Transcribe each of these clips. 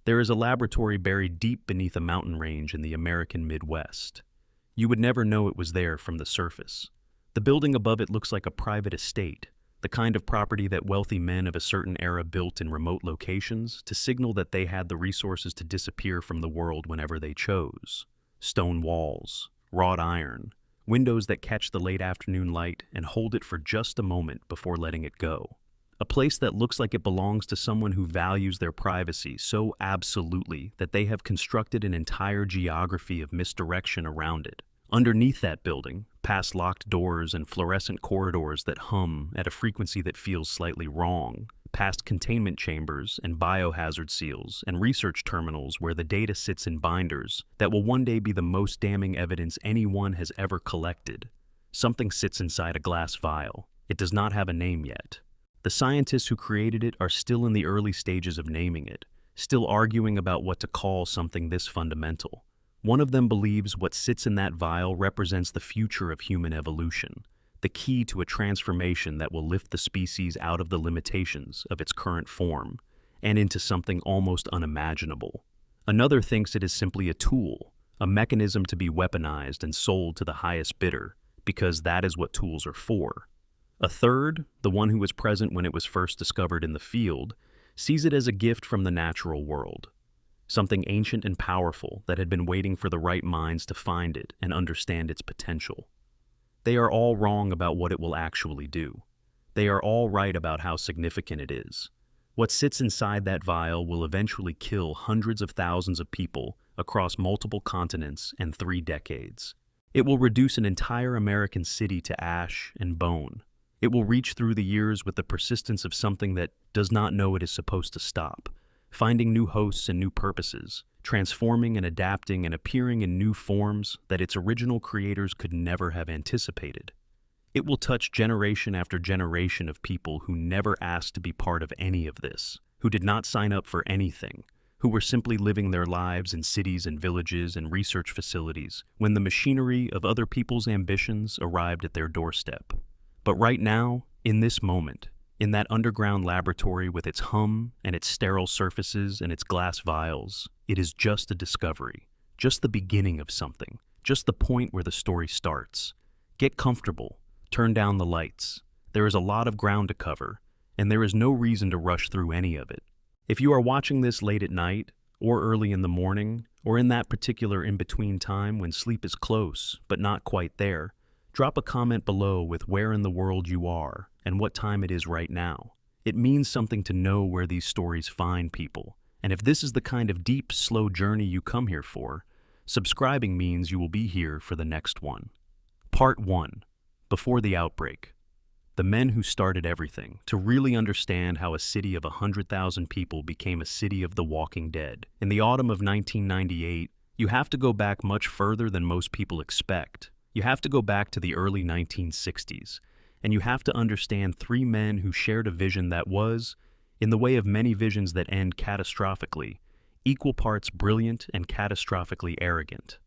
There is a laboratory buried deep beneath a mountain range in the American Midwest. You would never know it was there from the surface. The building above it looks like a private estate, the kind of property that wealthy men of a certain era built in remote locations to signal that they had the resources to disappear from the world whenever they chose. Stone walls, wrought iron, windows that catch the late afternoon light and hold it for just a moment before letting it go. A place that looks like it belongs to someone who values their privacy so absolutely that they have constructed an entire geography of misdirection around it. Underneath that building, past locked doors and fluorescent corridors that hum at a frequency that feels slightly wrong, past containment chambers and biohazard seals and research terminals where the data sits in binders that will one day be the most damning evidence anyone has ever collected. Something sits inside a glass vial. It does not have a name yet. The scientists who created it are still in the early stages of naming it, still arguing about what to call something this fundamental. One of them believes what sits in that vial represents the future of human evolution, the key to a transformation that will lift the species out of the limitations of its current form and into something almost unimaginable. Another thinks it is simply a tool, a mechanism to be weaponized and sold to the highest bidder, because that is what tools are for. A third, the one who was present when it was first discovered in the field, sees it as a gift from the natural world, something ancient and powerful that had been waiting for the right minds to find it and understand its potential. They are all wrong about what it will actually do. They are all right about how significant it is. What sits inside that vial will eventually kill hundreds of thousands of people across multiple continents and 3 decades. It will reduce an entire American city to ash and bone. It will reach through the years with the persistence of something that does not know it is supposed to stop, finding new hosts and new purposes, transforming and adapting and appearing in new forms that its original creators could never have anticipated. It will touch generation after generation of people who never asked to be part of any of this, who did not sign up for anything, who were simply living their lives in cities and villages and research facilities when the machinery of other people's ambitions arrived at their doorstep. But right now, in this moment, in that underground laboratory with its hum and its sterile surfaces and its glass vials, it is just a discovery, just the beginning of something, just the point where the story starts. Get comfortable, turn down the lights. There is a lot of ground to cover, and there is no reason to rush through any of it. If you are watching this late at night, or early in the morning, or in that particular in-between time when sleep is close but not quite there, drop a comment below with where in the world you are and what time it is right now. It means something to know where these stories find people. And if this is the kind of deep, slow journey you come here for, subscribing means you will be here for the next one. Part 1. Before the Outbreak. The men who started everything, to really understand how a city of 100,000 people became a city of the Walking Dead. In the autumn of 1998, you have to go back much further than most people expect. You have to go back to the early 1960s, and you have to understand 3 men who shared a vision that was, in the way of many visions that end catastrophically, equal parts brilliant and catastrophically arrogant.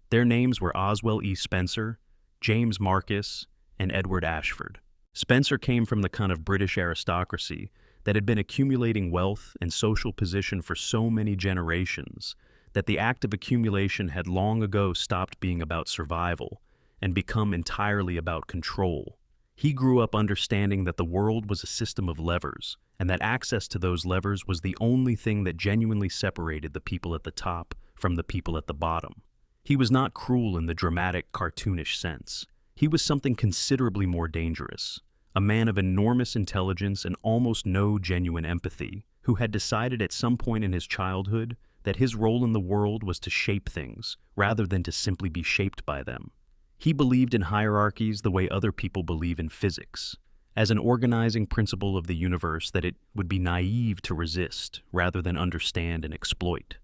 Their names were Oswell Spencer, James Marcus, and Edward Ashford. Spencer came from the kind of British aristocracy that had been accumulating wealth and social position for so many generations that the act of accumulation had long ago stopped being about survival and become entirely about control. He grew up understanding that the world was a system of levers, and that access to those levers was the only thing that genuinely separated the people at the top from the people at the bottom. He was not cruel in the dramatic, cartoonish sense. He was something considerably more dangerous, a man of enormous intelligence and almost no genuine empathy, who had decided at some point in his childhood that his role in the world was to shape things, rather than to simply be shaped by them. He believed in hierarchies the way other people believe in physics, as an organizing principle of the universe that it would be naive to resist, rather than understand and exploit.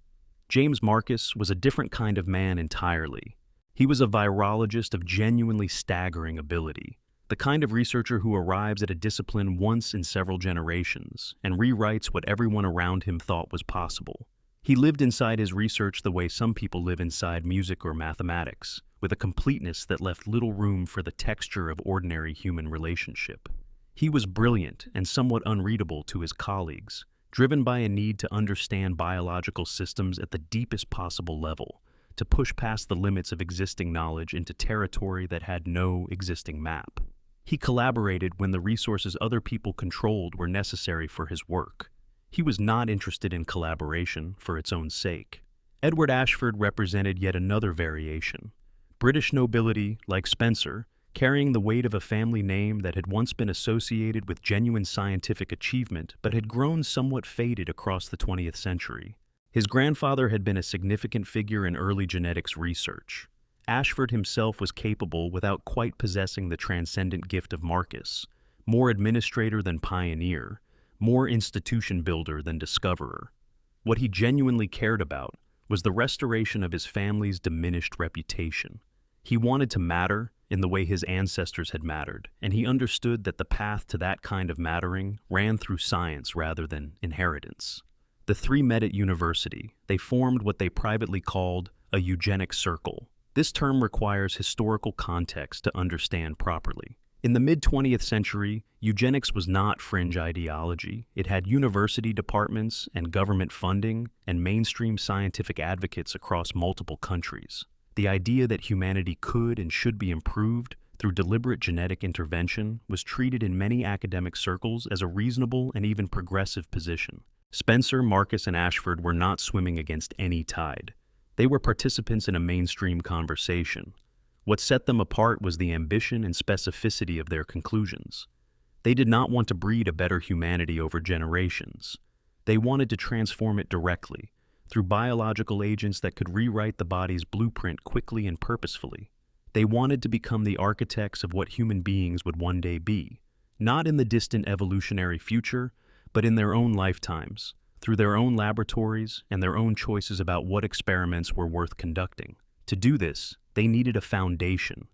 James Marcus was a different kind of man entirely. He was a virologist of genuinely staggering ability, the kind of researcher who arrives at a discipline once in several generations and rewrites what everyone around him thought was possible. He lived inside his research the way some people live inside music or mathematics, with a completeness that left little room for the texture of ordinary human relationship. He was brilliant and somewhat unreadable to his colleagues, driven by a need to understand biological systems at the deepest possible level, to push past the limits of existing knowledge into territory that had no existing map. He collaborated when the resources other people controlled were necessary for his work. He was not interested in collaboration for its own sake. Edward Ashford represented yet another variation. British nobility, like Spencer, carrying the weight of a family name that had once been associated with genuine scientific achievement but had grown somewhat faded across the 20th century. His grandfather had been a significant figure in early genetics research. Ashford himself was capable without quite possessing the transcendent gift of Marcus, more administrator than pioneer, more institution builder than discoverer. What he genuinely cared about was the restoration of his family's diminished reputation. He wanted to matter in the way his ancestors had mattered, and he understood that the path to that kind of mattering ran through science rather than inheritance. The three met at university. They formed what they privately called a eugenic circle. This term requires historical context to understand properly. In the mid-20th century, eugenics was not fringe ideology. It had university departments and government funding and mainstream scientific advocates across multiple countries. The idea that humanity could and should be improved through deliberate genetic intervention was treated in many academic circles as a reasonable and even progressive position. Spencer, Marcus, and Ashford were not swimming against any tide. They were participants in a mainstream conversation. What set them apart was the ambition and specificity of their conclusions. They did not want to breed a better humanity over generations. They wanted to transform it directly, through biological agents that could rewrite the body's blueprint quickly and purposefully. They wanted to become the architects of what human beings would one day be, not in the distant evolutionary future, but in their own lifetimes, through their own laboratories and their own choices about what experiments were worth conducting. To do this, they needed a foundation,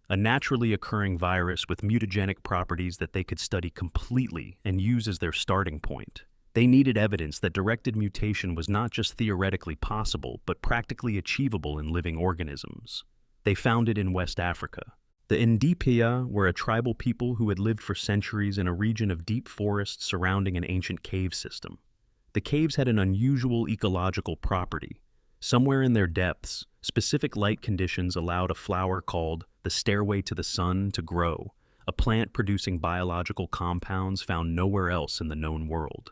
a naturally occurring virus with mutagenic properties that they could study completely and use as their starting point. They needed evidence that directed mutation was not just theoretically possible, but practically achievable in living organisms. They found it in West Africa. The Ndipaya were a tribal people who had lived for centuries in a region of deep forests surrounding an ancient cave system. The caves had an unusual ecological property. Somewhere in their depths, specific light conditions allowed a flower called the stairway to the sun to grow, a plant producing biological compounds found nowhere else in the known world.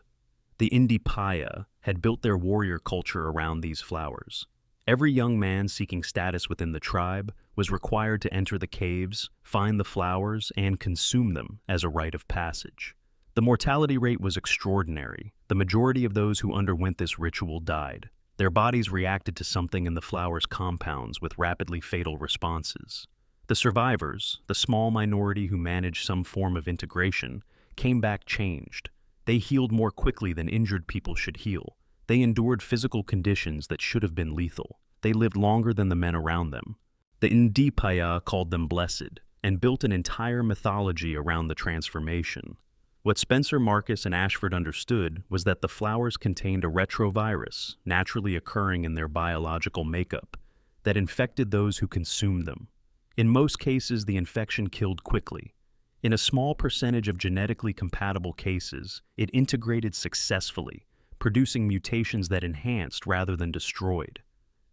The Ndipaya had built their warrior culture around these flowers. Every young man seeking status within the tribe was required to enter the caves, find the flowers, and consume them as a rite of passage. The mortality rate was extraordinary. The majority of those who underwent this ritual died. Their bodies reacted to something in the flower's compounds with rapidly fatal responses. The survivors, the small minority who managed some form of integration, came back changed. They healed more quickly than injured people should heal. They endured physical conditions that should have been lethal. They lived longer than the men around them. The Ndipaya called them blessed, and built an entire mythology around the transformation. What Spencer, Marcus, and Ashford understood was that the flowers contained a retrovirus, naturally occurring in their biological makeup, that infected those who consumed them. In most cases, the infection killed quickly. In a small percentage of genetically compatible cases, it integrated successfully, producing mutations that enhanced rather than destroyed.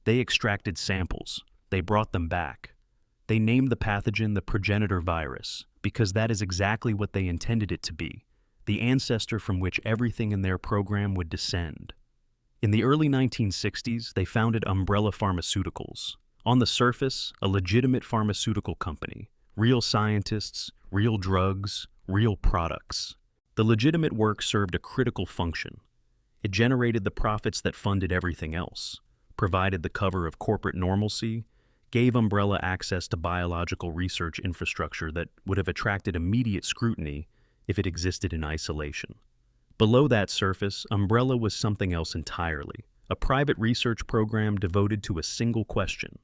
They extracted samples. They brought them back. They named the pathogen the progenitor virus, because that is exactly what they intended it to be, the ancestor from which everything in their program would descend. In the early 1960s, they founded Umbrella Pharmaceuticals. On the surface, a legitimate pharmaceutical company, real scientists, real drugs, real products. The legitimate work served a critical function. It generated the profits that funded everything else, provided the cover of corporate normalcy, gave Umbrella access to biological research infrastructure that would have attracted immediate scrutiny if it existed in isolation. Below that surface, Umbrella was something else entirely, a private research program devoted to a single question: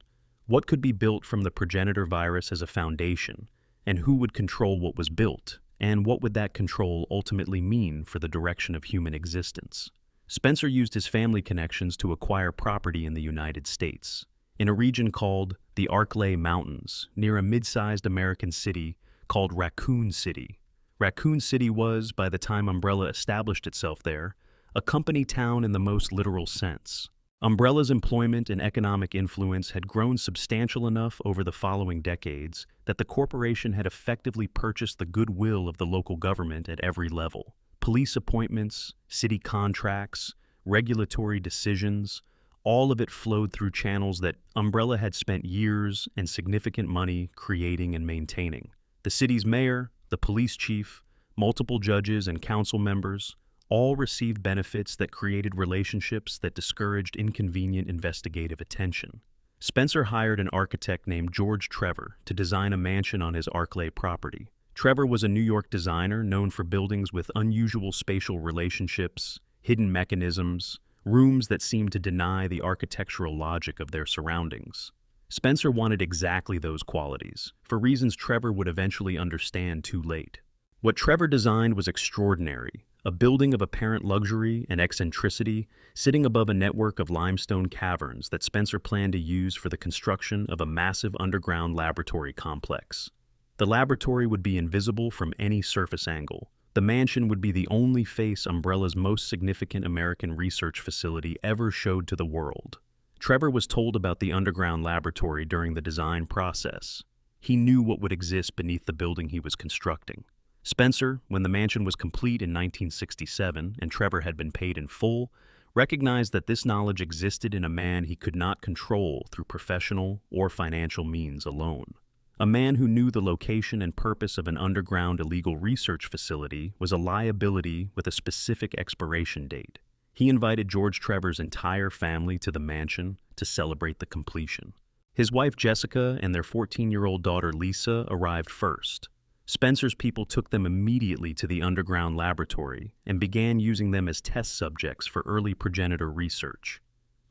what could be built from the progenitor virus as a foundation, and who would control what was built, and what would that control ultimately mean for the direction of human existence? Spencer used his family connections to acquire property in the United States, in a region called the Arklay Mountains, near a mid-sized American city called Raccoon City. Raccoon City was, by the time Umbrella established itself there, a company town in the most literal sense. Umbrella's employment and economic influence had grown substantial enough over the following decades that the corporation had effectively purchased the goodwill of the local government at every level. Police appointments, city contracts, regulatory decisions, all of it flowed through channels that Umbrella had spent years and significant money creating and maintaining. The city's mayor, the police chief, multiple judges and council members all received benefits that created relationships that discouraged inconvenient investigative attention. Spencer hired an architect named George Trevor to design a mansion on his Arklay property. Trevor was a New York designer known for buildings with unusual spatial relationships, hidden mechanisms, rooms that seemed to deny the architectural logic of their surroundings. Spencer wanted exactly those qualities, for reasons Trevor would eventually understand too late. What Trevor designed was extraordinary, a building of apparent luxury and eccentricity sitting above a network of limestone caverns that Spencer planned to use for the construction of a massive underground laboratory complex. The laboratory would be invisible from any surface angle. The mansion would be the only face Umbrella's most significant American research facility ever showed to the world. Trevor was told about the underground laboratory during the design process. He knew what would exist beneath the building he was constructing. Spencer, when the mansion was complete in 1967 and Trevor had been paid in full, recognized that this knowledge existed in a man he could not control through professional or financial means alone. A man who knew the location and purpose of an underground illegal research facility was a liability with a specific expiration date. He invited George Trevor's entire family to the mansion to celebrate the completion. His wife Jessica and their 14-year-old daughter Lisa arrived first. Spencer's people took them immediately to the underground laboratory and began using them as test subjects for early progenitor research.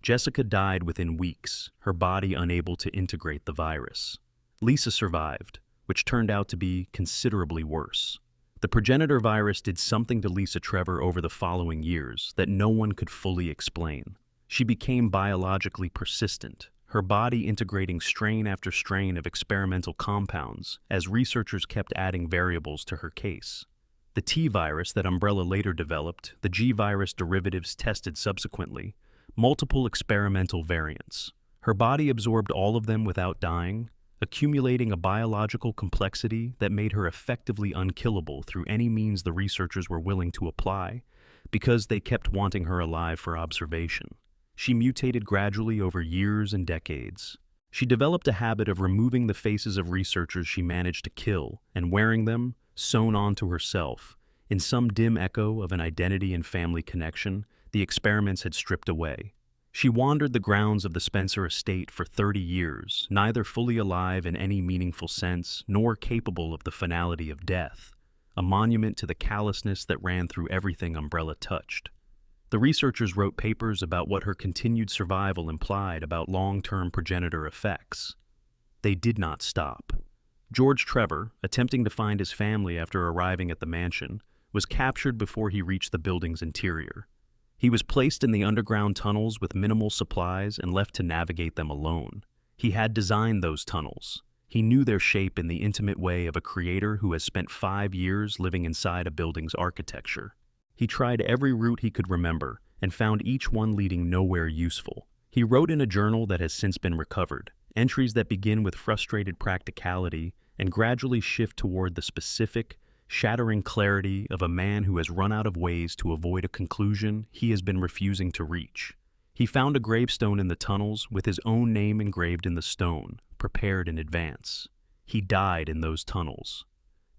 Jessica died within weeks, her body unable to integrate the virus. Lisa survived, which turned out to be considerably worse. The progenitor virus did something to Lisa Trevor over the following years that no one could fully explain. She became biologically persistent, her body integrating strain after strain of experimental compounds as researchers kept adding variables to her case. The T virus that Umbrella later developed, the G virus derivatives tested subsequently, multiple experimental variants. Her body absorbed all of them without dying, accumulating a biological complexity that made her effectively unkillable through any means the researchers were willing to apply, because they kept wanting her alive for observation. She mutated gradually over years and decades. She developed a habit of removing the faces of researchers she managed to kill and wearing them, sewn onto herself, in some dim echo of an identity and family connection the experiments had stripped away. She wandered the grounds of the Spencer estate for 30 years, neither fully alive in any meaningful sense nor capable of the finality of death, a monument to the callousness that ran through everything Umbrella touched. The researchers wrote papers about what her continued survival implied about long-term progenitor effects. They did not stop. George Trevor, attempting to find his family after arriving at the mansion, was captured before he reached the building's interior. He was placed in the underground tunnels with minimal supplies and left to navigate them alone. He had designed those tunnels. He knew their shape in the intimate way of a creator who has spent 5 years living inside a building's architecture. He tried every route he could remember and found each one leading nowhere useful. He wrote in a journal that has since been recovered, entries that begin with frustrated practicality and gradually shift toward the specific, shattering clarity of a man who has run out of ways to avoid a conclusion he has been refusing to reach. He found a gravestone in the tunnels with his own name engraved in the stone, prepared in advance. He died in those tunnels.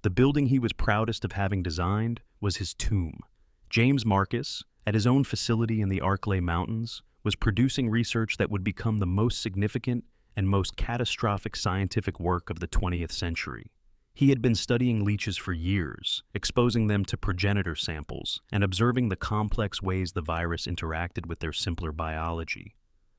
The building he was proudest of having designed was his tomb. James Marcus, at his own facility in the Arklay Mountains, was producing research that would become the most significant and most catastrophic scientific work of the 20th century. He had been studying leeches for years, exposing them to progenitor samples and observing the complex ways the virus interacted with their simpler biology.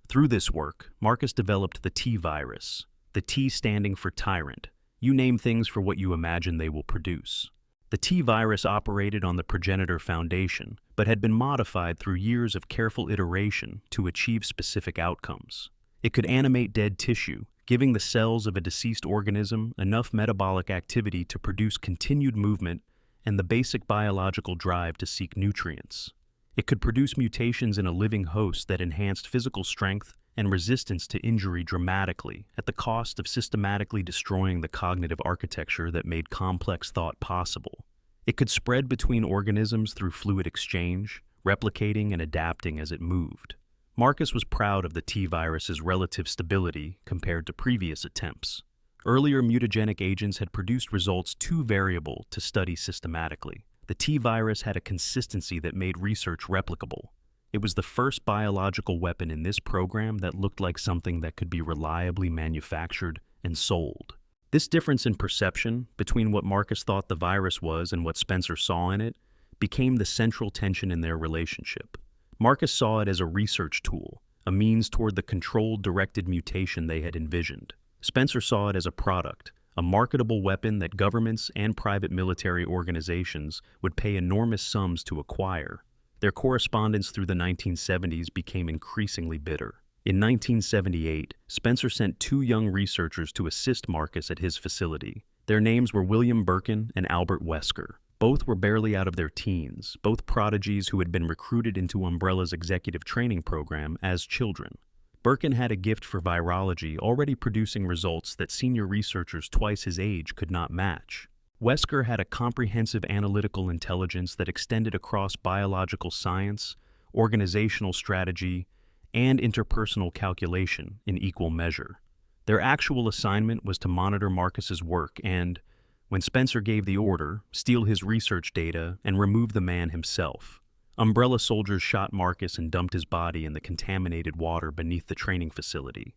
Through this work, Marcus developed the T virus, the T standing for tyrant. You name things for what you imagine they will produce. The T virus operated on the progenitor foundation, but had been modified through years of careful iteration to achieve specific outcomes. It could animate dead tissue, giving the cells of a deceased organism enough metabolic activity to produce continued movement and the basic biological drive to seek nutrients. It could produce mutations in a living host that enhanced physical strength and resistance to injury dramatically at the cost of systematically destroying the cognitive architecture that made complex thought possible. It could spread between organisms through fluid exchange, replicating and adapting as it moved. Marcus was proud of the T-virus's relative stability compared to previous attempts. Earlier mutagenic agents had produced results too variable to study systematically. The T-virus had a consistency that made research replicable. It was the first biological weapon in this program that looked like something that could be reliably manufactured and sold. This difference in perception between what Marcus thought the virus was and what Spencer saw in it became the central tension in their relationship. Marcus saw it as a research tool, a means toward the controlled, directed mutation they had envisioned. Spencer saw it as a product, a marketable weapon that governments and private military organizations would pay enormous sums to acquire. Their correspondence through the 1970s became increasingly bitter. In 1978, Spencer sent two young researchers to assist Marcus at his facility. Their names were William Birkin and Albert Wesker. Both were barely out of their teens, both prodigies who had been recruited into Umbrella's executive training program as children. Birkin had a gift for virology, already producing results that senior researchers twice his age could not match. Wesker had a comprehensive analytical intelligence that extended across biological science, organizational strategy, and interpersonal calculation in equal measure. Their actual assignment was to monitor Marcus's work and, when Spencer gave the order, steal his research data and remove the man himself. Umbrella soldiers shot Marcus and dumped his body in the contaminated water beneath the training facility.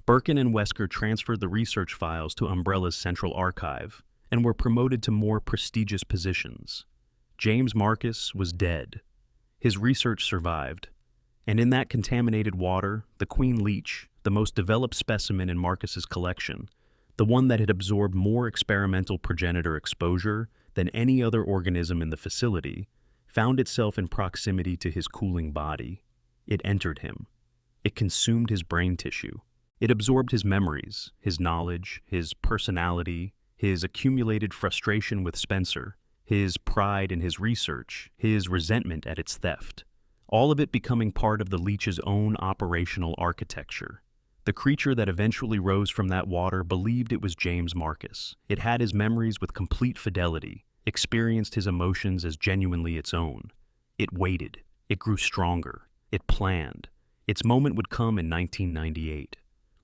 Birkin and Wesker transferred the research files to Umbrella's central archive and were promoted to more prestigious positions. James Marcus was dead. His research survived, and in that contaminated water, the queen leech, the most developed specimen in Marcus's collection, the one that had absorbed more experimental progenitor exposure than any other organism in the facility, found itself in proximity to his cooling body. It entered him. It consumed his brain tissue. It absorbed his memories, his knowledge, his personality, his accumulated frustration with Spencer, his pride in his research, his resentment at its theft, all of it becoming part of the leech's own operational architecture. The creature that eventually rose from that water believed it was James Marcus. It had his memories with complete fidelity, experienced his emotions as genuinely its own. It waited. It grew stronger. It planned. Its moment would come in 1998.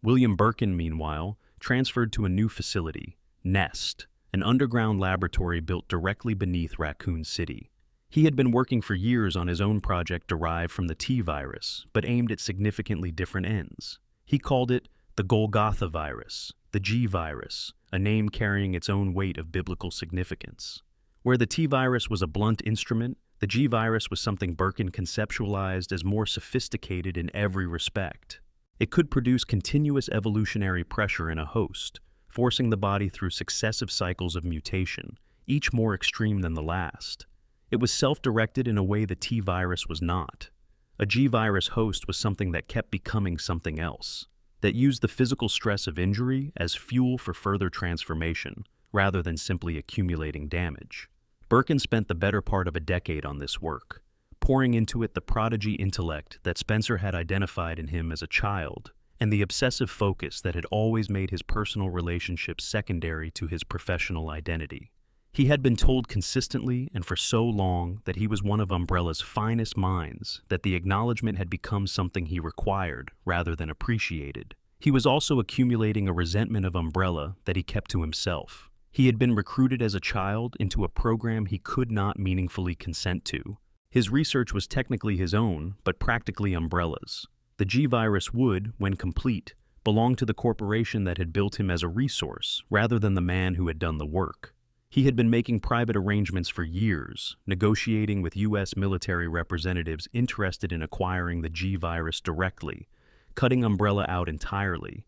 William Birkin, meanwhile, transferred to a new facility, Nest, an underground laboratory built directly beneath Raccoon City. He had been working for years on his own project derived from the T-virus, but aimed at significantly different ends. He called it the Golgotha virus, the G-virus, a name carrying its own weight of biblical significance. Where the T-virus was a blunt instrument, the G-virus was something Birkin conceptualized as more sophisticated in every respect. It could produce continuous evolutionary pressure in a host, forcing the body through successive cycles of mutation, each more extreme than the last. It was self-directed in a way the T-virus was not. A G-virus host was something that kept becoming something else, that used the physical stress of injury as fuel for further transformation, rather than simply accumulating damage. Birkin spent the better part of a decade on this work, pouring into it the prodigy intellect that Spencer had identified in him as a child, and the obsessive focus that had always made his personal relationships secondary to his professional identity. He had been told consistently and for so long that he was one of Umbrella's finest minds that the acknowledgement had become something he required rather than appreciated. He was also accumulating a resentment of Umbrella that he kept to himself. He had been recruited as a child into a program he could not meaningfully consent to. His research was technically his own, but practically Umbrella's. The G-virus would, when complete, belong to the corporation that had built him as a resource rather than the man who had done the work. He had been making private arrangements for years, negotiating with U.S. military representatives interested in acquiring the G-virus directly, cutting Umbrella out entirely.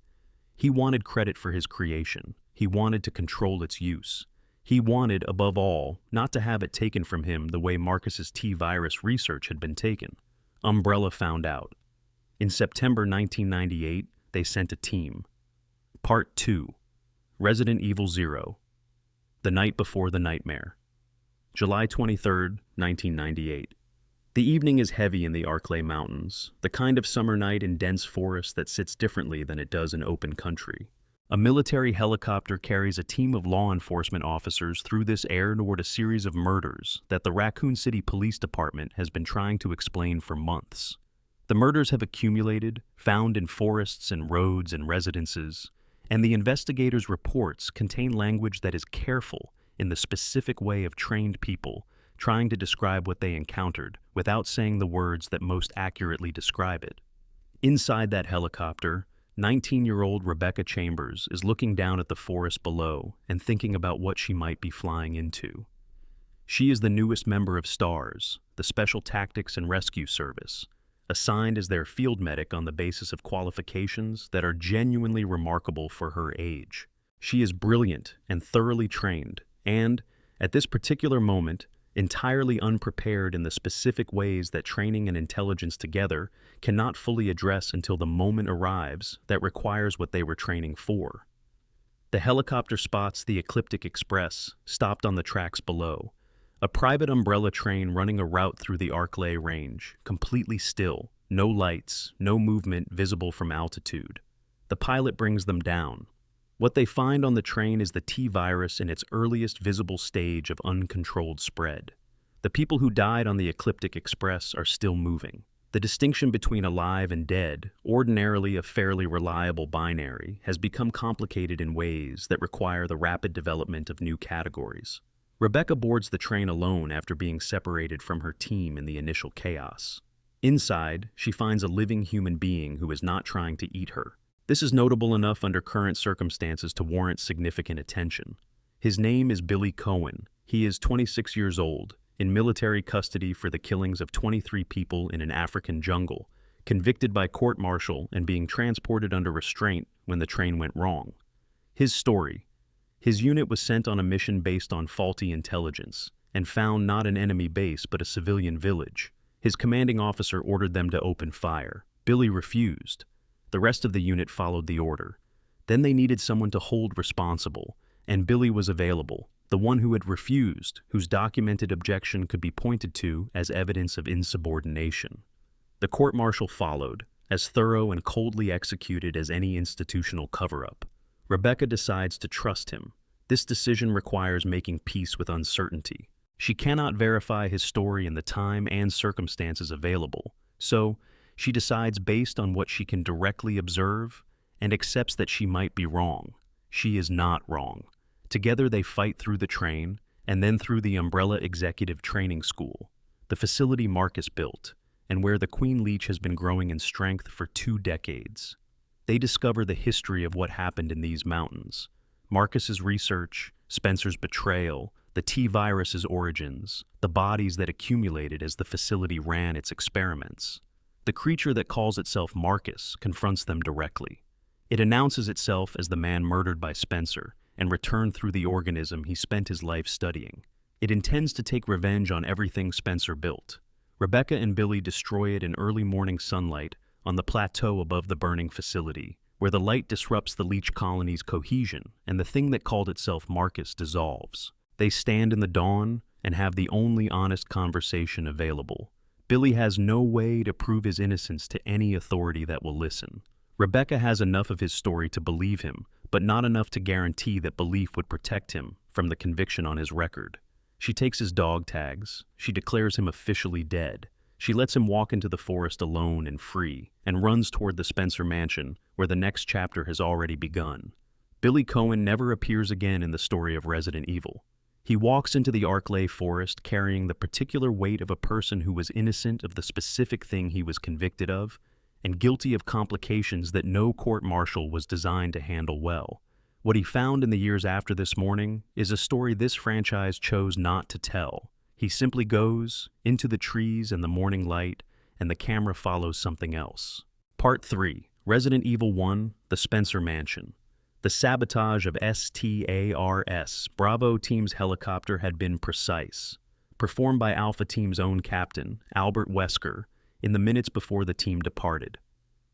He wanted credit for his creation. He wanted to control its use. He wanted, above all, not to have it taken from him the way Marcus's T-virus research had been taken. Umbrella found out. In September 1998, they sent a team. Part 2. Resident Evil 0. The Night Before the Nightmare. July 23, 1998. The evening is heavy in the Arklay Mountains, the kind of summer night in dense forest that sits differently than it does in open country. A military helicopter carries a team of law enforcement officers through this air toward a series of murders that the Raccoon City Police Department has been trying to explain for months. The murders have accumulated, found in forests and roads and residences, and the investigators' reports contain language that is careful in the specific way of trained people trying to describe what they encountered without saying the words that most accurately describe it. Inside that helicopter, 19-year-old Rebecca Chambers is looking down at the forest below and thinking about what she might be flying into. She is the newest member of STARS, the Special Tactics and Rescue Service, assigned as their field medic on the basis of qualifications that are genuinely remarkable for her age. She is brilliant and thoroughly trained, and, at this particular moment, entirely unprepared in the specific ways that training and intelligence together cannot fully address until the moment arrives that requires what they were training for. The helicopter spots the Ecliptic Express, stopped on the tracks below, a private umbrella train running a route through the Arklay Range, completely still, no lights, no movement visible from altitude. The pilot brings them down. What they find on the train is the T-virus in its earliest visible stage of uncontrolled spread. The people who died on the Ecliptic Express are still moving. The distinction between alive and dead, ordinarily a fairly reliable binary, has become complicated in ways that require the rapid development of new categories. Rebecca boards the train alone after being separated from her team in the initial chaos. Inside, she finds a living human being who is not trying to eat her. This is notable enough under current circumstances to warrant significant attention. His name is Billy Cohen. He is 26 years old, in military custody for the killings of 23 people in an African jungle, convicted by court-martial and being transported under restraint when the train went wrong. His story: his unit was sent on a mission based on faulty intelligence and found not an enemy base but a civilian village. His commanding officer ordered them to open fire. Billy refused. The rest of the unit followed the order. Then they needed someone to hold responsible, and Billy was available, the one who had refused, whose documented objection could be pointed to as evidence of insubordination. The court-martial followed, as thorough and coldly executed as any institutional cover-up. Rebecca decides to trust him. This decision requires making peace with uncertainty. She cannot verify his story in the time and circumstances available, so she decides based on what she can directly observe and accepts that she might be wrong. She is not wrong. Together they fight through the train and then through the Umbrella Executive Training School, the facility Marcus built, and where the Queen Leech has been growing in strength for 2 decades. They discover the history of what happened in these mountains, Marcus's research, Spencer's betrayal, the T-virus's origins, the bodies that accumulated as the facility ran its experiments. The creature that calls itself Marcus confronts them directly. It announces itself as the man murdered by Spencer and returned through the organism he spent his life studying. It intends to take revenge on everything Spencer built. Rebecca and Billy destroy it in early morning sunlight on the plateau above the burning facility, where the light disrupts the leech colony's cohesion and the thing that called itself Marcus dissolves. They stand in the dawn and have the only honest conversation available. Billy has no way to prove his innocence to any authority that will listen. Rebecca has enough of his story to believe him, but not enough to guarantee that belief would protect him from the conviction on his record. She takes his dog tags. She declares him officially dead. She lets him walk into the forest alone and free, and runs toward the Spencer mansion, where the next chapter has already begun. Billy Cohen never appears again in the story of Resident Evil. He walks into the Arklay forest carrying the particular weight of a person who was innocent of the specific thing he was convicted of, and guilty of complications that no court-martial was designed to handle well. What he found in the years after this morning is a story this franchise chose not to tell. He simply goes into the trees and the morning light, and the camera follows something else. Part 3, Resident Evil 1, The Spencer Mansion. The sabotage of STARS, Bravo Team's helicopter, had been precise, performed by Alpha Team's own captain, Albert Wesker, in the minutes before the team departed.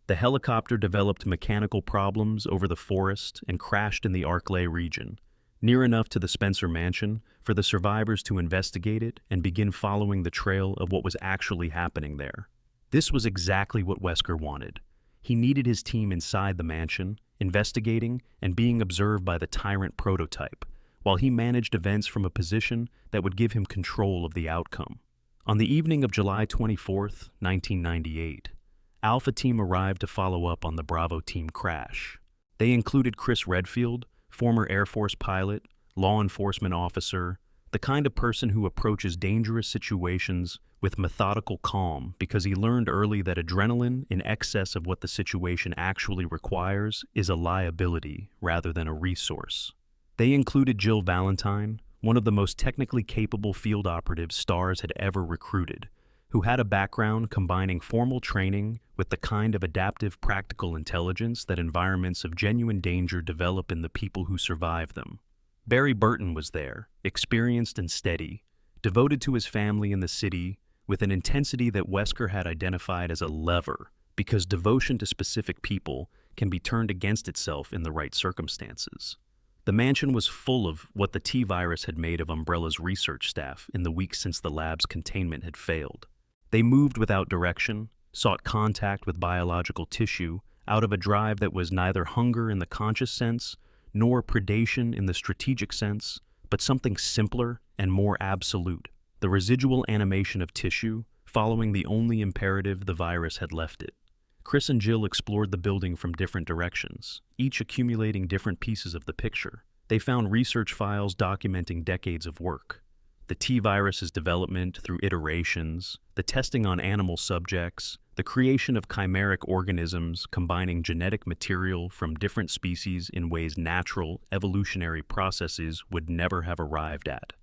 The helicopter developed mechanical problems over the forest and crashed in the Arklay region, near enough to the Spencer mansion for the survivors to investigate it and begin following the trail of what was actually happening there. This was exactly what Wesker wanted. He needed his team inside the mansion, investigating and being observed by the tyrant prototype, while he managed events from a position that would give him control of the outcome. On the evening of July 24th, 1998, Alpha Team arrived to follow up on the Bravo Team crash. They included Chris Redfield, former Air Force pilot, law enforcement officer, the kind of person who approaches dangerous situations with methodical calm because he learned early that adrenaline in excess of what the situation actually requires is a liability rather than a resource. They included Jill Valentine, one of the most technically capable field operatives STARS had ever recruited, who had a background combining formal training with the kind of adaptive practical intelligence that environments of genuine danger develop in the people who survive them. Barry Burton was there, experienced and steady, devoted to his family in the city, with an intensity that Wesker had identified as a lever, because devotion to specific people can be turned against itself in the right circumstances. The mansion was full of what the T-virus had made of Umbrella's research staff in the weeks since the lab's containment had failed. They moved without direction, sought contact with biological tissue out of a drive that was neither hunger in the conscious sense nor predation in the strategic sense, but something simpler and more absolute, the residual animation of tissue following the only imperative the virus had left it. Chris and Jill explored the building from different directions, each accumulating different pieces of the picture. They found research files documenting decades of work. The T-virus's development through iterations, the testing on animal subjects, the creation of chimeric organisms combining genetic material from different species in ways natural, evolutionary processes would never have arrived at.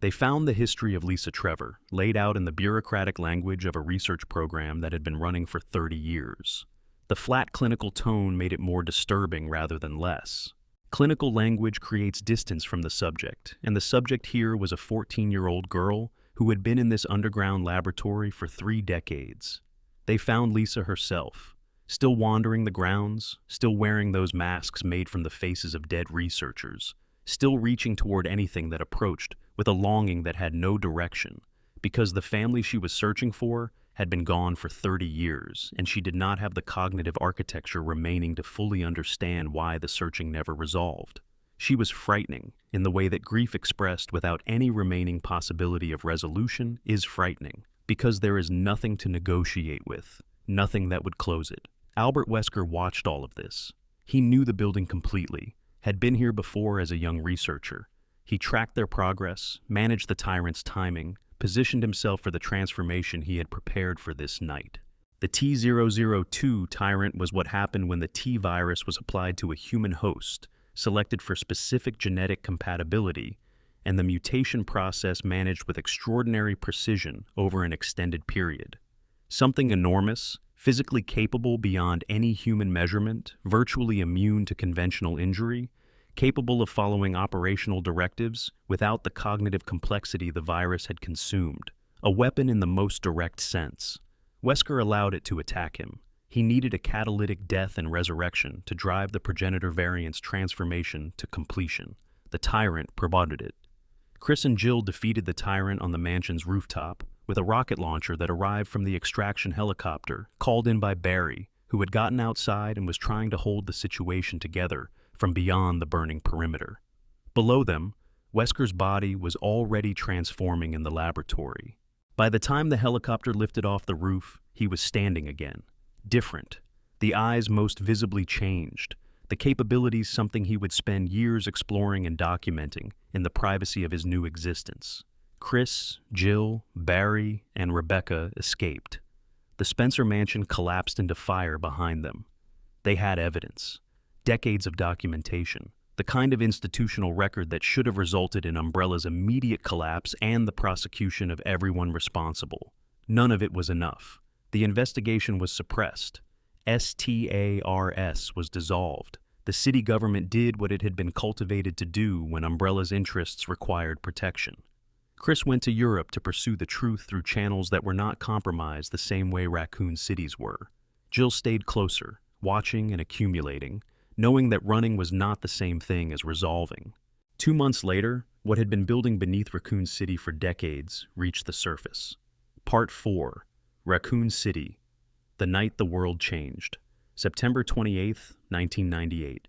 They found the history of Lisa Trevor, laid out in the bureaucratic language of a research program that had been running for 30 years. The flat clinical tone made it more disturbing rather than less. Clinical language creates distance from the subject, and the subject here was a 14-year-old girl who had been in this underground laboratory for 3 decades. They found Lisa herself, still wandering the grounds, still wearing those masks made from the faces of dead researchers, still reaching toward anything that approached with a longing that had no direction, because the family she was searching for had been gone for 30 years, and she did not have the cognitive architecture remaining to fully understand why the searching never resolved. She was frightening, in the way that grief expressed without any remaining possibility of resolution is frightening, because there is nothing to negotiate with, nothing that would close it. Albert Wesker watched all of this. He knew the building completely, had been here before as a young researcher. He tracked their progress, managed the tyrant's timing, positioned himself for the transformation he had prepared for this night. The T-002 tyrant was what happened when the T-virus was applied to a human host, selected for specific genetic compatibility, and the mutation process managed with extraordinary precision over an extended period. Something enormous, physically capable beyond any human measurement, virtually immune to conventional injury, capable of following operational directives without the cognitive complexity the virus had consumed. A weapon in the most direct sense. Wesker allowed it to attack him. He needed a catalytic death and resurrection to drive the progenitor variant's transformation to completion. The tyrant promoted it. Chris and Jill defeated the tyrant on the mansion's rooftop with a rocket launcher that arrived from the extraction helicopter called in by Barry, who had gotten outside and was trying to hold the situation together from beyond the burning perimeter. Below them, Wesker's body was already transforming in the laboratory. By the time the helicopter lifted off the roof, he was standing again. Different. The eyes most visibly changed. The capabilities something he would spend years exploring and documenting in the privacy of his new existence. Chris, Jill, Barry, and Rebecca escaped. The Spencer mansion collapsed into fire behind them. They had evidence. Decades of documentation, the kind of institutional record that should have resulted in Umbrella's immediate collapse and the prosecution of everyone responsible. None of it was enough. The investigation was suppressed. STARS was dissolved. The city government did what it had been cultivated to do when Umbrella's interests required protection. Chris went to Europe to pursue the truth through channels that were not compromised the same way Raccoon City's were. Jill stayed closer, watching and accumulating, knowing that running was not the same thing as resolving. 2 months later, what had been building beneath Raccoon City for decades reached the surface. Part 4. Raccoon City. The night the world changed. September 28, 1998.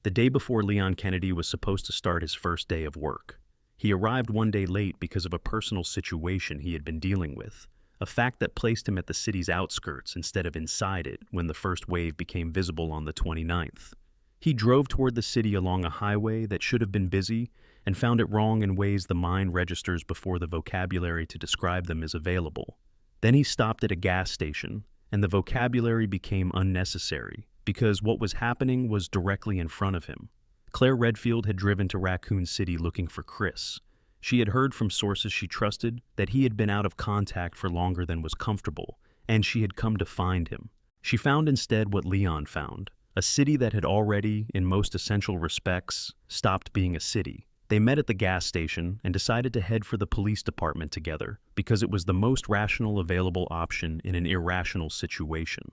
The day before Leon Kennedy was supposed to start his first day of work. He arrived one day late because of a personal situation he had been dealing with, a fact that placed him at the city's outskirts instead of inside it when the first wave became visible on the 29th. He drove toward the city along a highway that should have been busy and found it wrong in ways the mind registers before the vocabulary to describe them is available. Then he stopped at a gas station, and the vocabulary became unnecessary because what was happening was directly in front of him. Claire Redfield had driven to Raccoon City looking for Chris. She had heard from sources she trusted that he had been out of contact for longer than was comfortable, and she had come to find him. She found instead what Leon found, a city that had already, in most essential respects, stopped being a city. They met at the gas station and decided to head for the police department together because it was the most rational available option in an irrational situation.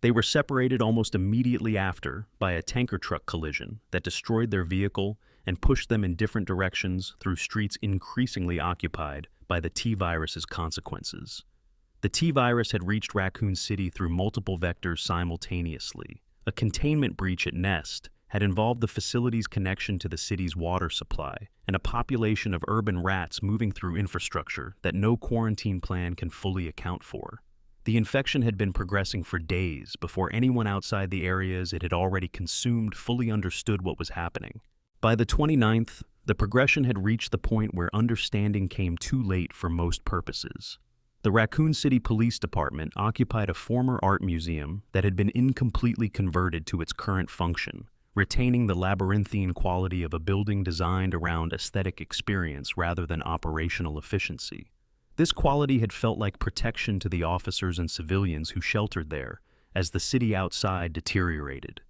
They were separated almost immediately after by a tanker truck collision that destroyed their vehicle and pushed them in different directions through streets increasingly occupied by the T-virus's consequences. The T-virus had reached Raccoon City through multiple vectors simultaneously. A containment breach at Nest had involved the facility's connection to the city's water supply and a population of urban rats moving through infrastructure that no quarantine plan can fully account for. The infection had been progressing for days before anyone outside the areas it had already consumed fully understood what was happening. By the 29th, the progression had reached the point where understanding came too late for most purposes. The Raccoon City Police Department occupied a former art museum that had been incompletely converted to its current function, retaining the labyrinthine quality of a building designed around aesthetic experience rather than operational efficiency. This quality had felt like protection to the officers and civilians who sheltered there as the city outside deteriorated.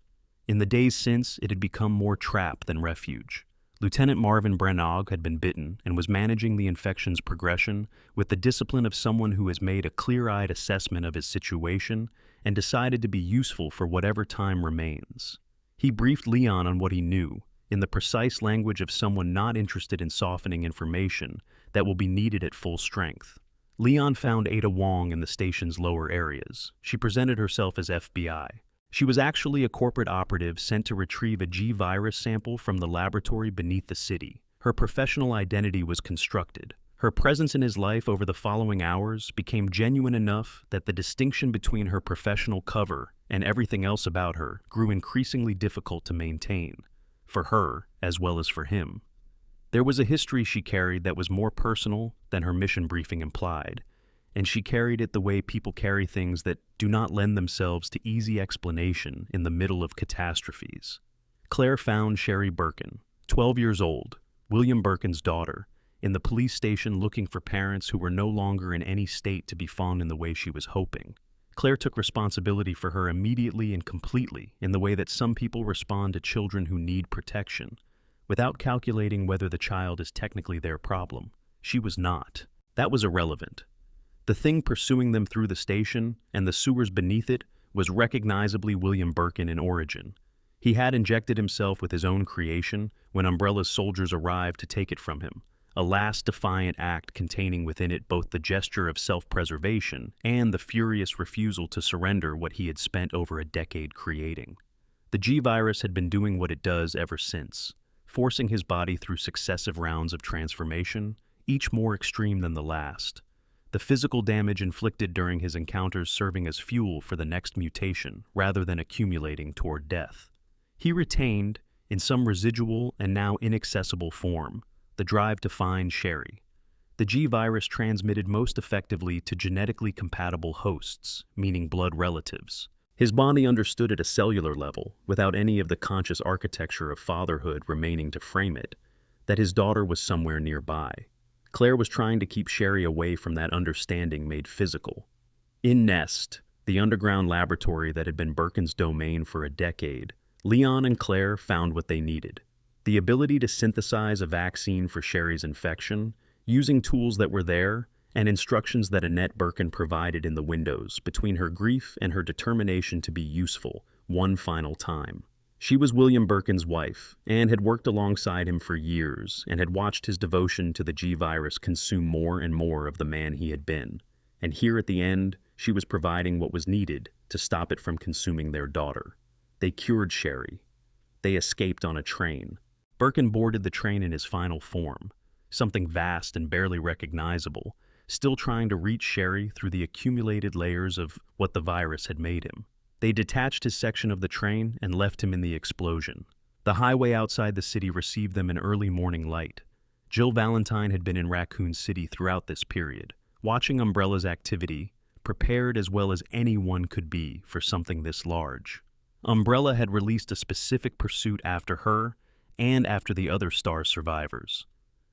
In the days since, it had become more trap than refuge. Lieutenant Marvin Branagh had been bitten and was managing the infection's progression with the discipline of someone who has made a clear-eyed assessment of his situation and decided to be useful for whatever time remains. He briefed Leon on what he knew, in the precise language of someone not interested in softening information that will be needed at full strength. Leon found Ada Wong in the station's lower areas. She presented herself as FBI. She was actually a corporate operative sent to retrieve a G-virus sample from the laboratory beneath the city. Her professional identity was constructed. Her presence in his life over the following hours became genuine enough that the distinction between her professional cover and everything else about her grew increasingly difficult to maintain, for her as well as for him. There was a history she carried that was more personal than her mission briefing implied, and she carried it the way people carry things that do not lend themselves to easy explanation in the middle of catastrophes. Claire found Sherry Birkin, 12 years old, William Birkin's daughter, in the police station looking for parents who were no longer in any state to be fond in the way she was hoping. Claire took responsibility for her immediately and completely in the way that some people respond to children who need protection, without calculating whether the child is technically their problem. She was not. That was irrelevant. The thing pursuing them through the station and the sewers beneath it was recognizably William Birkin in origin. He had injected himself with his own creation when Umbrella's soldiers arrived to take it from him, a last defiant act containing within it both the gesture of self-preservation and the furious refusal to surrender what he had spent over a decade creating. The G-virus had been doing what it does ever since, forcing his body through successive rounds of transformation, each more extreme than the last. The physical damage inflicted during his encounters serving as fuel for the next mutation rather than accumulating toward death. He retained, in some residual and now inaccessible form, the drive to find Sherry. The G-virus transmitted most effectively to genetically compatible hosts, meaning blood relatives. His body understood at a cellular level, without any of the conscious architecture of fatherhood remaining to frame it, that his daughter was somewhere nearby. Claire was trying to keep Sherry away from that understanding made physical. In Nest, the underground laboratory that had been Birkin's domain for a decade, Leon and Claire found what they needed: the ability to synthesize a vaccine for Sherry's infection, using tools that were there, and instructions that Annette Birkin provided in the windows between her grief and her determination to be useful one final time. She was William Birkin's wife and had worked alongside him for years and had watched his devotion to the G-virus consume more and more of the man he had been. And here at the end, she was providing what was needed to stop it from consuming their daughter. They cured Sherry. They escaped on a train. Birkin boarded the train in his final form, something vast and barely recognizable, still trying to reach Sherry through the accumulated layers of what the virus had made him. They detached his section of the train and left him in the explosion. The highway outside the city received them in early morning light. Jill Valentine had been in Raccoon City throughout this period, watching Umbrella's activity, prepared as well as anyone could be for something this large. Umbrella had released a specific pursuit after her and after the other Star survivors.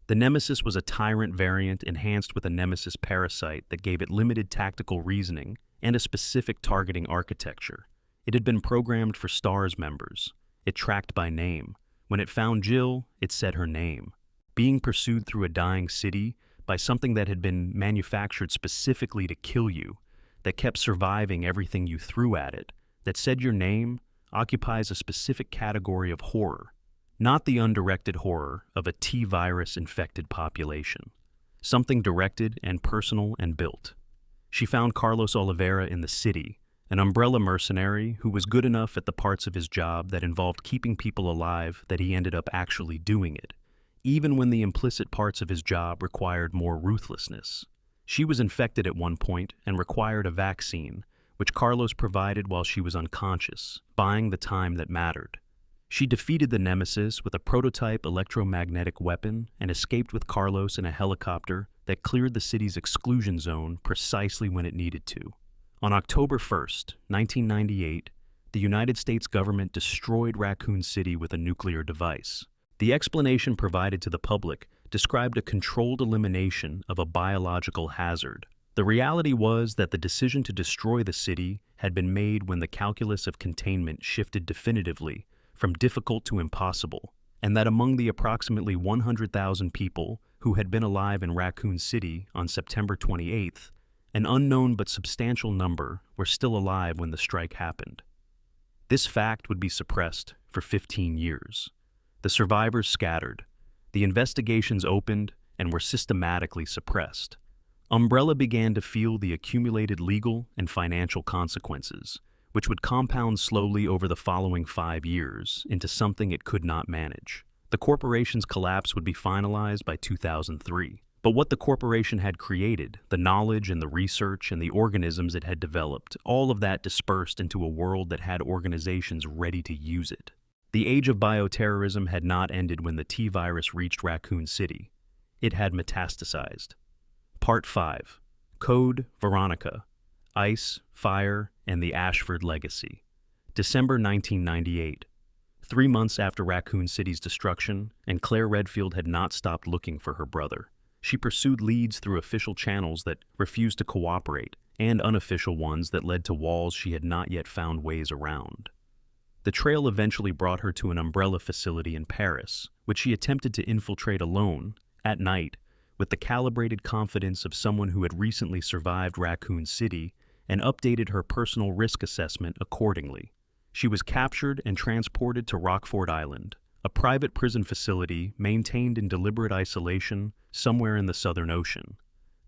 The Nemesis was a tyrant variant enhanced with a Nemesis parasite that gave it limited tactical reasoning and a specific targeting architecture. It had been programmed for STARS members. It tracked by name. When it found Jill, it said her name. Being pursued through a dying city by something that had been manufactured specifically to kill you, that kept surviving everything you threw at it, that said your name, occupies a specific category of horror, not the undirected horror of a T-virus infected population. Something directed and personal and built. She found Carlos Oliveira in the city, an Umbrella mercenary who was good enough at the parts of his job that involved keeping people alive that he ended up actually doing it, even when the implicit parts of his job required more ruthlessness. She was infected at one point and required a vaccine, which Carlos provided while she was unconscious, buying the time that mattered. She defeated the Nemesis with a prototype electromagnetic weapon and escaped with Carlos in a helicopter that cleared the city's exclusion zone precisely when it needed to. On October 1st, 1998, the United States government destroyed Raccoon City with a nuclear device. The explanation provided to the public described a controlled elimination of a biological hazard. The reality was that the decision to destroy the city had been made when the calculus of containment shifted definitively from difficult to impossible, and that among the approximately 100,000 people who had been alive in Raccoon City on September 28th, an unknown but substantial number were still alive when the strike happened. This fact would be suppressed for 15 years. The survivors scattered. The investigations opened and were systematically suppressed. Umbrella began to feel the accumulated legal and financial consequences, which would compound slowly over the following 5 years into something it could not manage. The corporation's collapse would be finalized by 2003. But what the corporation had created, the knowledge and the research and the organisms it had developed, all of that dispersed into a world that had organizations ready to use it. The age of bioterrorism had not ended when the T-virus reached Raccoon City. It had metastasized. Part 5. Code Veronica. Ice, Fire, and the Ashford Legacy. December 1998. 3 months after Raccoon City's destruction, and Claire Redfield had not stopped looking for her brother. She pursued leads through official channels that refused to cooperate, and unofficial ones that led to walls she had not yet found ways around. The trail eventually brought her to an Umbrella facility in Paris, which she attempted to infiltrate alone, at night, with the calibrated confidence of someone who had recently survived Raccoon City and updated her personal risk assessment accordingly. She was captured and transported to Rockford Island, a private prison facility maintained in deliberate isolation somewhere in the Southern Ocean.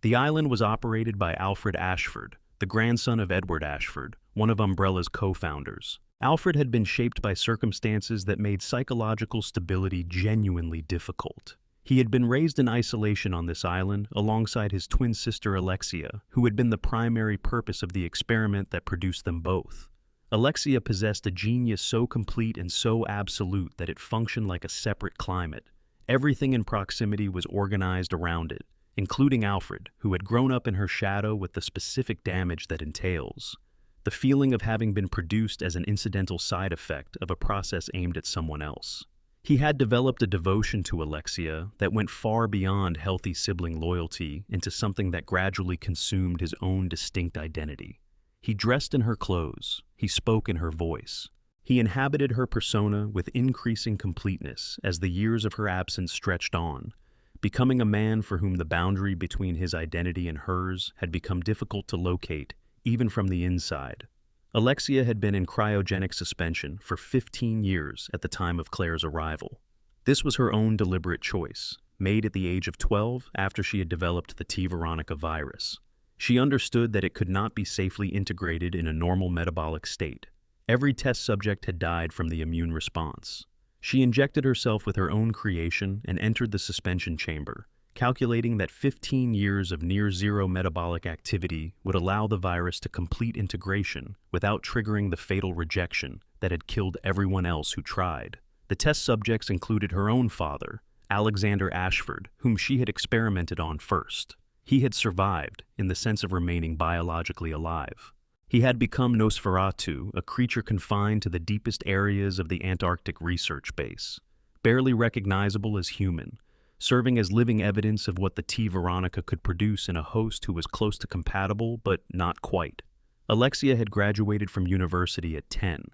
The island was operated by Alfred Ashford, the grandson of Edward Ashford, one of Umbrella's co-founders. Alfred had been shaped by circumstances that made psychological stability genuinely difficult. He had been raised in isolation on this island alongside his twin sister Alexia, who had been the primary purpose of the experiment that produced them both. Alexia possessed a genius so complete and so absolute that it functioned like a separate climate. Everything in proximity was organized around it, including Alfred, who had grown up in her shadow with the specific damage that entails. The feeling of having been produced as an incidental side effect of a process aimed at someone else. He had developed a devotion to Alexia that went far beyond healthy sibling loyalty into something that gradually consumed his own distinct identity. He dressed in her clothes. He spoke in her voice. He inhabited her persona with increasing completeness as the years of her absence stretched on, becoming a man for whom the boundary between his identity and hers had become difficult to locate, even from the inside. Alexia had been in cryogenic suspension for 15 years at the time of Claire's arrival. This was her own deliberate choice, made at the age of 12 after she had developed the T. veronica virus. She understood that it could not be safely integrated in a normal metabolic state. Every test subject had died from the immune response. She injected herself with her own creation and entered the suspension chamber, calculating that 15 years of near-zero metabolic activity would allow the virus to complete integration without triggering the fatal rejection that had killed everyone else who tried. The test subjects included her own father, Alexander Ashford, whom she had experimented on first. He had survived, in the sense of remaining biologically alive. He had become Nosferatu, a creature confined to the deepest areas of the Antarctic research base, barely recognizable as human, serving as living evidence of what the T. veronica could produce in a host who was close to compatible, but not quite. Alexia had graduated from university at 10.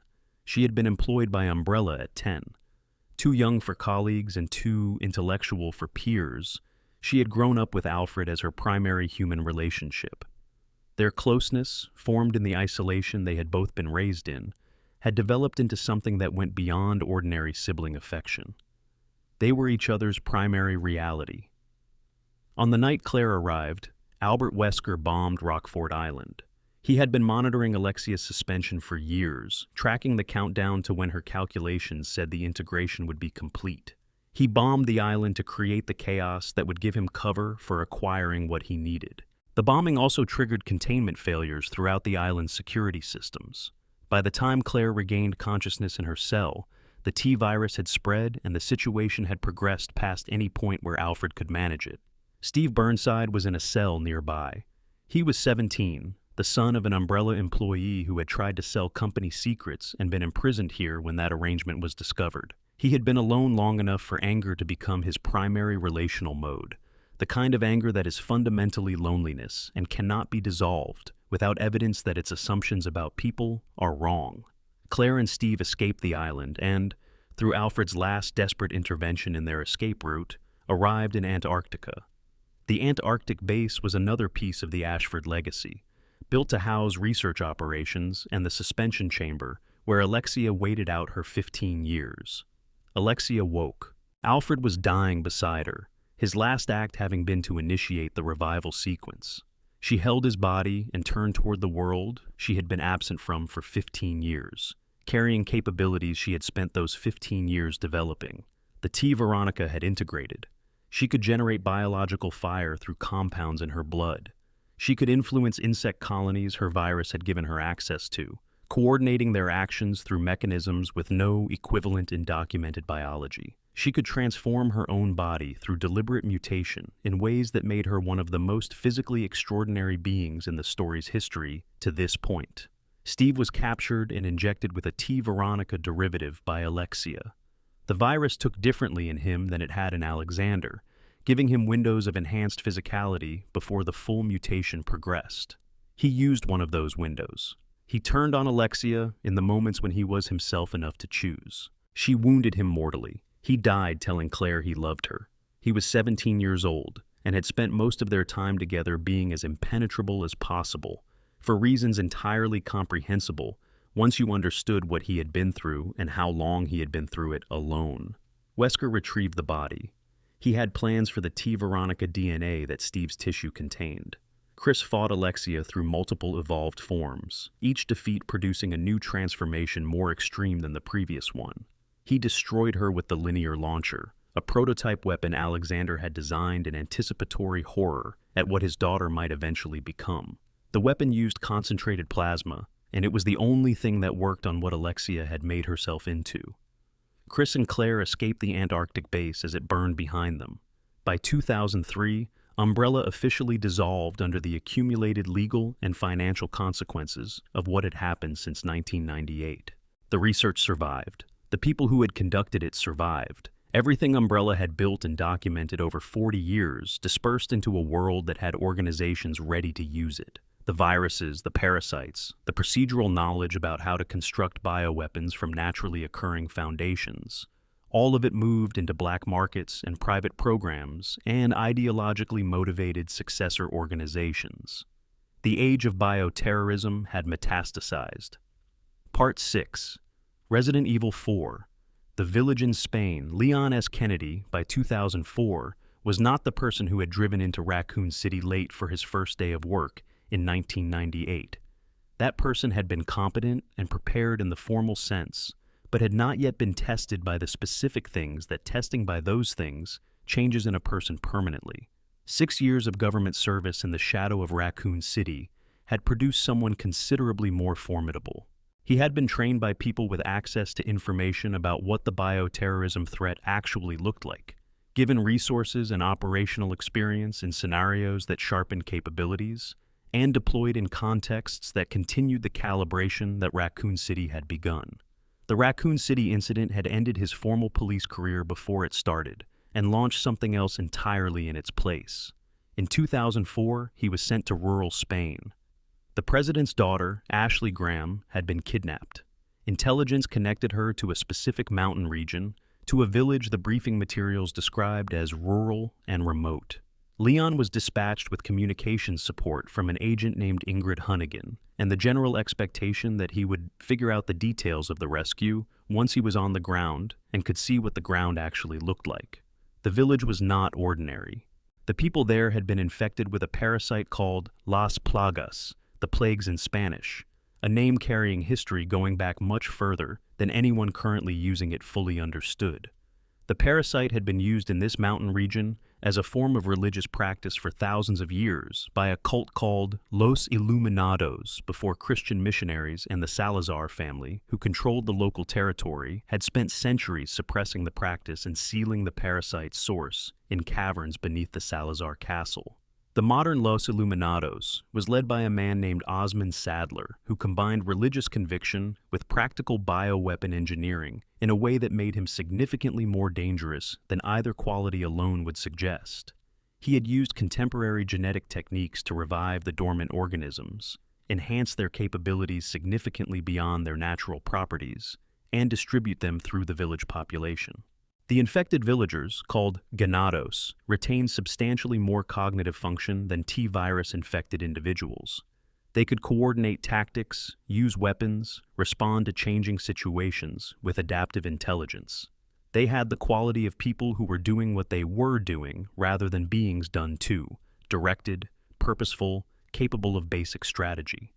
She had been employed by Umbrella at 10. Too young for colleagues and too intellectual for peers, she had grown up with Alfred as her primary human relationship. Their closeness, formed in the isolation they had both been raised in, had developed into something that went beyond ordinary sibling affection. They were each other's primary reality. On the night Claire arrived, Albert Wesker bombed Rockford Island. He had been monitoring Alexia's suspension for years, tracking the countdown to when her calculations said the integration would be complete. He bombed the island to create the chaos that would give him cover for acquiring what he needed. The bombing also triggered containment failures throughout the island's security systems. By the time Claire regained consciousness in her cell, the T virus had spread and the situation had progressed past any point where Alfred could manage it. Steve Burnside was in a cell nearby. He was 17, the son of an Umbrella employee who had tried to sell company secrets and been imprisoned here when that arrangement was discovered. He had been alone long enough for anger to become his primary relational mode, the kind of anger that is fundamentally loneliness and cannot be dissolved without evidence that its assumptions about people are wrong. Claire and Steve escaped the island and, through Alfred's last desperate intervention in their escape route, arrived in Antarctica. The Antarctic base was another piece of the Ashford legacy, built to house research operations and the suspension chamber where Alexia waited out her 15 years. Alexia woke. Alfred was dying beside her, his last act having been to initiate the revival sequence. She held his body and turned toward the world she had been absent from for 15 years, carrying capabilities she had spent those 15 years developing. The T. veronica had integrated. She could generate biological fire through compounds in her blood. She could influence insect colonies her virus had given her access to, coordinating their actions through mechanisms with no equivalent in documented biology. She could transform her own body through deliberate mutation in ways that made her one of the most physically extraordinary beings in the story's history to this point. Steve was captured and injected with a T. veronica derivative by Alexia. The virus took differently in him than it had in Alexander, giving him windows of enhanced physicality before the full mutation progressed. He used one of those windows. He turned on Alexia in the moments when he was himself enough to choose. She wounded him mortally. He died telling Claire he loved her. He was 17 years old and had spent most of their time together being as impenetrable as possible, for reasons entirely comprehensible once you understood what he had been through and how long he had been through it alone. Wesker retrieved the body. He had plans for the T. veronica DNA that Steve's tissue contained. Chris fought Alexia through multiple evolved forms, each defeat producing a new transformation more extreme than the previous one. He destroyed her with the linear launcher, a prototype weapon Alexander had designed in anticipatory horror at what his daughter might eventually become. The weapon used concentrated plasma, and it was the only thing that worked on what Alexia had made herself into. Chris and Claire escaped the Antarctic base as it burned behind them. By 2003, Umbrella officially dissolved under the accumulated legal and financial consequences of what had happened since 1998. The research survived. The people who had conducted it survived. Everything Umbrella had built and documented over 40 years dispersed into a world that had organizations ready to use it. The viruses, the parasites, the procedural knowledge about how to construct bioweapons from naturally occurring foundations. All of it moved into black markets and private programs and ideologically motivated successor organizations. The age of bioterrorism had metastasized. Part 6. Resident Evil 4. The Village in Spain. Leon S. Kennedy, by 2004, was not the person who had driven into Raccoon City late for his first day of work in 1998. That person had been competent and prepared in the formal sense, but had not yet been tested by the specific things that testing by those things changes in a person permanently. 6 years of government service in the shadow of Raccoon City had produced someone considerably more formidable. He had been trained by people with access to information about what the bioterrorism threat actually looked like, given resources and operational experience in scenarios that sharpened capabilities, and deployed in contexts that continued the calibration that Raccoon City had begun. The Raccoon City incident had ended his formal police career before it started, and launched something else entirely in its place. In 2004, he was sent to rural Spain. The president's daughter, Ashley Graham, had been kidnapped. Intelligence connected her to a specific mountain region, to a village the briefing materials described as rural and remote. Leon was dispatched with communications support from an agent named Ingrid Hunnigan, and the general expectation that he would figure out the details of the rescue once he was on the ground and could see what the ground actually looked like. The village was not ordinary. The people there had been infected with a parasite called Las Plagas, the plagues in Spanish, a name carrying history going back much further than anyone currently using it fully understood. The parasite had been used in this mountain region as a form of religious practice for thousands of years by a cult called Los Iluminados before Christian missionaries and the Salazar family, who controlled the local territory, had spent centuries suppressing the practice and sealing the parasite's source in caverns beneath the Salazar castle. The modern Los Iluminados was led by a man named Osmond Sadler, who combined religious conviction with practical bioweapon engineering in a way that made him significantly more dangerous than either quality alone would suggest. He had used contemporary genetic techniques to revive the dormant organisms, enhance their capabilities significantly beyond their natural properties, and distribute them through the village population. The infected villagers, called ganados, retained substantially more cognitive function than T-virus-infected individuals. They could coordinate tactics, use weapons, respond to changing situations with adaptive intelligence. They had the quality of people who were doing what they were doing rather than beings done to, directed, purposeful, capable of basic strategy.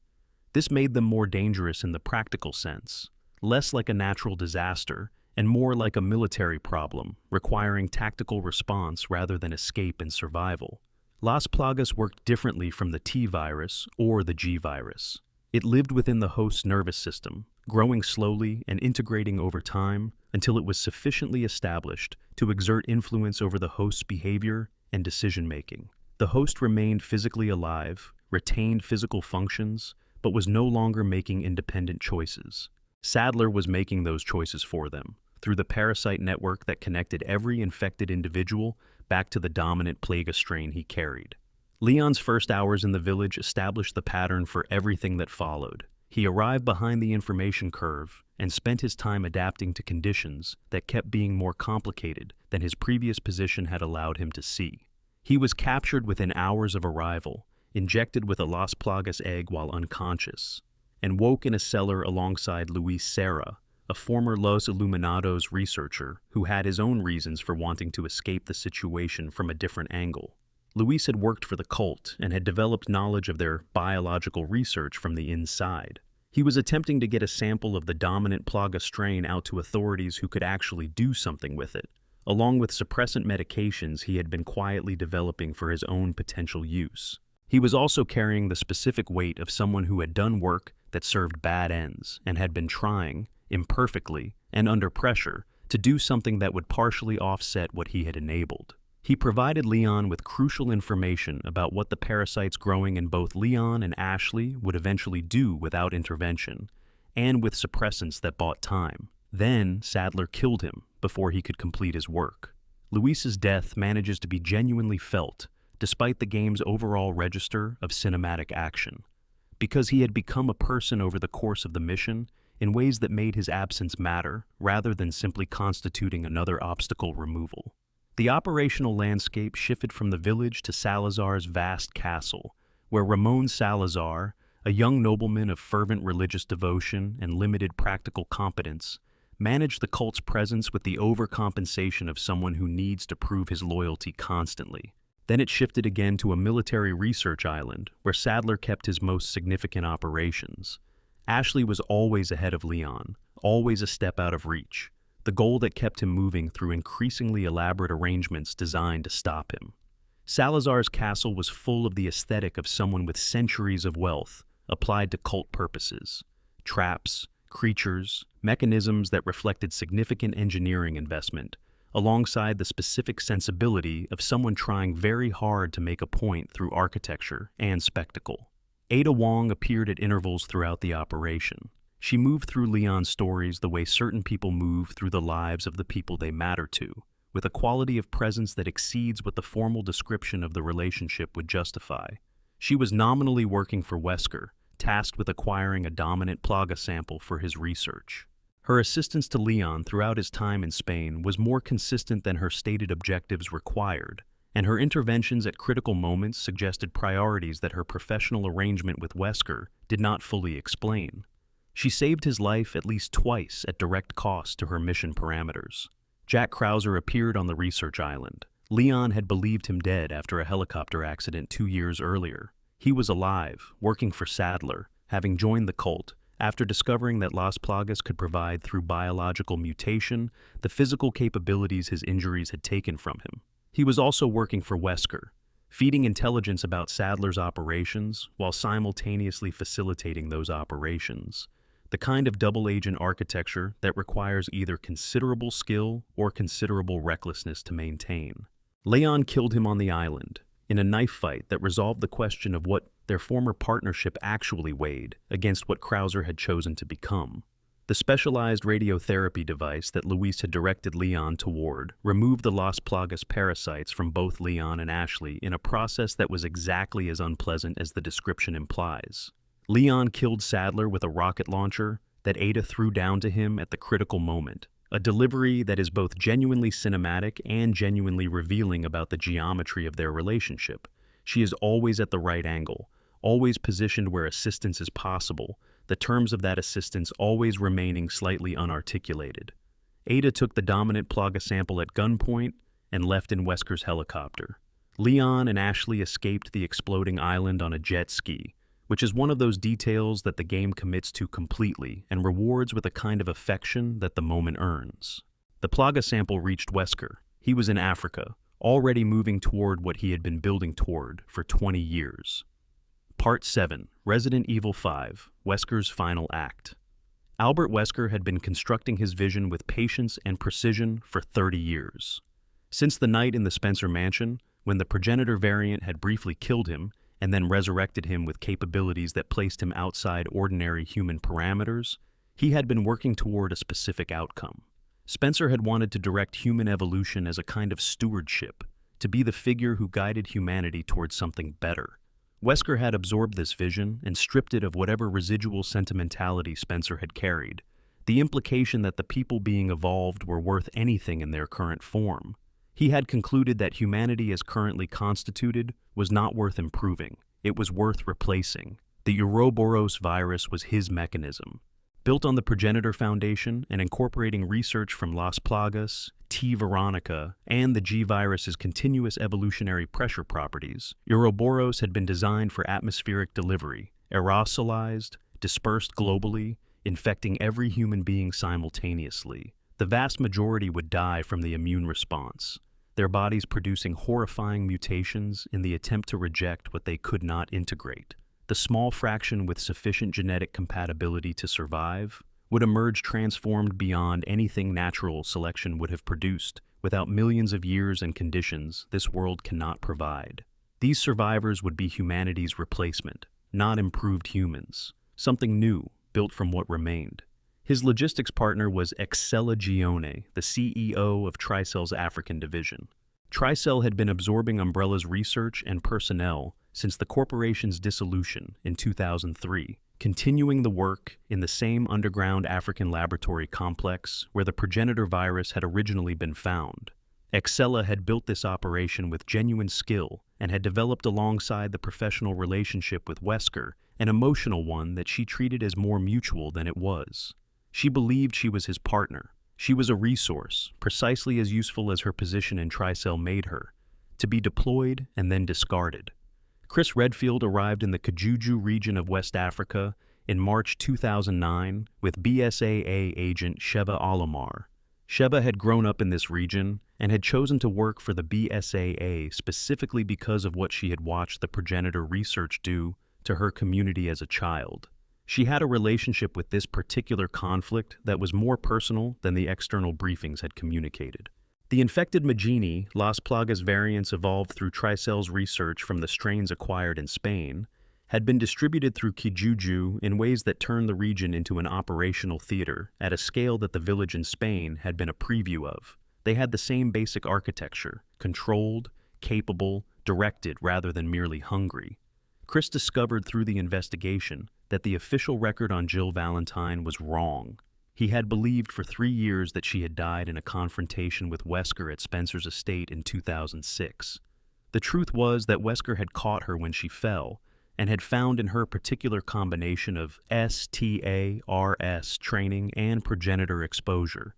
This made them more dangerous in the practical sense, less like a natural disaster, and more like a military problem, requiring tactical response rather than escape and survival. Las Plagas worked differently from the T-virus or the G-virus. It lived within the host's nervous system, growing slowly and integrating over time until it was sufficiently established to exert influence over the host's behavior and decision-making. The host remained physically alive, retained physical functions, but was no longer making independent choices. Sadler was making those choices for them, through the parasite network that connected every infected individual back to the dominant plaga strain he carried. Leon's first hours in the village established the pattern for everything that followed. He arrived behind the information curve and spent his time adapting to conditions that kept being more complicated than his previous position had allowed him to see. He was captured within hours of arrival, injected with a Las Plagas egg while unconscious, and woke in a cellar alongside Luis Serra, a former Los Iluminados researcher who had his own reasons for wanting to escape the situation from a different angle. Luis had worked for the cult and had developed knowledge of their biological research from the inside. He was attempting to get a sample of the dominant plaga strain out to authorities who could actually do something with it, along with suppressant medications he had been quietly developing for his own potential use. He was also carrying the specific weight of someone who had done work that served bad ends and had been trying, imperfectly and under pressure, to do something that would partially offset what he had enabled. He provided Leon with crucial information about what the parasites growing in both Leon and Ashley would eventually do without intervention, and with suppressants that bought time. Then Sadler killed him before he could complete his work. Luis's death manages to be genuinely felt, despite the game's overall register of cinematic action, because he had become a person over the course of the mission in ways that made his absence matter rather than simply constituting another obstacle removal. The operational landscape shifted from the village to Salazar's vast castle, where Ramon Salazar, a young nobleman of fervent religious devotion and limited practical competence, managed the cult's presence with the overcompensation of someone who needs to prove his loyalty constantly. Then it shifted again to a military research island, where Sadler kept his most significant operations. Ashley was always ahead of Leon, always a step out of reach, the goal that kept him moving through increasingly elaborate arrangements designed to stop him. Salazar's castle was full of the aesthetic of someone with centuries of wealth applied to cult purposes. Traps, creatures, mechanisms that reflected significant engineering investment, alongside the specific sensibility of someone trying very hard to make a point through architecture and spectacle. Ada Wong appeared at intervals throughout the operation. She moved through Leon's stories the way certain people move through the lives of the people they matter to, with a quality of presence that exceeds what the formal description of the relationship would justify. She was nominally working for Wesker, tasked with acquiring a dominant plaga sample for his research. Her assistance to Leon throughout his time in Spain was more consistent than her stated objectives required, and her interventions at critical moments suggested priorities that her professional arrangement with Wesker did not fully explain. She saved his life at least twice at direct cost to her mission parameters. Jack Krauser appeared on the research island. Leon had believed him dead after a helicopter accident 2 years earlier. He was alive, working for Sadler, having joined the cult, after discovering that Las Plagas could provide through biological mutation the physical capabilities his injuries had taken from him. He was also working for Wesker, feeding intelligence about Sadler's operations while simultaneously facilitating those operations, the kind of double-agent architecture that requires either considerable skill or considerable recklessness to maintain. Leon killed him on the island, in a knife fight that resolved the question of what their former partnership actually weighed against what Krauser had chosen to become. The specialized radiotherapy device that Luis had directed Leon toward removed the Las Plagas parasites from both Leon and Ashley in a process that was exactly as unpleasant as the description implies. Leon killed Sadler with a rocket launcher that Ada threw down to him at the critical moment, a delivery that is both genuinely cinematic and genuinely revealing about the geometry of their relationship. She is always at the right angle, always positioned where assistance is possible, the terms of that assistance always remaining slightly unarticulated. Ada took the dominant plaga sample at gunpoint and left in Wesker's helicopter. Leon and Ashley escaped the exploding island on a jet ski, which is one of those details that the game commits to completely and rewards with a kind of affection that the moment earns. The plaga sample reached Wesker. He was in Africa, already moving toward what he had been building toward for 20 years. Part 7, Resident Evil 5, Wesker's Final Act. Albert Wesker had been constructing his vision with patience and precision for 30 years. Since the night in the Spencer mansion, when the progenitor variant had briefly killed him, and then resurrected him with capabilities that placed him outside ordinary human parameters, he had been working toward a specific outcome. Spencer had wanted to direct human evolution as a kind of stewardship, to be the figure who guided humanity towards something better. Wesker had absorbed this vision and stripped it of whatever residual sentimentality Spencer had carried, the implication that the people being evolved were worth anything in their current form. He had concluded that humanity as currently constituted was not worth improving, it was worth replacing. The Ouroboros virus was his mechanism. Built on the progenitor foundation and incorporating research from Las Plagas, T. Veronica, and the G-virus's continuous evolutionary pressure properties, Ouroboros had been designed for atmospheric delivery, aerosolized, dispersed globally, infecting every human being simultaneously. The vast majority would die from the immune response, their bodies producing horrifying mutations in the attempt to reject what they could not integrate. The small fraction with sufficient genetic compatibility to survive would emerge transformed beyond anything natural selection would have produced, without millions of years and conditions this world cannot provide. These survivors would be humanity's replacement, not improved humans, something new, built from what remained. His logistics partner was Excella Gione, the CEO of Tricell's African division. Tricell had been absorbing Umbrella's research and personnel since the corporation's dissolution in 2003, continuing the work in the same underground African laboratory complex where the progenitor virus had originally been found. Excella had built this operation with genuine skill and had developed alongside the professional relationship with Wesker an emotional one that she treated as more mutual than it was. She believed she was his partner. She was a resource, precisely as useful as her position in Tricell made her, to be deployed and then discarded. Chris Redfield arrived in the Kajuju region of West Africa in March 2009 with BSAA agent Sheva Alomar. Sheva had grown up in this region and had chosen to work for the BSAA specifically because of what she had watched the progenitor research do to her community as a child. She had a relationship with this particular conflict that was more personal than the external briefings had communicated. The infected Magini, Las Plagas variants evolved through Tricell's research from the strains acquired in Spain, had been distributed through Kijuju in ways that turned the region into an operational theater at a scale that the village in Spain had been a preview of. They had the same basic architecture, controlled, capable, directed rather than merely hungry. Chris discovered through the investigation that the official record on Jill Valentine was wrong. He had believed for 3 years that she had died in a confrontation with Wesker at Spencer's estate in 2006. The truth was that Wesker had caught her when she fell, and had found in her particular combination of STARS training and progenitor exposure,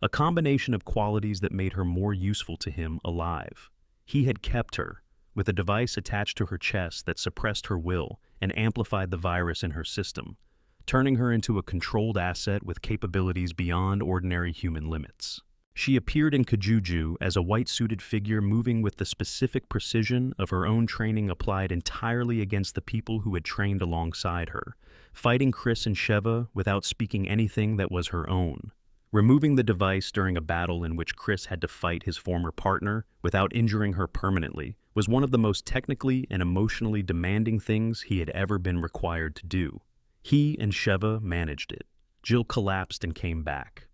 a combination of qualities that made her more useful to him alive. He had kept her, with a device attached to her chest that suppressed her will and amplified the virus in her system, turning her into a controlled asset with capabilities beyond ordinary human limits. She appeared in Kajuju as a white-suited figure moving with the specific precision of her own training applied entirely against the people who had trained alongside her, fighting Chris and Sheva without speaking anything that was her own. Removing the device during a battle in which Chris had to fight his former partner without injuring her permanently was one of the most technically and emotionally demanding things he had ever been required to do. He and Sheva managed it. Jill collapsed and came back.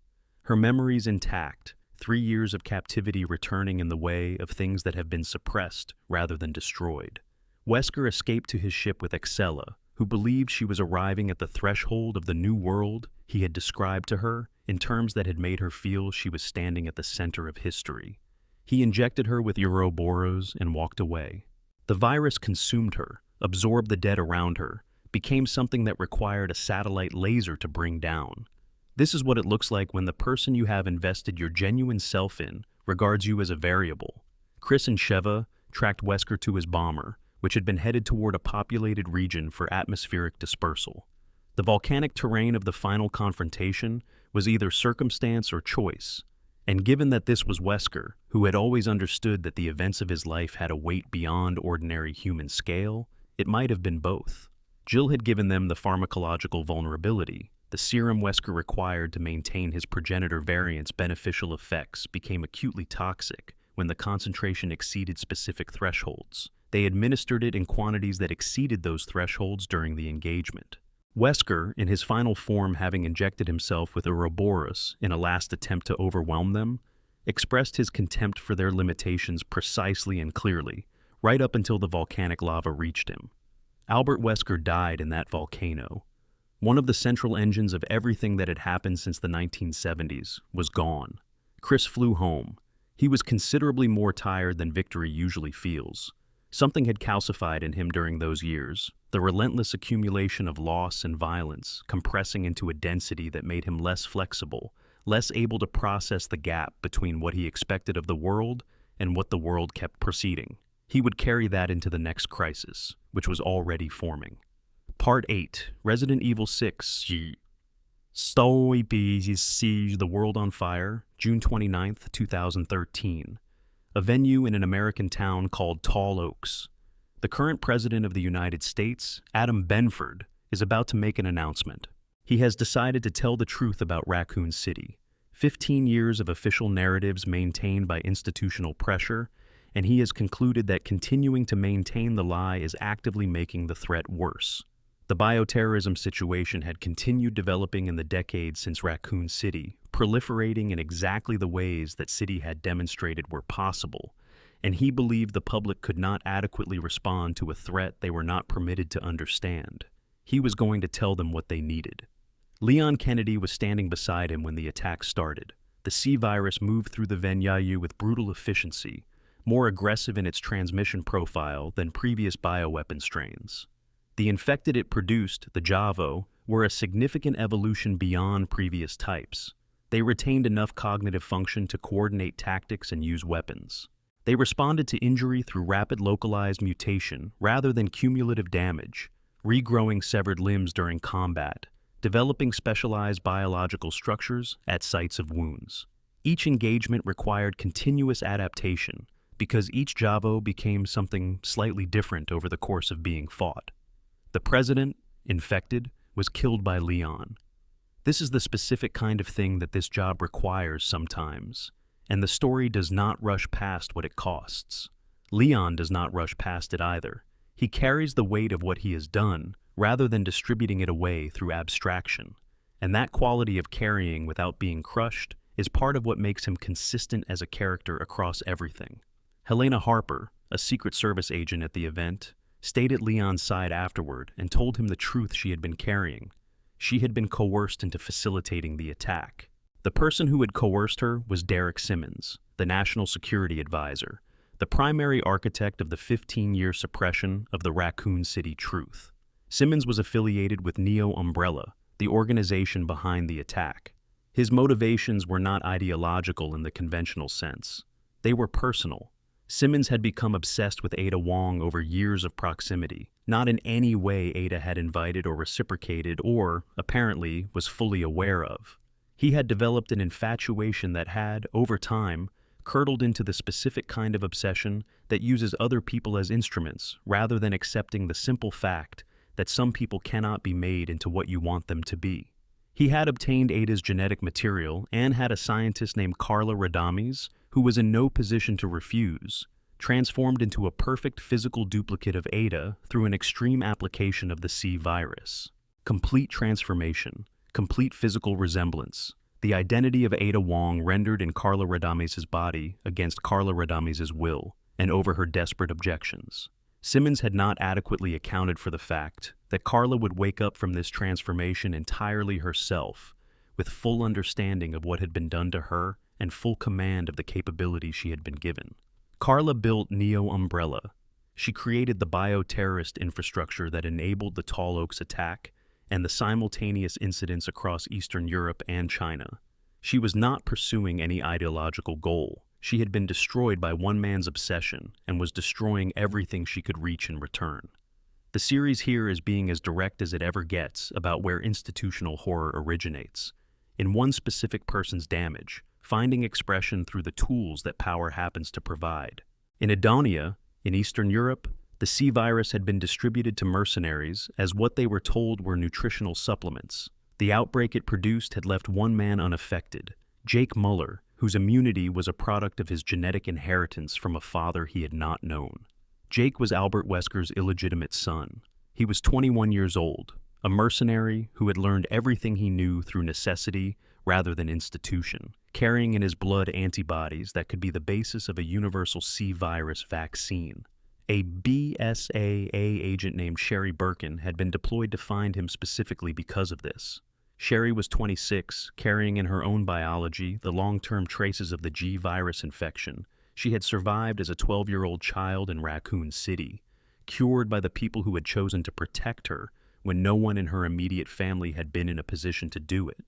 Her memories intact, 3 years of captivity returning in the way of things that have been suppressed rather than destroyed. Wesker escaped to his ship with Excella, who believed she was arriving at the threshold of the new world he had described to her in terms that had made her feel she was standing at the center of history. He injected her with Ouroboros and walked away. The virus consumed her, absorbed the dead around her, became something that required a satellite laser to bring down. This is what it looks like when the person you have invested your genuine self in regards you as a variable. Chris and Sheva tracked Wesker to his bomber, which had been headed toward a populated region for atmospheric dispersal. The volcanic terrain of the final confrontation was either circumstance or choice, and given that this was Wesker, who had always understood that the events of his life had a weight beyond ordinary human scale, it might have been both. Jill had given them the pharmacological vulnerability. The serum Wesker required to maintain his progenitor variant's beneficial effects became acutely toxic when the concentration exceeded specific thresholds. They administered it in quantities that exceeded those thresholds during the engagement. Wesker, in his final form having injected himself with Ouroboros in a last attempt to overwhelm them, expressed his contempt for their limitations precisely and clearly, right up until the volcanic lava reached him. Albert Wesker died in that volcano. One of the central engines of everything that had happened since the 1970s was gone. Chris flew home. He was considerably more tired than Victory usually feels. Something had calcified in him during those years, the relentless accumulation of loss and violence compressing into a density that made him less flexible, less able to process the gap between what he expected of the world and what the world kept proceeding. He would carry that into the next crisis, which was already forming. Part 8, Resident Evil 6, Story Siege the World on Fire, June 29, 2013. A venue in an American town called Tall Oaks. The current president of the United States, Adam Benford, is about to make an announcement. He has decided to tell the truth about Raccoon City. 15 years of official narratives maintained by institutional pressure, and he has concluded that continuing to maintain the lie is actively making the threat worse. The bioterrorism situation had continued developing in the decades since Raccoon City, proliferating in exactly the ways that City had demonstrated were possible, and he believed the public could not adequately respond to a threat they were not permitted to understand. He was going to tell them what they needed. Leon Kennedy was standing beside him when the attack started. The C-virus moved through the venue with brutal efficiency, more aggressive in its transmission profile than previous bioweapon strains. The infected it produced, the Javo, were a significant evolution beyond previous types. They retained enough cognitive function to coordinate tactics and use weapons. They responded to injury through rapid localized mutation rather than cumulative damage, regrowing severed limbs during combat, developing specialized biological structures at sites of wounds. Each engagement required continuous adaptation because each Javo became something slightly different over the course of being fought. The president, infected, was killed by Leon. This is the specific kind of thing that this job requires sometimes, and the story does not rush past what it costs. Leon does not rush past it either. He carries the weight of what he has done rather than distributing it away through abstraction, and that quality of carrying without being crushed is part of what makes him consistent as a character across everything. Helena Harper, a Secret Service agent at the event, stayed at Leon's side afterward and told him the truth she had been carrying. She had been coerced into facilitating the attack. The person who had coerced her was Derek Simmons, the National Security Advisor, the primary architect of the 15-year suppression of the Raccoon City truth. Simmons was affiliated with Neo Umbrella, the organization behind the attack. His motivations were not ideological in the conventional sense. They were personal. Simmons had become obsessed with Ada Wong over years of proximity. Not in any way Ada had invited or reciprocated or, apparently, was fully aware of. He had developed an infatuation that had, over time, curdled into the specific kind of obsession that uses other people as instruments rather than accepting the simple fact that some people cannot be made into what you want them to be. He had obtained Ada's genetic material and had a scientist named Carla Radames, who was in no position to refuse, transformed into a perfect physical duplicate of Ada through an extreme application of the C virus. Complete transformation, complete physical resemblance, the identity of Ada Wong rendered in Carla Radames' body against Carla Radames' will and over her desperate objections. Simmons had not adequately accounted for the fact that Carla would wake up from this transformation entirely herself, with full understanding of what had been done to her and full command of the capabilities she had been given. Carla built Neo Umbrella. She created the bioterrorist infrastructure that enabled the Tall Oaks attack and the simultaneous incidents across Eastern Europe and China. She was not pursuing any ideological goal. She had been destroyed by one man's obsession and was destroying everything she could reach in return. The series here is being as direct as it ever gets about where institutional horror originates, in one specific person's damage, finding expression through the tools that power happens to provide. In Edonia, in Eastern Europe, the C virus had been distributed to mercenaries as what they were told were nutritional supplements. The outbreak it produced had left one man unaffected, Jake Muller, whose immunity was a product of his genetic inheritance from a father he had not known. Jake was Albert Wesker's illegitimate son. He was 21 years old, a mercenary who had learned everything he knew through necessity rather than institution, carrying in his blood antibodies that could be the basis of a universal C virus vaccine. A BSAA agent named Sherry Birkin had been deployed to find him specifically because of this. Sherry was 26, carrying in her own biology the long-term traces of the G virus infection. She had survived as a 12-year-old child in Raccoon City, cured by the people who had chosen to protect her when no one in her immediate family had been in a position to do it.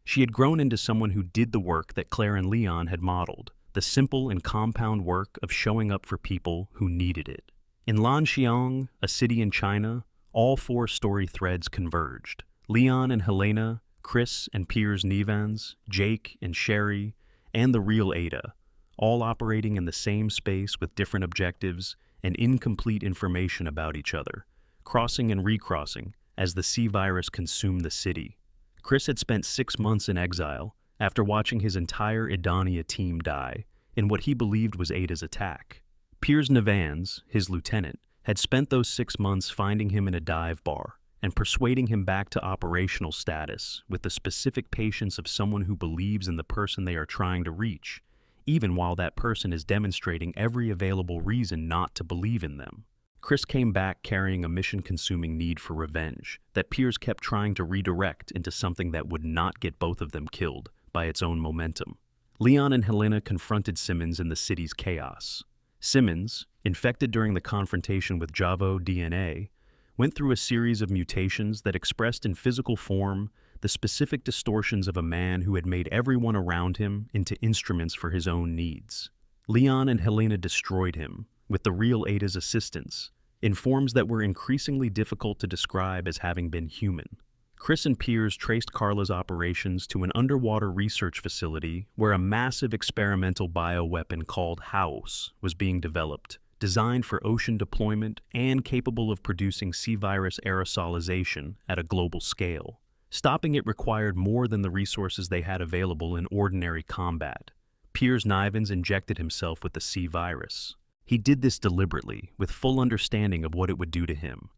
She had grown into someone who did the work that Claire and Leon had modeled, the simple and compound work of showing up for people who needed it. In Lanxiang, a city in China, all four story threads converged. Leon and Helena, Chris and Piers Nevans, Jake and Sherry, and the real Ada, all operating in the same space with different objectives and incomplete information about each other, crossing and recrossing as the C virus consumed the city. Chris had spent 6 months in exile after watching his entire Edonia team die in what he believed was Ada's attack. Piers Nevans, his lieutenant, had spent those 6 months finding him in a dive bar and persuading him back to operational status with the specific patience of someone who believes in the person they are trying to reach, even while that person is demonstrating every available reason not to believe in them. Chris came back carrying a mission-consuming need for revenge that Piers kept trying to redirect into something that would not get both of them killed by its own momentum. Leon and Helena confronted Simmons in the city's chaos. Simmons, infected during the confrontation with Javo DNA, went through a series of mutations that expressed in physical form the specific distortions of a man who had made everyone around him into instruments for his own needs. Leon and Helena destroyed him, with the real Ada's assistance, in forms that were increasingly difficult to describe as having been human. Chris and Piers traced Carla's operations to an underwater research facility where a massive experimental bioweapon called House was being developed, designed for ocean deployment and capable of producing C-virus aerosolization at a global scale. Stopping it required more than the resources they had available in ordinary combat. Piers Nivens injected himself with the C-virus. He did this deliberately, with full understanding of what it would do to him.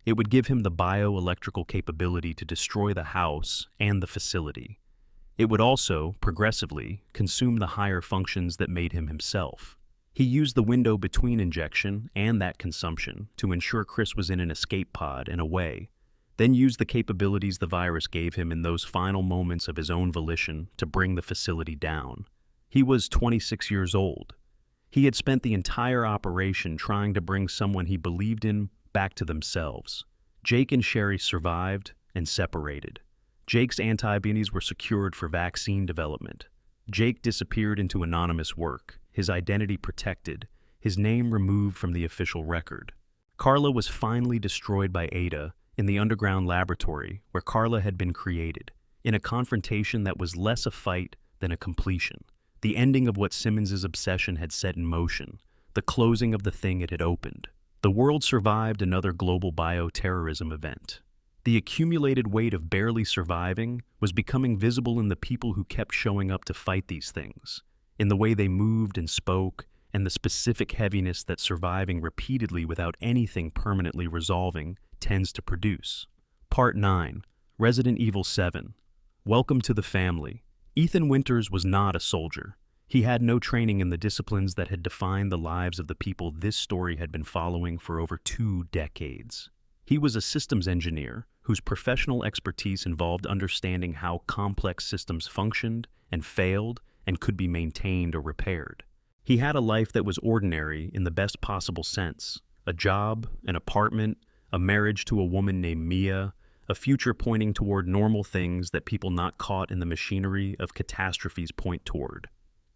It would give him the bioelectrical capability to destroy the house and the facility. It would also, progressively, consume the higher functions that made him himself. He used the window between injection and that consumption to ensure Chris was in an escape pod and away, then used the capabilities the virus gave him in those final moments of his own volition to bring the facility down. He was 26 years old. He had spent the entire operation trying to bring someone he believed in back to themselves. Jake and Sherry survived and separated. Jake's antibodies were secured for vaccine development. Jake disappeared into anonymous work, his identity protected, his name removed from the official record. Carla was finally destroyed by Ada in the underground laboratory where Carla had been created, in a confrontation that was less a fight than a completion. The ending of what Simmons's obsession had set in motion, the closing of the thing it had opened. The world survived another global bioterrorism event. The accumulated weight of barely surviving was becoming visible in the people who kept showing up to fight these things, in the way they moved and spoke, and the specific heaviness that surviving repeatedly without anything permanently resolving tends to produce. Part 9. Resident Evil 7. Welcome to the family. Ethan Winters was not a soldier. He had no training in the disciplines that had defined the lives of the people this story had been following for over 2 decades. He was a systems engineer whose professional expertise involved understanding how complex systems functioned and failed and could be maintained or repaired. He had a life that was ordinary in the best possible sense: a job, an apartment, a marriage to a woman named Mia, a future pointing toward normal things that people not caught in the machinery of catastrophes point toward.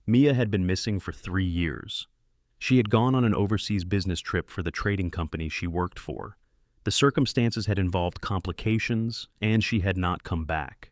Mia had been missing for 3 years. She had gone on an overseas business trip for the trading company she worked for. The circumstances had involved complications, and she had not come back.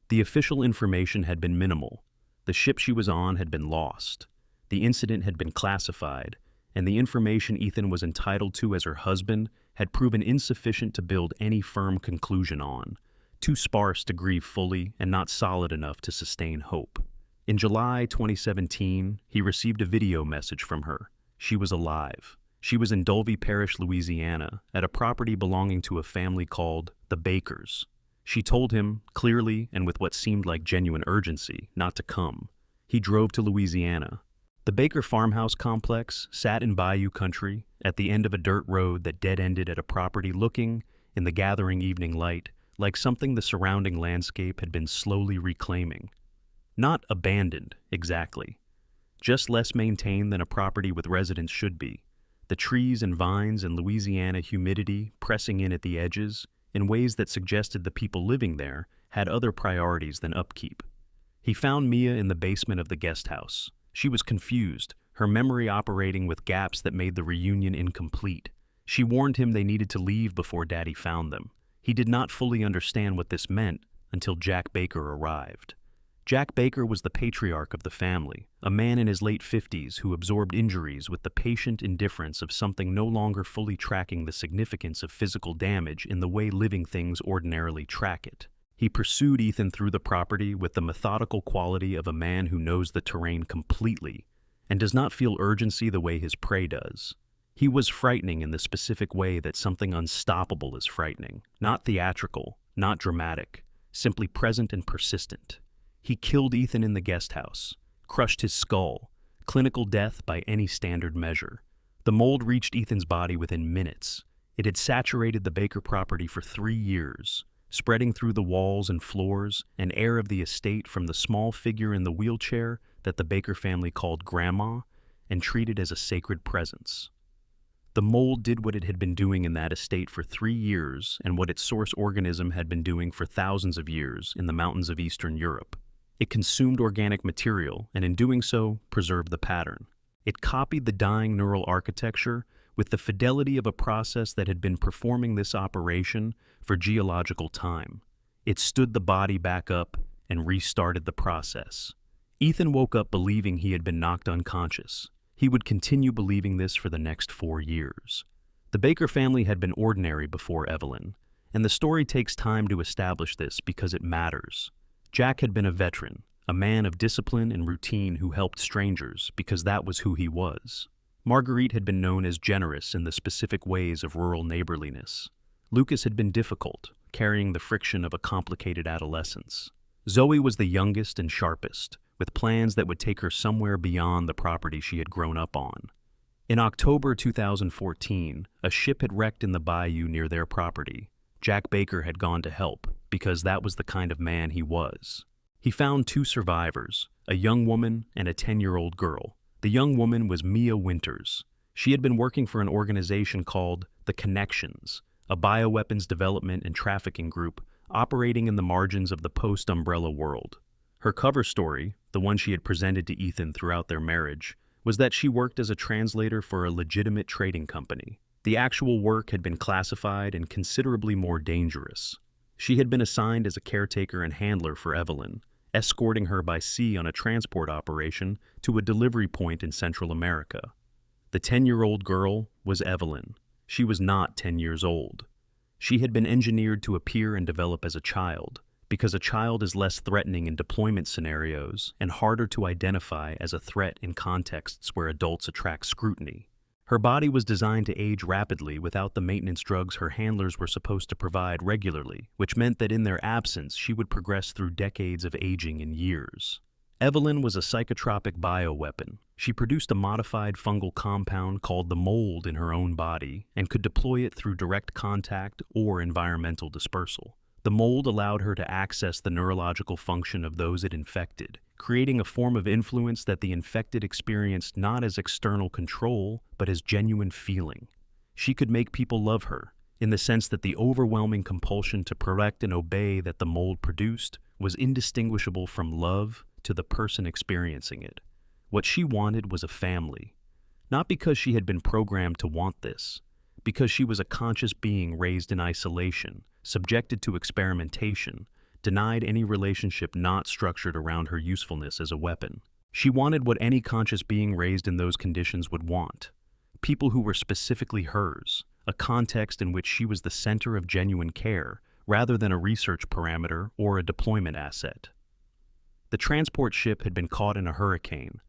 The official information had been minimal. The ship she was on had been lost. The incident had been classified, and the information Ethan was entitled to as her husband had proven insufficient to build any firm conclusion on, too sparse to grieve fully and not solid enough to sustain hope. In July 2017, he received a video message from her. She was alive. She was in Dulvey Parish, Louisiana, at a property belonging to a family called the Bakers. She told him, clearly and with what seemed like genuine urgency, not to come. He drove to Louisiana. The Baker farmhouse complex sat in bayou country at the end of a dirt road that dead-ended at a property looking, in the gathering evening light, like something the surrounding landscape had been slowly reclaiming. Not abandoned, exactly. Just less maintained than a property with residents should be. The trees and vines and Louisiana humidity pressing in at the edges in ways that suggested the people living there had other priorities than upkeep. He found Mia in the basement of the guest house. She was confused, her memory operating with gaps that made the reunion incomplete. She warned him they needed to leave before Daddy found them. He did not fully understand what this meant until Jack Baker arrived. Jack Baker was the patriarch of the family, a man in his late 50s who absorbed injuries with the patient indifference of something no longer fully tracking the significance of physical damage in the way living things ordinarily track it. He pursued Ethan through the property with the methodical quality of a man who knows the terrain completely and does not feel urgency the way his prey does. He was frightening in the specific way that something unstoppable is frightening, not theatrical, not dramatic, simply present and persistent. He killed Ethan in the guest house, crushed his skull, clinical death by any standard measure. The mold reached Ethan's body within minutes. It had saturated the Baker property for 3 years, spreading through the walls and floors and air of the estate from the small figure in the wheelchair that the Baker family called Grandma and treated as a sacred presence. The mold did what it had been doing in that estate for 3 years and what its source organism had been doing for thousands of years in the mountains of Eastern Europe. It consumed organic material and in doing so, preserved the pattern. It copied the dying neural architecture with the fidelity of a process that had been performing this operation for geological time. It stood the body back up and restarted the process. Ethan woke up believing he had been knocked unconscious. He would continue believing this for the next 4 years. The Baker family had been ordinary before Evelyn, and the story takes time to establish this because it matters. Jack had been a veteran, a man of discipline and routine who helped strangers because that was who he was. Marguerite had been known as generous in the specific ways of rural neighborliness. Lucas had been difficult, carrying the friction of a complicated adolescence. Zoe was the youngest and sharpest, with plans that would take her somewhere beyond the property she had grown up on. In October 2014, a ship had wrecked in the bayou near their property. Jack Baker had gone to help, because that was the kind of man he was. He found 2 survivors, a young woman and a 10-year-old girl. The young woman was Mia Winters. She had been working for an organization called The Connections, a bioweapons development and trafficking group operating in the margins of the post-umbrella world. Her cover story, the one she had presented to Ethan throughout their marriage, was that she worked as a translator for a legitimate trading company. The actual work had been classified and considerably more dangerous. She had been assigned as a caretaker and handler for Evelyn, escorting her by sea on a transport operation to a delivery point in Central America. The 10-year-old girl was Evelyn. She was not 10 years old. She had been engineered to appear and develop as a child, because a child is less threatening in deployment scenarios and harder to identify as a threat in contexts where adults attract scrutiny. Her body was designed to age rapidly without the maintenance drugs her handlers were supposed to provide regularly, which meant that in their absence she would progress through decades of aging in years. Evelyn was a psychotropic bioweapon. She produced a modified fungal compound called the mold in her own body and could deploy it through direct contact or environmental dispersal. The mold allowed her to access the neurological function of those it infected, creating a form of influence that the infected experienced not as external control, but as genuine feeling. She could make people love her, in the sense that the overwhelming compulsion to protect and obey that the mold produced was indistinguishable from love to the person experiencing it. What she wanted was a family, not because she had been programmed to want this, because she was a conscious being raised in isolation, subjected to experimentation, denied any relationship not structured around her usefulness as a weapon. She wanted what any conscious being raised in those conditions would want: people who were specifically hers, a context in which she was the center of genuine care, rather than a research parameter or a deployment asset. The transport ship had been caught in a hurricane.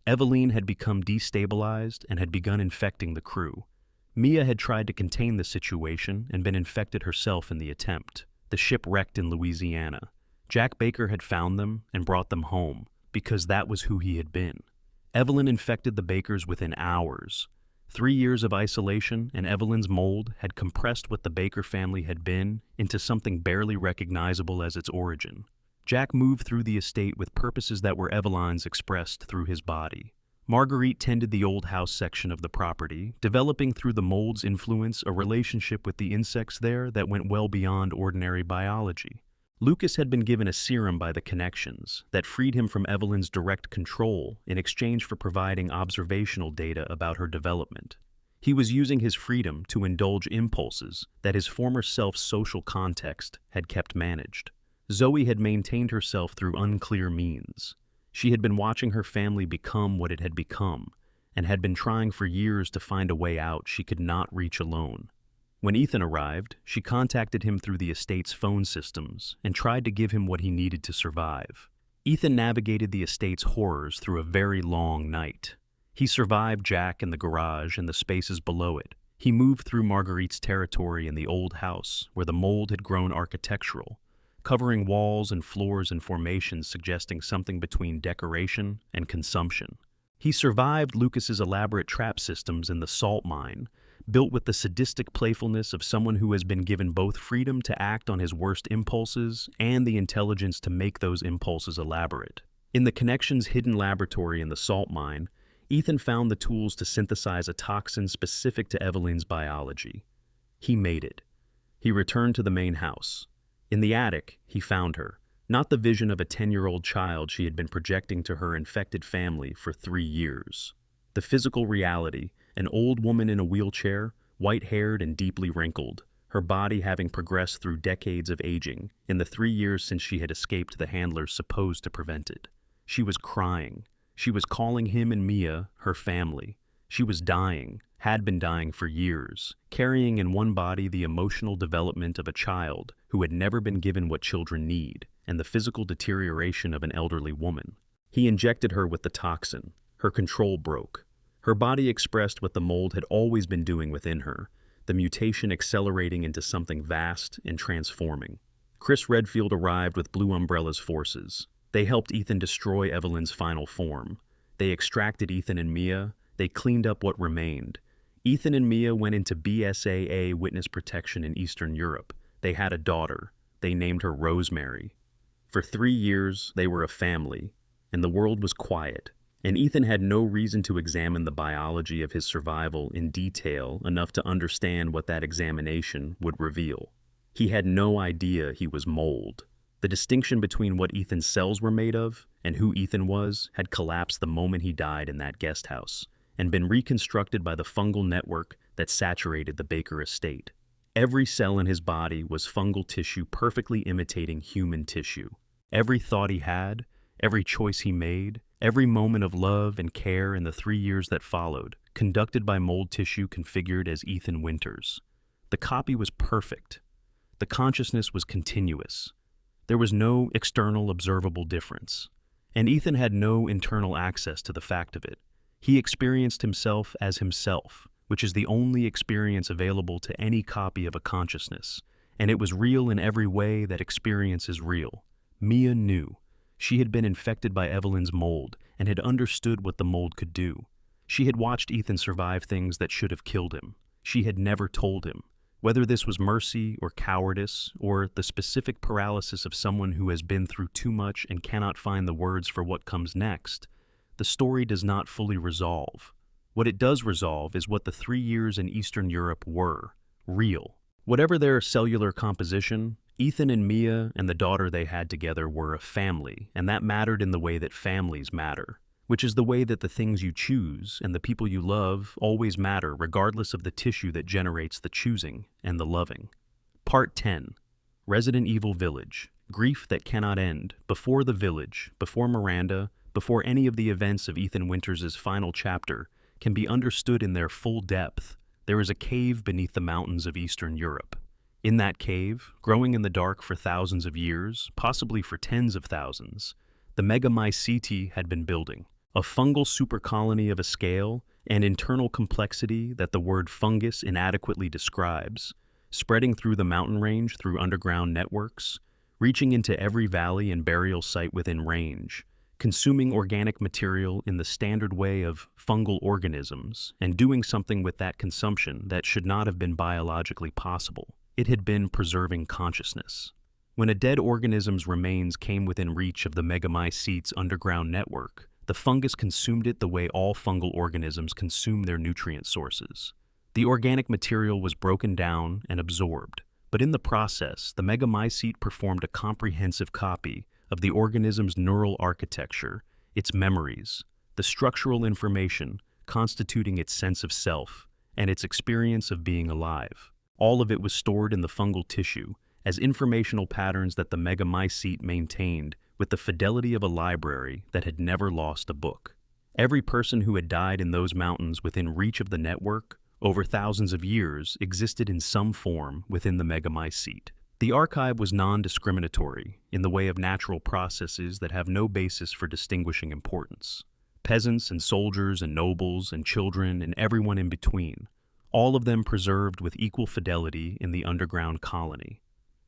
Evelyn had become destabilized and had begun infecting the crew. Mia had tried to contain the situation and been infected herself in the attempt. The ship wrecked in Louisiana. Jack Baker had found them and brought them home, because that was who he had been. Evelyn infected the Bakers within hours. 3 years of isolation and Evelyn's mold had compressed what the Baker family had been into something barely recognizable as its origin. Jack moved through the estate with purposes that were Evelyn's expressed through his body. Marguerite tended the old house section of the property, developing through the mold's influence a relationship with the insects there that went well beyond ordinary biology. Lucas had been given a serum by the Connections that freed him from Evelyn's direct control in exchange for providing observational data about her development. He was using his freedom to indulge impulses that his former self's social context had kept managed. Zoe had maintained herself through unclear means. She had been watching her family become what it had become, and had been trying for years to find a way out she could not reach alone. When Ethan arrived, she contacted him through the estate's phone systems and tried to give him what he needed to survive. Ethan navigated the estate's horrors through a very long night. He survived Jack in the garage and the spaces below it. He moved through Marguerite's territory in the old house, where the mold had grown architectural, covering walls and floors and formations suggesting something between decoration and consumption. He survived Lucas's elaborate trap systems in the salt mine, built with the sadistic playfulness of someone who has been given both freedom to act on his worst impulses and the intelligence to make those impulses elaborate. In the Connections' hidden laboratory in the salt mine, Ethan found the tools to synthesize a toxin specific to Evelyn's biology. He made it. He returned to the main house. In the attic, he found her, not the vision of a 10-year-old child she had been projecting to her infected family for 3 years. The physical reality, an old woman in a wheelchair, white-haired and deeply wrinkled, her body having progressed through decades of aging in the 3 years since she had escaped the handlers supposed to prevent it. She was crying. She was calling him and Mia her family. She was dying, had been dying for years, carrying in one body the emotional development of a child who had never been given what children need, and the physical deterioration of an elderly woman. He injected her with the toxin. Her control broke. Her body expressed what the mold had always been doing within her, the mutation accelerating into something vast and transforming. Chris Redfield arrived with Blue Umbrella's forces. They helped Ethan destroy Evelyn's final form. They extracted Ethan and Mia. They cleaned up what remained. Ethan and Mia went into BSAA witness protection in Eastern Europe. They had a daughter. They named her Rosemary. For 3 years, they were a family, and the world was quiet, and Ethan had no reason to examine the biology of his survival in detail enough to understand what that examination would reveal. He had no idea he was mold. The distinction between what Ethan's cells were made of and who Ethan was had collapsed the moment he died in that guest house, and been reconstructed by the fungal network that saturated the Baker estate. Every cell in his body was fungal tissue perfectly imitating human tissue. Every thought he had, every choice he made, every moment of love and care in the 3 years that followed, conducted by mold tissue configured as Ethan Winters. The copy was perfect. The consciousness was continuous. There was no external observable difference, and Ethan had no internal access to the fact of it. He experienced himself as himself, which is the only experience available to any copy of a consciousness, and it was real in every way that experience is real. Mia knew. She had been infected by Evelyn's mold and had understood what the mold could do. She had watched Ethan survive things that should have killed him. She had never told him. Whether this was mercy or cowardice or the specific paralysis of someone who has been through too much and cannot find the words for what comes next, the story does not fully resolve. What it does resolve is what the 3 years in Eastern Europe were, real. Whatever their cellular composition, Ethan and Mia and the daughter they had together were a family, and that mattered in the way that families matter, which is the way that the things you choose and the people you love always matter regardless of the tissue that generates the choosing and the loving. Part 10. Resident Evil Village. Grief that cannot end. Before the village, before Miranda, before any of the events of Ethan Winters' final chapter can be understood in their full depth, there is a cave beneath the mountains of Eastern Europe. In that cave, growing in the dark for thousands of years, possibly for tens of thousands, the Megamycete had been building. A fungal supercolony of a scale and internal complexity that the word fungus inadequately describes, spreading through the mountain range through underground networks, reaching into every valley and burial site within range, consuming organic material in the standard way of fungal organisms, and doing something with that consumption that should not have been biologically possible. It had been preserving consciousness. When a dead organism's remains came within reach of the Megamycete's underground network, the fungus consumed it the way all fungal organisms consume their nutrient sources. The organic material was broken down and absorbed, but in the process, the Megamycete performed a comprehensive copy of the organism's neural architecture, its memories, the structural information constituting its sense of self, and its experience of being alive. All of it was stored in the fungal tissue as informational patterns that the Megamycete maintained with the fidelity of a library that had never lost a book. Every person who had died in those mountains within reach of the network over thousands of years existed in some form within the Megamycete. The archive was non-discriminatory in the way of natural processes that have no basis for distinguishing importance. Peasants and soldiers and nobles and children and everyone in between, all of them preserved with equal fidelity in the underground colony.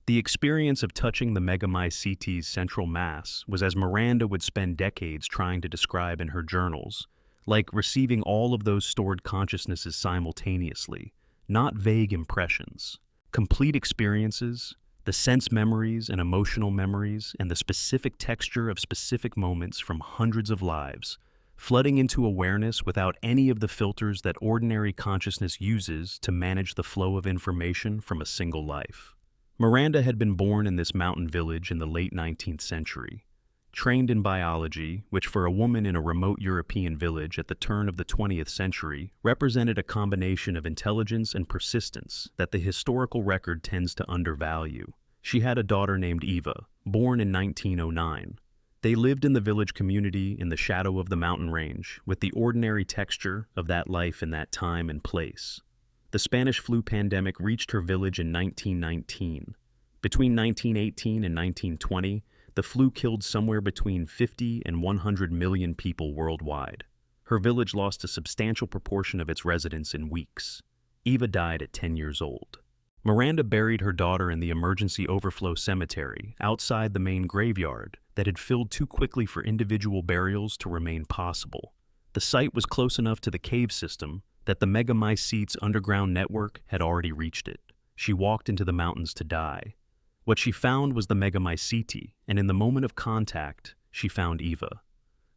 The experience of touching the Megamycete's central mass was as Miranda would spend decades trying to describe in her journals, like receiving all of those stored consciousnesses simultaneously, not vague impressions. Complete experiences, the sense memories and emotional memories, and the specific texture of specific moments from hundreds of lives, flooding into awareness without any of the filters that ordinary consciousness uses to manage the flow of information from a single life. Miranda had been born in this mountain village in the late 19th century. Trained in biology, which for a woman in a remote European village at the turn of the 20th century represented a combination of intelligence and persistence that the historical record tends to undervalue. She had a daughter named Eva, born in 1909. They lived in the village community in the shadow of the mountain range, with the ordinary texture of that life in that time and place. The Spanish flu pandemic reached her village in 1919. Between 1918 and 1920, the flu killed somewhere between 50 and 100 million people worldwide. Her village lost a substantial proportion of its residents in weeks. Eva died at 10 years old. Miranda buried her daughter in the emergency overflow cemetery outside the main graveyard that had filled too quickly for individual burials to remain possible. The site was close enough to the cave system that the megamycetes underground network had already reached it. She walked into the mountains to die. What she found was the megamycete, and in the moment of contact, she found Eva.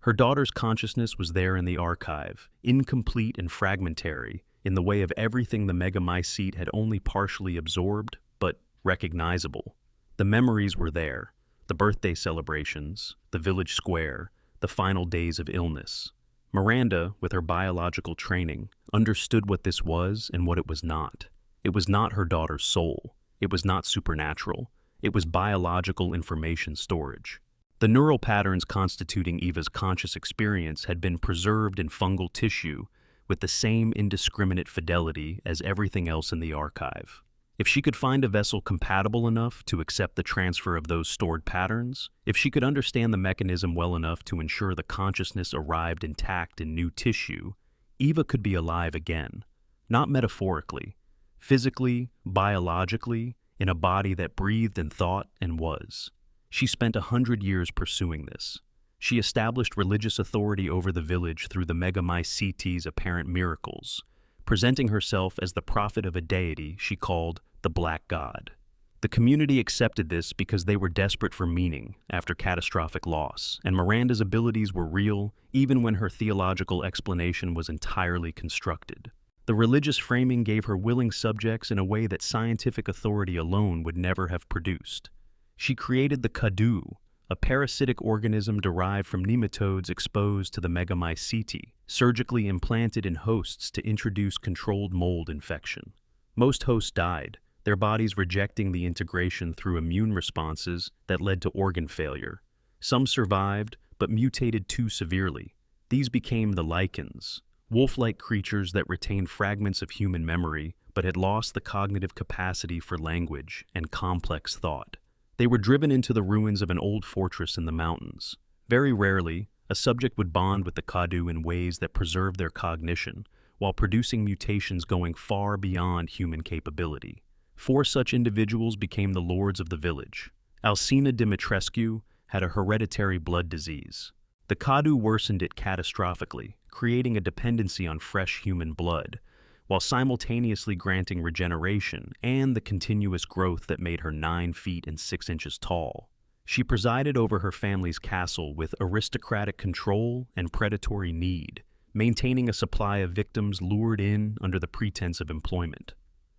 Her daughter's consciousness was there in the archive, incomplete and fragmentary, in the way of everything the megamycete had only partially absorbed, but recognizable. The memories were there, the birthday celebrations, the village square, the final days of illness. Miranda, with her biological training, understood what this was and what it was not. It was not her daughter's soul. It was not supernatural. It was biological information storage. The neural patterns constituting Eva's conscious experience had been preserved in fungal tissue with the same indiscriminate fidelity as everything else in the archive. If she could find a vessel compatible enough to accept the transfer of those stored patterns, if she could understand the mechanism well enough to ensure the consciousness arrived intact in new tissue, Eva could be alive again. Not metaphorically, physically, biologically, in a body that breathed and thought and was. She spent 100 years pursuing this. She established religious authority over the village through the megamycetes' apparent miracles, presenting herself as the prophet of a deity she called the Black God. The community accepted this because they were desperate for meaning after catastrophic loss, and Miranda's abilities were real even when her theological explanation was entirely constructed. The religious framing gave her willing subjects in a way that scientific authority alone would never have produced. She created the Kadu, a parasitic organism derived from nematodes exposed to the megamycete, surgically implanted in hosts to introduce controlled mold infection. Most hosts died, their bodies rejecting the integration through immune responses that led to organ failure. Some survived, but mutated too severely. These became the lichens, wolf-like creatures that retained fragments of human memory but had lost the cognitive capacity for language and complex thought. They were driven into the ruins of an old fortress in the mountains. Very rarely, a subject would bond with the Kadu in ways that preserved their cognition, while producing mutations going far beyond human capability. 4 such individuals became the lords of the village. Alcina Dimitrescu had a hereditary blood disease. The Kadu worsened it catastrophically, creating a dependency on fresh human blood, while simultaneously granting regeneration and the continuous growth that made her 9 feet and 6 inches tall. She presided over her family's castle with aristocratic control and predatory need, maintaining a supply of victims lured in under the pretense of employment.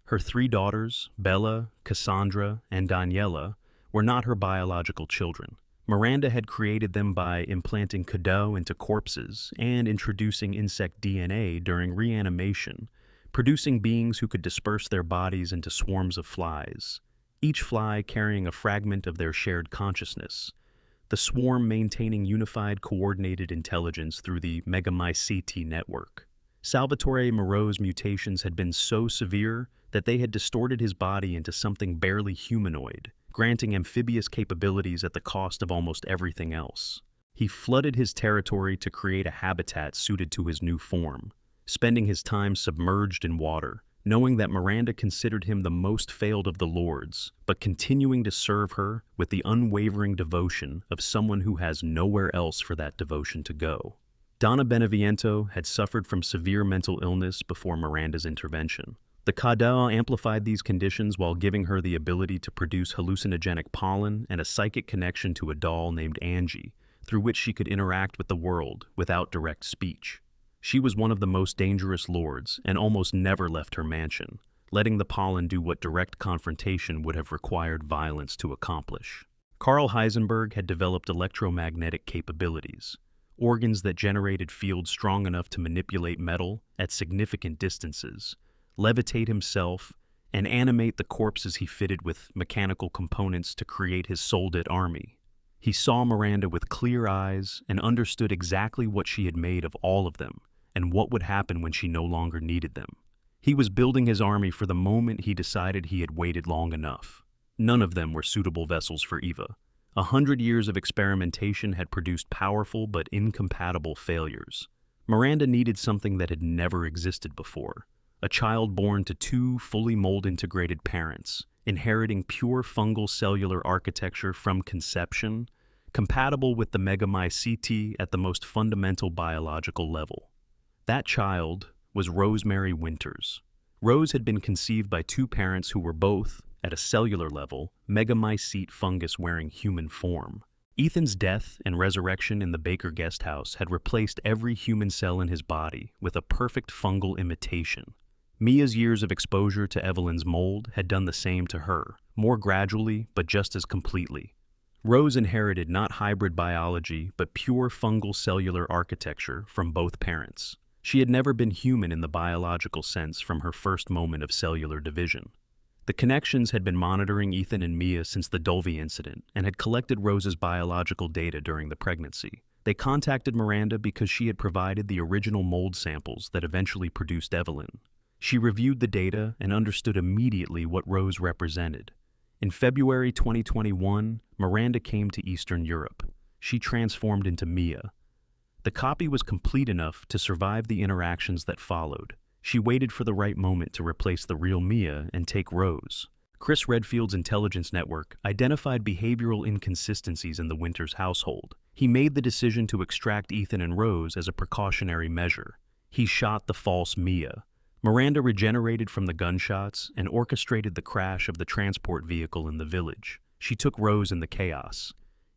Her 3 daughters, Bella, Cassandra, and Daniela, were not her biological children. Miranda had created them by implanting Kadu into corpses and introducing insect DNA during reanimation, producing beings who could disperse their bodies into swarms of flies, each fly carrying a fragment of their shared consciousness, the swarm maintaining unified coordinated intelligence through the megamycete network. Salvatore Moreau's mutations had been so severe that they had distorted his body into something barely humanoid, granting amphibious capabilities at the cost of almost everything else. He flooded his territory to create a habitat suited to his new form, spending his time submerged in water, knowing that Miranda considered him the most failed of the lords, but continuing to serve her with the unwavering devotion of someone who has nowhere else for that devotion to go. Donna Beneviento had suffered from severe mental illness before Miranda's intervention. The Kadu amplified these conditions while giving her the ability to produce hallucinogenic pollen and a psychic connection to a doll named Angie, through which she could interact with the world without direct speech. She was one of the most dangerous lords and almost never left her mansion, letting the pollen do what direct confrontation would have required violence to accomplish. Carl Heisenberg had developed electromagnetic capabilities, organs that generated fields strong enough to manipulate metal at significant distances, levitate himself, and animate the corpses he fitted with mechanical components to create his Soldat army. He saw Miranda with clear eyes and understood exactly what she had made of all of them and what would happen when she no longer needed them. He was building his army for the moment he decided he had waited long enough. None of them were suitable vessels for Eva. 100 years of experimentation had produced powerful but incompatible failures. Miranda needed something that had never existed before. A child born to two fully mold-integrated parents, inheriting pure fungal cellular architecture from conception, compatible with the megamycete at the most fundamental biological level. That child was Rosemary Winters. Rose had been conceived by two parents who were both, at a cellular level, megamycete fungus wearing human form. Ethan's death and resurrection in the Baker guest house had replaced every human cell in his body with a perfect fungal imitation. Mia's years of exposure to Evelyn's mold had done the same to her, more gradually but just as completely. Rose inherited not hybrid biology but pure fungal cellular architecture from both parents. She had never been human in the biological sense from her first moment of cellular division. The connections had been monitoring Ethan and Mia since the Dulvey incident and had collected Rose's biological data during the pregnancy. They contacted Miranda because she had provided the original mold samples that eventually produced Evelyn. She reviewed the data and understood immediately what Rose represented. In February 2021, Miranda came to Eastern Europe. She transformed into Mia. The copy was complete enough to survive the interactions that followed. She waited for the right moment to replace the real Mia and take Rose. Chris Redfield's intelligence network identified behavioral inconsistencies in the Winters household. He made the decision to extract Ethan and Rose as a precautionary measure. He shot the false Mia. Miranda regenerated from the gunshots and orchestrated the crash of the transport vehicle in the village. She took Rose in the chaos.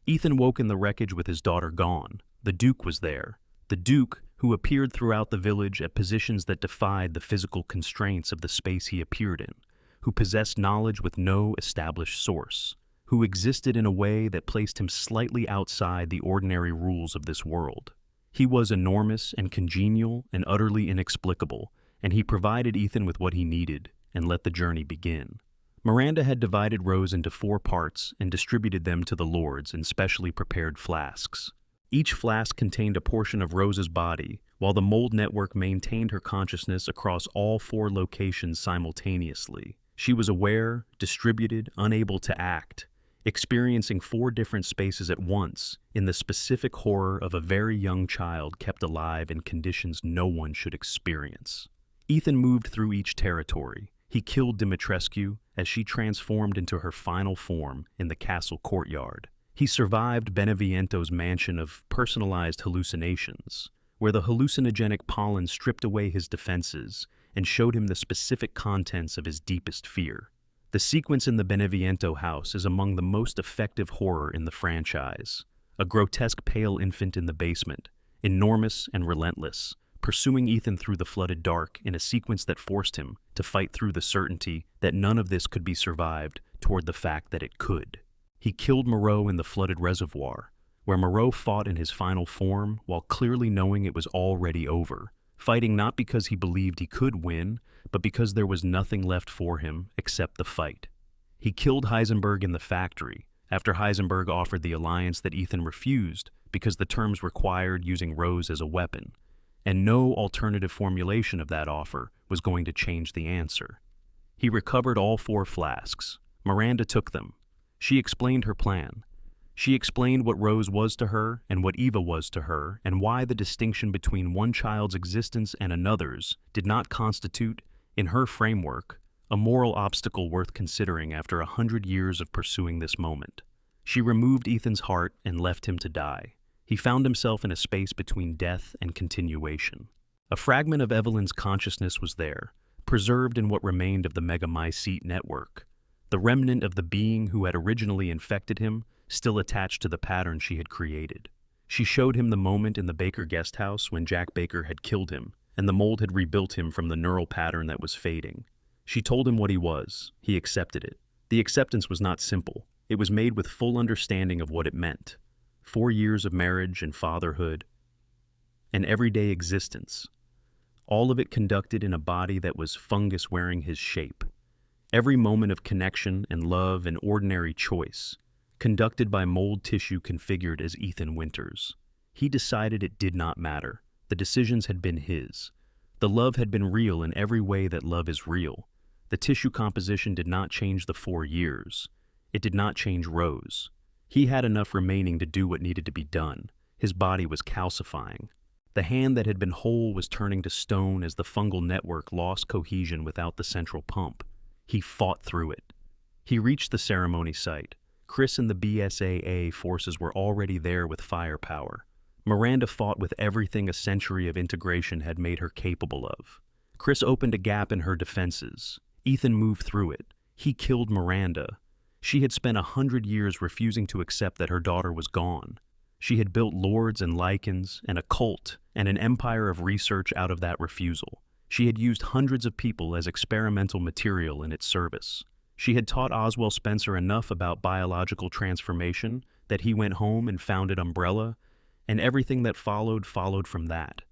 Ethan woke in the wreckage with his daughter gone. The Duke was there. The Duke, who appeared throughout the village at positions that defied the physical constraints of the space he appeared in, who possessed knowledge with no established source, who existed in a way that placed him slightly outside the ordinary rules of this world. He was enormous and congenial and utterly inexplicable, and he provided Ethan with what he needed and let the journey begin. Miranda had divided Rose into 4 parts and distributed them to the lords in specially prepared flasks. Each flask contained a portion of Rose's body, while the mold network maintained her consciousness across all 4 locations simultaneously. She was aware, distributed, unable to act, experiencing 4 different spaces at once in the specific horror of a very young child kept alive in conditions no one should experience. Ethan moved through each territory. He killed Dimitrescu as she transformed into her final form in the castle courtyard. He survived Beneviento's mansion of personalized hallucinations, where the hallucinogenic pollen stripped away his defenses and showed him the specific contents of his deepest fear. The sequence in the Beneviento house is among the most effective horror in the franchise. A grotesque pale infant in the basement, enormous and relentless, pursuing Ethan through the flooded dark in a sequence that forced him to fight through the certainty that none of this could be survived toward the fact that it could. He killed Moreau in the flooded reservoir, where Moreau fought in his final form while clearly knowing it was already over, fighting not because he believed he could win, but because there was nothing left for him except the fight. He killed Heisenberg in the factory, after Heisenberg offered the alliance that Ethan refused because the terms required using Rose as a weapon, and no alternative formulation of that offer was going to change the answer. He recovered all 4 flasks. Miranda took them. She explained her plan. She explained what Rose was to her and what Eva was to her, and why the distinction between one child's existence and another's did not constitute, in her framework, a moral obstacle worth considering after 100 years of pursuing this moment. She removed Ethan's heart and left him to die. He found himself in a space between death and continuation. A fragment of Evelyn's consciousness was there, preserved in what remained of the megamycete network. The remnant of the being who had originally infected him, still attached to the pattern she had created. She showed him the moment in the Baker guest house when Jack Baker had killed him, and the mold had rebuilt him from the neural pattern that was fading. She told him what he was. He accepted it. The acceptance was not simple. It was made with full understanding of what it meant. 4 years of marriage and fatherhood, and everyday existence. All of it conducted in a body that was fungus wearing his shape. Every moment of connection and love and ordinary choice, conducted by mold tissue configured as Ethan Winters. He decided it did not matter. The decisions had been his. The love had been real in every way that love is real. The tissue composition did not change the 4 years. It did not change Rose. He had enough remaining to do what needed to be done. His body was calcifying. The hand that had been whole was turning to stone as the fungal network lost cohesion without the central pump. He fought through it. He reached the ceremony site. Chris and the BSAA forces were already there with firepower. Miranda fought with everything a century of integration had made her capable of. Chris opened a gap in her defenses. Ethan moved through it. He killed Miranda. She had spent 100 years refusing to accept that her daughter was gone. She had built lords and lichens and a cult and an empire of research out of that refusal. She had used hundreds of people as experimental material in its service. She had taught Oswell Spencer enough about biological transformation that he went home and founded Umbrella, and everything that followed from that.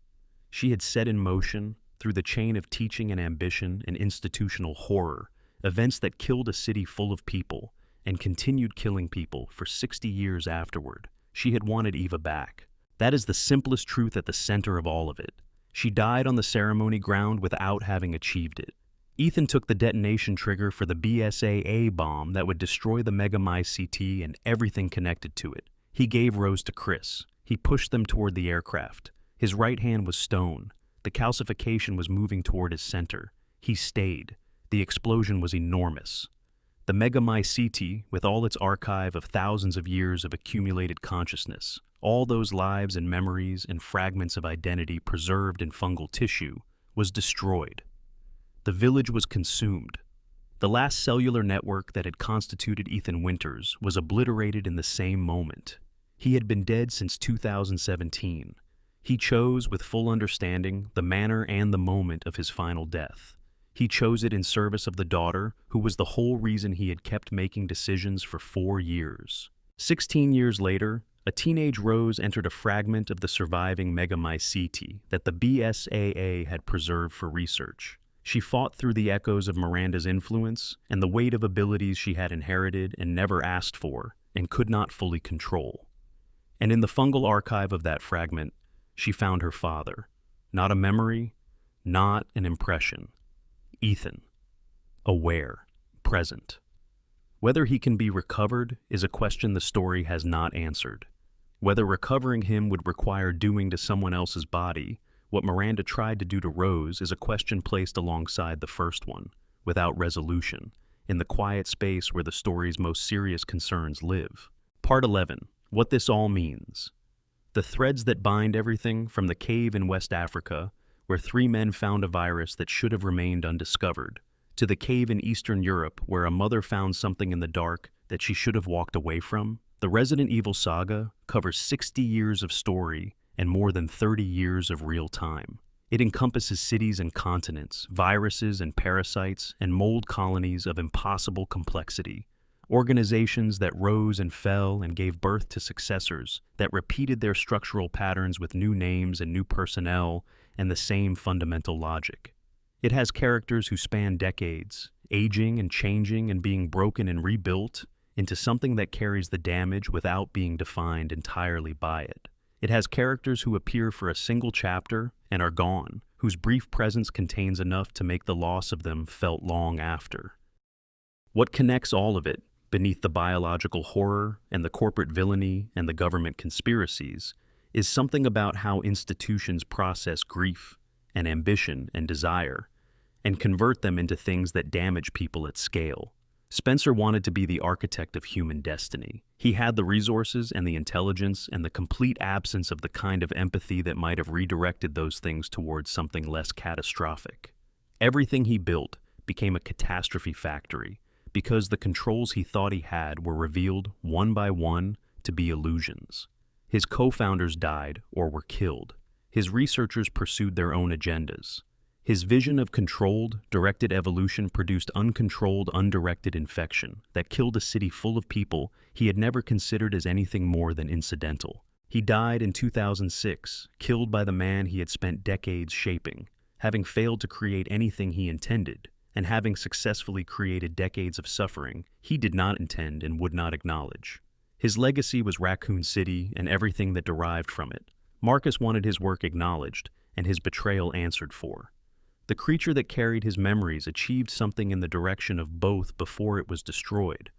She had set in motion, through the chain of teaching and ambition and institutional horror, events that killed a city full of people and continued killing people for 60 years afterward. She had wanted Eva back. That is the simplest truth at the center of all of it. She died on the ceremony ground without having achieved it. Ethan took the detonation trigger for the BSAA bomb that would destroy the Megamycete and everything connected to it. He gave Rose to Chris. He pushed them toward the aircraft. His right hand was stone. The calcification was moving toward his center. He stayed. The explosion was enormous. The Megamycete, with all its archive of thousands of years of accumulated consciousness, all those lives and memories and fragments of identity preserved in fungal tissue, was destroyed. The village was consumed. The last cellular network that had constituted Ethan Winters was obliterated in the same moment. He had been dead since 2017. He chose, with full understanding, the manner and the moment of his final death. He chose it in service of the daughter, who was the whole reason he had kept making decisions for 4 years. 16 years later, a teenage Rose entered a fragment of the surviving Megamycete that the BSAA had preserved for research. She fought through the echoes of Miranda's influence and the weight of abilities she had inherited and never asked for and could not fully control. And in the fungal archive of that fragment, she found her father. Not a memory, not an impression. Ethan. Aware. Present. Whether he can be recovered is a question the story has not answered. Whether recovering him would require doing to someone else's body what Miranda tried to do to Rose is a question placed alongside the first one, without resolution, in the quiet space where the story's most serious concerns live. Part 11. What this all means. The threads that bind everything from the cave in West Africa, where 3 men found a virus that should have remained undiscovered, to the cave in Eastern Europe where a mother found something in the dark that she should have walked away from. The Resident Evil Saga covers 60 years of story and more than 30 years of real time. It encompasses cities and continents, viruses and parasites, and mold colonies of impossible complexity. Organizations that rose and fell and gave birth to successors that repeated their structural patterns with new names and new personnel and the same fundamental logic. It has characters who span decades, aging and changing and being broken and rebuilt into something that carries the damage without being defined entirely by it. It has characters who appear for a single chapter and are gone, whose brief presence contains enough to make the loss of them felt long after. What connects all of it, beneath the biological horror and the corporate villainy and the government conspiracies, is something about how institutions process grief and ambition and desire and convert them into things that damage people at scale. Spencer wanted to be the architect of human destiny. He had the resources and the intelligence and the complete absence of the kind of empathy that might have redirected those things towards something less catastrophic. Everything he built became a catastrophe factory because the controls he thought he had were revealed one by one to be illusions. His co-founders died or were killed. His researchers pursued their own agendas. His vision of controlled, directed evolution produced uncontrolled, undirected infection that killed a city full of people he had never considered as anything more than incidental. He died in 2006, killed by the man he had spent decades shaping, having failed to create anything he intended, and having successfully created decades of suffering he did not intend and would not acknowledge. His legacy was Raccoon City and everything that derived from it. Marcus wanted his work acknowledged and his betrayal answered for. The creature that carried his memories achieved something in the direction of both before it was destroyed.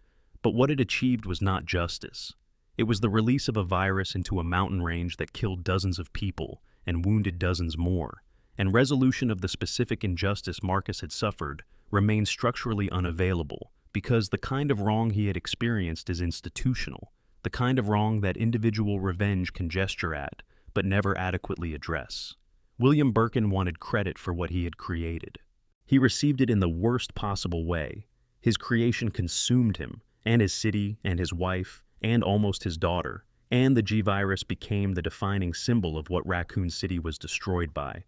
But what it achieved was not justice. It was the release of a virus into a mountain range that killed dozens of people and wounded dozens more, and resolution of the specific injustice Marcus had suffered remained structurally unavailable because the kind of wrong he had experienced is institutional, the kind of wrong that individual revenge can gesture at but never adequately address. William Birkin wanted credit for what he had created. He received it in the worst possible way. His creation consumed him, and his city, and his wife, and almost his daughter, and the G-Virus became the defining symbol of what Raccoon City was destroyed by.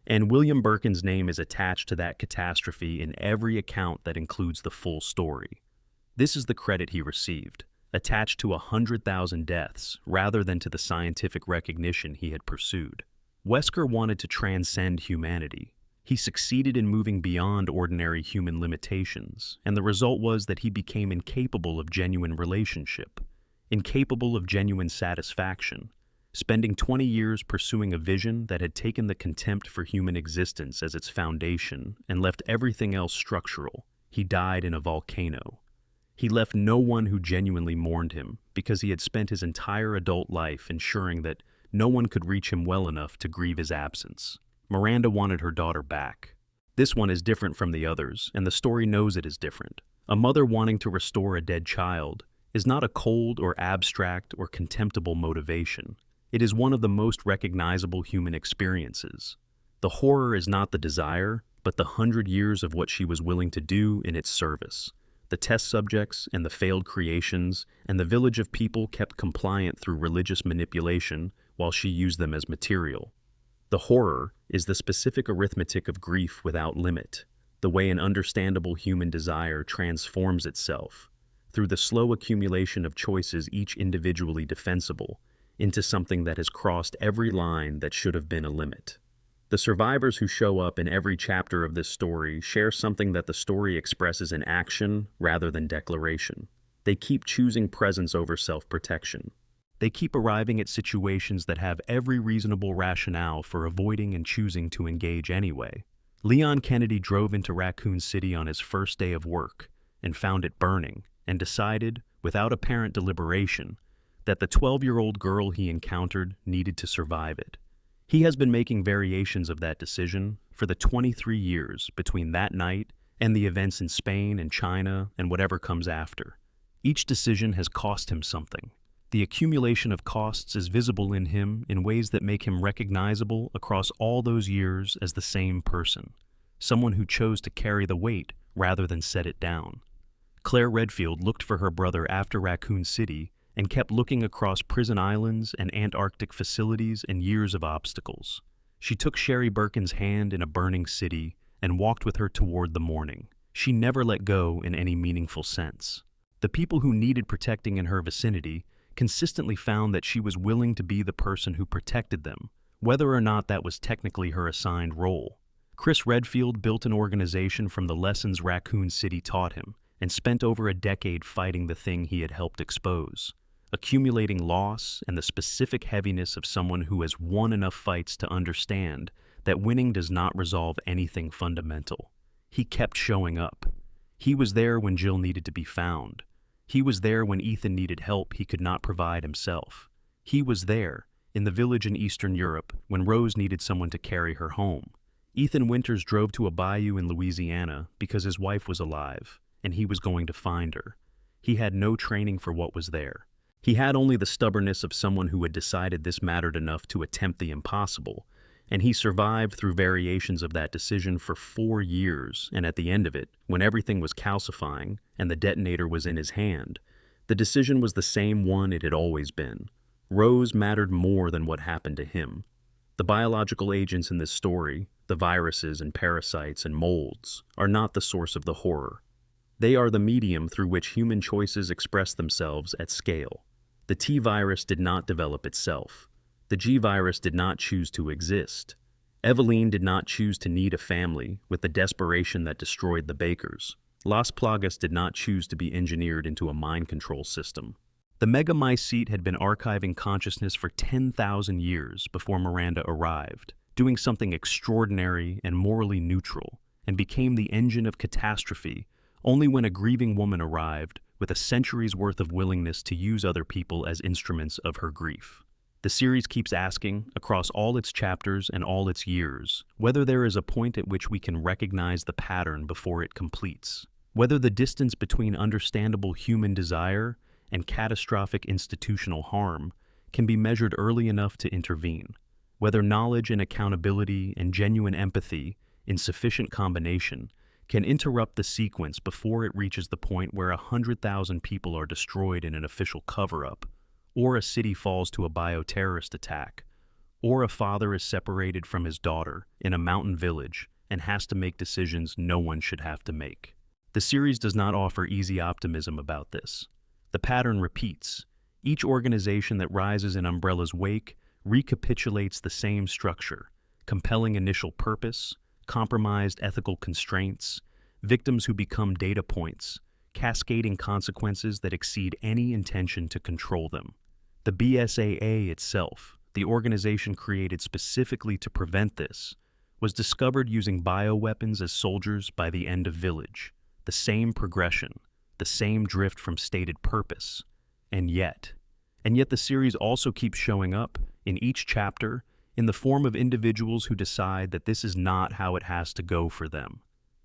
And William Birkin's name is attached to that catastrophe in every account that includes the full story. This is the credit he received, attached to 100,000 deaths rather than to the scientific recognition he had pursued. Wesker wanted to transcend humanity. He succeeded in moving beyond ordinary human limitations, and the result was that he became incapable of genuine relationship, incapable of genuine satisfaction, spending 20 years pursuing a vision that had taken the contempt for human existence as its foundation and left everything else structural. He died in a volcano. He left no one who genuinely mourned him because he had spent his entire adult life ensuring that no one could reach him well enough to grieve his absence. Miranda wanted her daughter back. This one is different from the others, and the story knows it is different. A mother wanting to restore a dead child is not a cold or abstract or contemptible motivation. It is one of the most recognizable human experiences. The horror is not the desire, but the 100 years of what she was willing to do in its service. The test subjects and the failed creations and the village of people kept compliant through religious manipulation while she used them as material. The horror is the specific arithmetic of grief without limit, the way an understandable human desire transforms itself, through the slow accumulation of choices each individually defensible, into something that has crossed every line that should have been a limit. The survivors who show up in every chapter of this story share something that the story expresses in action rather than declaration. They keep choosing presence over self-protection. They keep arriving at situations that have every reasonable rationale for avoiding and choosing to engage anyway. Leon Kennedy drove into Raccoon City on his first day of work and found it burning and decided, without apparent deliberation, that the 12-year-old girl he encountered needed to survive it. He has been making variations of that decision for the 23 years between that night and the events in Spain and China and whatever comes after. Each decision has cost him something. The accumulation of costs is visible in him in ways that make him recognizable across all those years as the same person, someone who chose to carry the weight rather than set it down. Claire Redfield looked for her brother after Raccoon City and kept looking across prison islands and Antarctic facilities and years of obstacles. She took Sherry Birkin's hand in a burning city and walked with her toward the morning. She never let go in any meaningful sense. The people who needed protecting in her vicinity consistently found that she was willing to be the person who protected them, whether or not that was technically her assigned role. Chris Redfield built an organization from the lessons Raccoon City taught him and spent over a decade fighting the thing he had helped expose, accumulating loss and the specific heaviness of someone who has won enough fights to understand that winning does not resolve anything fundamental. He kept showing up. He was there when Jill needed to be found. He was there when Ethan needed help he could not provide himself. He was there, in the village in Eastern Europe, when Rose needed someone to carry her home. Ethan Winters drove to a bayou in Louisiana because his wife was alive, and he was going to find her. He had no training for what was there. He had only the stubbornness of someone who had decided this mattered enough to attempt the impossible, and he survived through variations of that decision for 4 years, and at the end of it, when everything was calcifying and the detonator was in his hand, the decision was the same one it had always been. Rose mattered more than what happened to him. The biological agents in this story, the viruses and parasites and molds, are not the source of the horror. They are the medium through which human choices express themselves at scale. The T virus did not develop itself. The G virus did not choose to exist. Eveline did not choose to need a family with the desperation that destroyed the Bakers. Las Plagas did not choose to be engineered into a mind control system. The megamycete had been archiving consciousness for 10,000 years before Miranda arrived, doing something extraordinary and morally neutral, and became the engine of catastrophe only when a grieving woman arrived with a century's worth of willingness to use other people as instruments of her grief. The series keeps asking, across all its chapters and all its years, whether there is a point at which we can recognize the pattern before it completes, whether the distance between understandable human desire and catastrophic institutional harm can be measured early enough to intervene, whether knowledge and accountability and genuine empathy in sufficient combination can interrupt the sequence before it reaches the point where 100,000 people are destroyed in an official cover-up, or a city falls to a bioterrorist attack, or a father is separated from his daughter in a mountain village and has to make decisions no one should have to make. The series does not offer easy optimism about this. The pattern repeats. Each organization that rises in Umbrella's wake recapitulates the same structure: compelling initial purpose, compromised ethical constraints, victims who become data points, cascading consequences that exceed any intention to control them. The BSAA itself, the organization created specifically to prevent this, was discovered using bioweapons as soldiers by the end of Village. The same progression, the same drift from stated purpose. And yet the series also keeps showing up, in each chapter, in the form of individuals who decide that this is not how it has to go for them.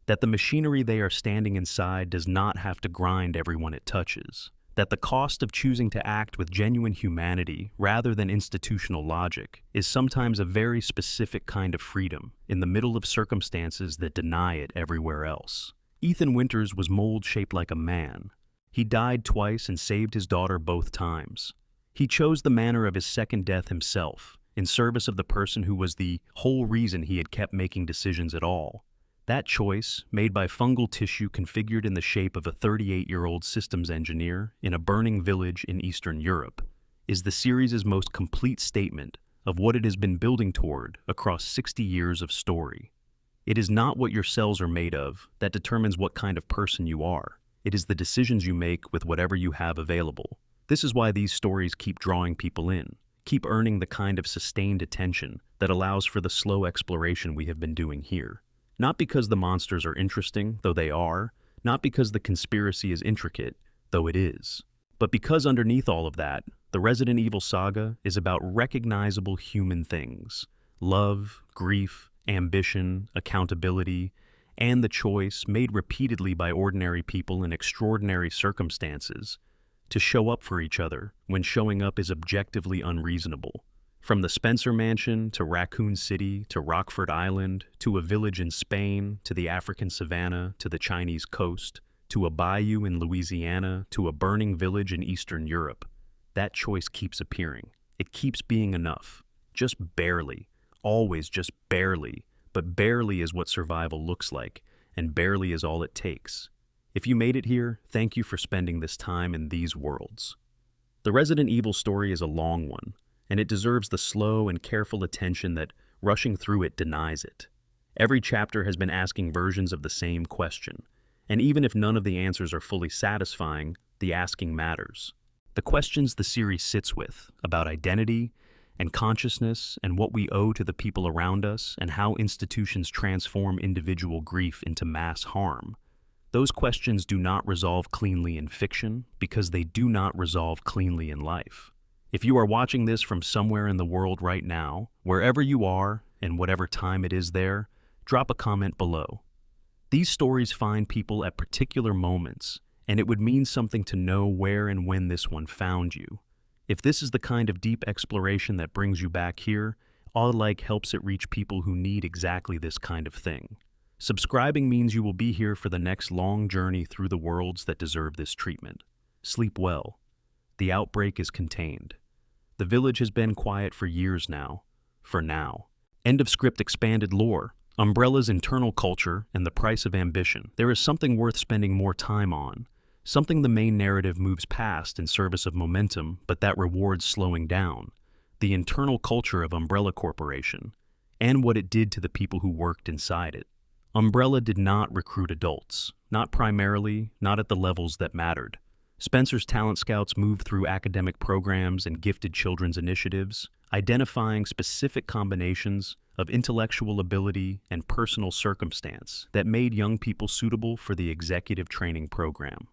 That the machinery they are standing inside does not have to grind everyone it touches. That the cost of choosing to act with genuine humanity rather than institutional logic is sometimes a very specific kind of freedom in the middle of circumstances that deny it everywhere else. Ethan Winters was mold-shaped like a man. He died twice and saved his daughter both times. He chose the manner of his second death himself, in service of the person who was the whole reason he had kept making decisions at all. That choice, made by fungal tissue configured in the shape of a 38-year-old systems engineer in a burning village in Eastern Europe, is the series' most complete statement of what it has been building toward across 60 years of story. It is not what your cells are made of that determines what kind of person you are. It is the decisions you make with whatever you have available. This is why these stories keep drawing people in, keep earning the kind of sustained attention that allows for the slow exploration we have been doing here. Not because the monsters are interesting, though they are, not because the conspiracy is intricate, though it is, but because underneath all of that, the Resident Evil saga is about recognizable human things: love, grief, ambition, accountability, and the choice, made repeatedly by ordinary people in extraordinary circumstances, to show up for each other when showing up is objectively unreasonable. From the Spencer Mansion, to Raccoon City, to Rockford Island, to a village in Spain, to the African savannah, to the Chinese coast, to a bayou in Louisiana, to a burning village in Eastern Europe, that choice keeps appearing. It keeps being enough. Just barely. Always just barely. But barely is what survival looks like, and barely is all it takes. If you made it here, thank you for spending this time in these worlds. The Resident Evil story is a long one, and it deserves the slow and careful attention that rushing through it denies it. Every chapter has been asking versions of the same question, and even if none of the answers are fully satisfying, the asking matters. The questions the series sits with, about identity and consciousness and what we owe to the people around us and how institutions transform individual grief into mass harm, those questions do not resolve cleanly in fiction because they do not resolve cleanly in life. If you are watching this from somewhere in the world right now, wherever you are and whatever time it is there, drop a comment below. These stories find people at particular moments, and it would mean something to know where and when this one found you. If this is the kind of deep exploration that brings you back here, all like helps it reach people who need exactly this kind of thing. Subscribing means you will be here for the next long journey through the worlds that deserve this treatment. Sleep well. The outbreak is contained. The village has been quiet for years now. For now. End of script. Expanded lore. Umbrella's internal culture and the price of ambition. There is something worth spending more time on. Something the main narrative moves past in service of momentum, but that rewards slowing down. The internal culture of Umbrella Corporation, and what it did to the people who worked inside it. Umbrella did not recruit adults. Not primarily, not at the levels that mattered. Spencer's talent scouts moved through academic programs and gifted children's initiatives, identifying specific combinations of intellectual ability and personal circumstance that made young people suitable for the executive training program.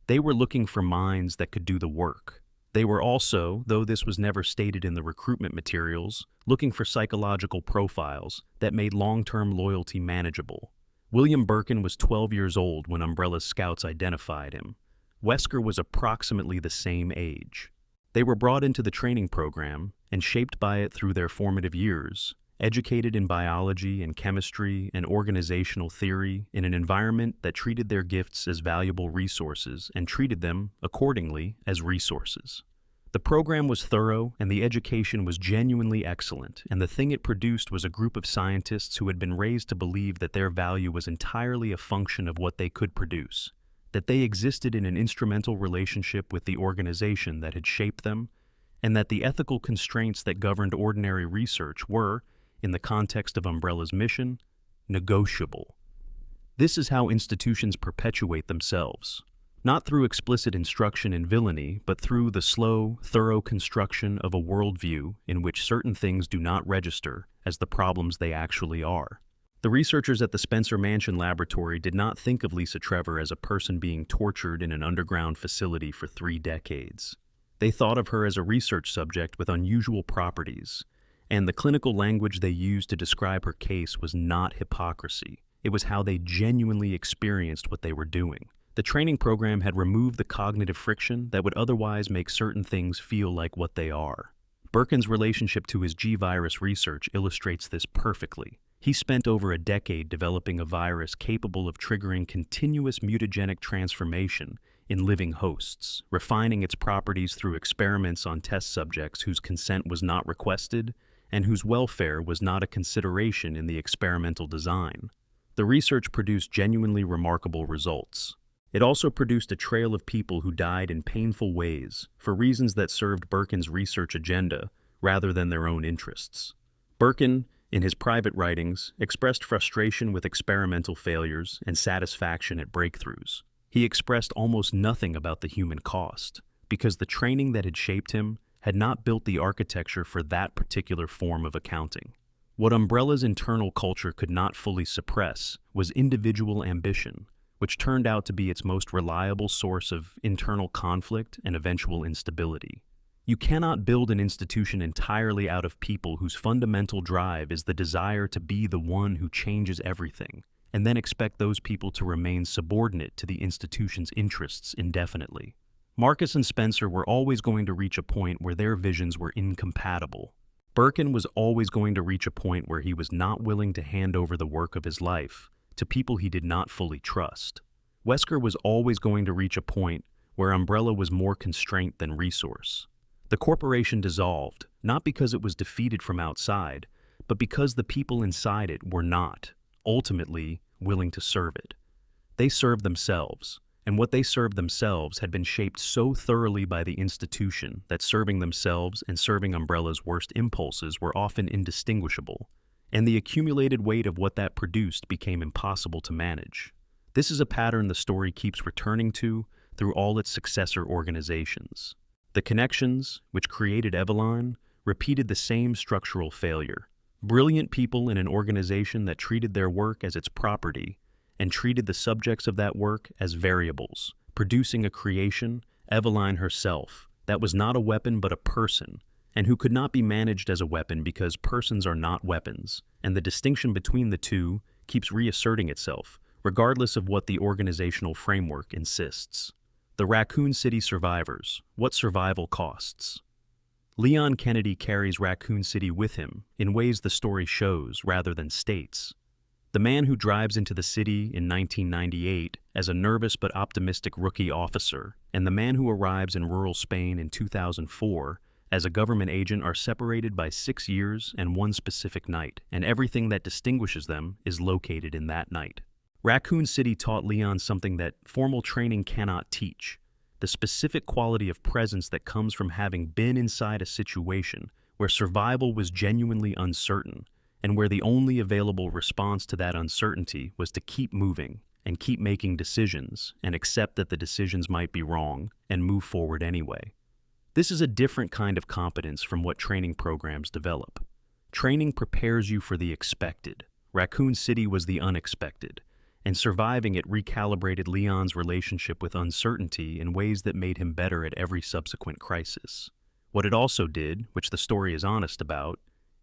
They were looking for minds that could do the work. They were also, though this was never stated in the recruitment materials, looking for psychological profiles that made long-term loyalty manageable. William Birkin was 12 years old when Umbrella's scouts identified him. Wesker was approximately the same age. They were brought into the training program and shaped by it through their formative years, educated in biology and chemistry and organizational theory in an environment that treated their gifts as valuable resources and treated them, accordingly, as resources. The program was thorough and the education was genuinely excellent, and the thing it produced was a group of scientists who had been raised to believe that their value was entirely a function of what they could produce, that they existed in an instrumental relationship with the organization that had shaped them, and that the ethical constraints that governed ordinary research were, in the context of Umbrella's mission, negotiable. This is how institutions perpetuate themselves, not through explicit instruction in villainy, but through the slow, thorough construction of a worldview in which certain things do not register as the problems they actually are. The researchers at the Spencer Mansion Laboratory did not think of Lisa Trevor as a person being tortured in an underground facility for 3 decades. They thought of her as a research subject with unusual properties, and the clinical language they used to describe her case was not hypocrisy. It was how they genuinely experienced what they were doing. The training program had removed the cognitive friction that would otherwise make certain things feel like what they are. Birkin's relationship to his G-virus research illustrates this perfectly. He spent over a decade developing a virus capable of triggering continuous mutagenic transformation in living hosts, refining its properties through experiments on test subjects whose consent was not requested and whose welfare was not a consideration in the experimental design. The research produced genuinely remarkable results. It also produced a trail of people who died in painful ways for reasons that served Birkin's research agenda rather than their own interests. Birkin, in his private writings, expressed frustration with experimental failures and satisfaction at breakthroughs. He expressed almost nothing about the human cost, because the training that had shaped him had not built the architecture for that particular form of accounting. What Umbrella's internal culture could not fully suppress was individual ambition, which turned out to be its most reliable source of internal conflict and eventual instability. You cannot build an institution entirely out of people whose fundamental drive is the desire to be the one who changes everything, and then expect those people to remain subordinate to the institution's interests indefinitely. Marcus and Spencer were always going to reach a point where their visions were incompatible. Birkin was always going to reach a point where he was not willing to hand over the work of his life to people he did not fully trust. Wesker was always going to reach a point where Umbrella was more constraint than resource. The corporation dissolved, not because it was defeated from outside, but because the people inside it were not, ultimately, willing to serve it. They served themselves, and what they served themselves had been shaped so thoroughly by the institution that serving themselves and serving Umbrella's worst impulses were often indistinguishable, and the accumulated weight of what that produced became impossible to manage. This is a pattern the story keeps returning to through all its successor organizations. The connections, which created Eveline, repeated the same structural failure. Brilliant people in an organization that treated their work as its property and treated the subjects of that work as variables, producing a creation, Eveline herself, that was not a weapon but a person, and who could not be managed as a weapon because persons are not weapons, and the distinction between the two keeps reasserting itself, regardless of what the organizational framework insists. The Raccoon City survivors, what survival costs. Leon Kennedy carries Raccoon City with him in ways the story shows rather than states. The man who drives into the city in 1998 as a nervous but optimistic rookie officer, and the man who arrives in rural Spain in 2004 as a government agent, are separated by 6 years and one specific night, and everything that distinguishes them is located in that night. Raccoon City taught Leon something that formal training cannot teach: the specific quality of presence that comes from having been inside a situation where survival was genuinely uncertain, and where the only available response to that uncertainty was to keep moving and keep making decisions and accept that the decisions might be wrong and move forward anyway. This is a different kind of competence from what training programs develop. Training prepares you for the expected. Raccoon City was the unexpected, and surviving it recalibrated Leon's relationship with uncertainty in ways that made him better at every subsequent crisis. What it also did, which the story is honest about,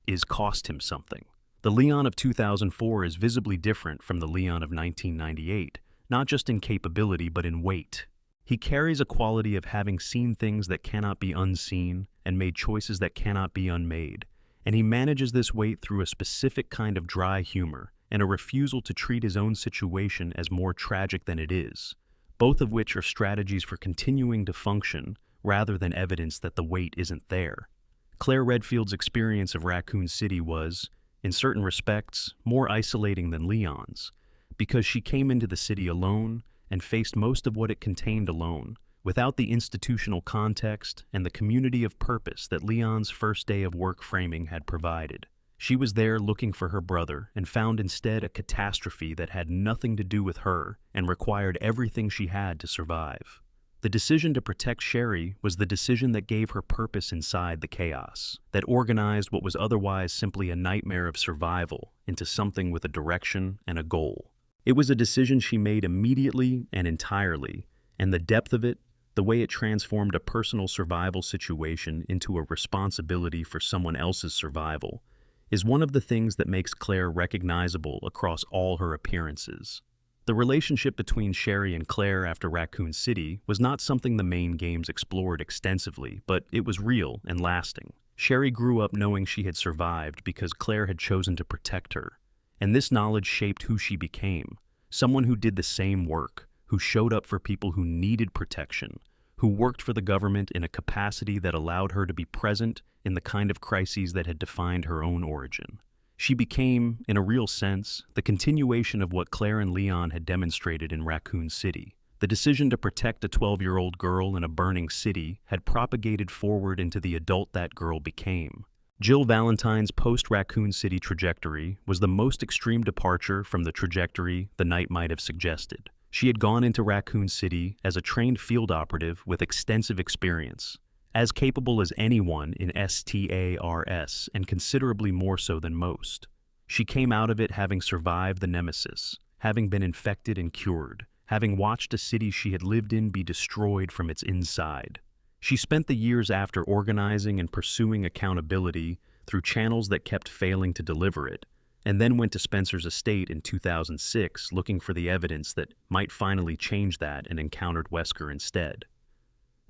is cost him something. The Leon of 2004 is visibly different from the Leon of 1998, not just in capability but in weight. He carries a quality of having seen things that cannot be unseen and made choices that cannot be unmade, and he manages this weight through a specific kind of dry humor and a refusal to treat his own situation as more tragic than it is, both of which are strategies for continuing to function rather than evidence that the weight isn't there. Claire Redfield's experience of Raccoon City was, in certain respects, more isolating than Leon's, because she came into the city alone and faced most of what it contained alone, without the institutional context and the community of purpose that Leon's first day of work framing had provided. She was there looking for her brother and found instead a catastrophe that had nothing to do with her and required everything she had to survive. The decision to protect Sherry was the decision that gave her purpose inside the chaos, that organized what was otherwise simply a nightmare of survival into something with a direction and a goal. It was a decision she made immediately and entirely, and the depth of it, the way it transformed a personal survival situation into a responsibility for someone else's survival, is one of the things that makes Claire recognizable across all her appearances. The relationship between Sherry and Claire after Raccoon City was not something the main games explored extensively, but it was real and lasting. Sherry grew up knowing she had survived because Claire had chosen to protect her, and this knowledge shaped who she became: someone who did the same work, who showed up for people who needed protection, who worked for the government in a capacity that allowed her to be present in the kind of crises that had defined her own origin. She became, in a real sense, the continuation of what Claire and Leon had demonstrated in Raccoon City. The decision to protect a 12-year-old girl in a burning city had propagated forward into the adult that girl became. Jill Valentine's post-Raccoon City trajectory was the most extreme departure from the trajectory the night might have suggested. She had gone into Raccoon City as a trained field operative with extensive experience, as capable as anyone in STARS and considerably more so than most. She came out of it having survived the nemesis, having been infected and cured, having watched a city she had lived in be destroyed from its inside. She spent the years after organizing and pursuing accountability through channels that kept failing to deliver it, and then went to Spencer's estate in 2006 looking for the evidence that might finally change that, and encountered Wesker instead.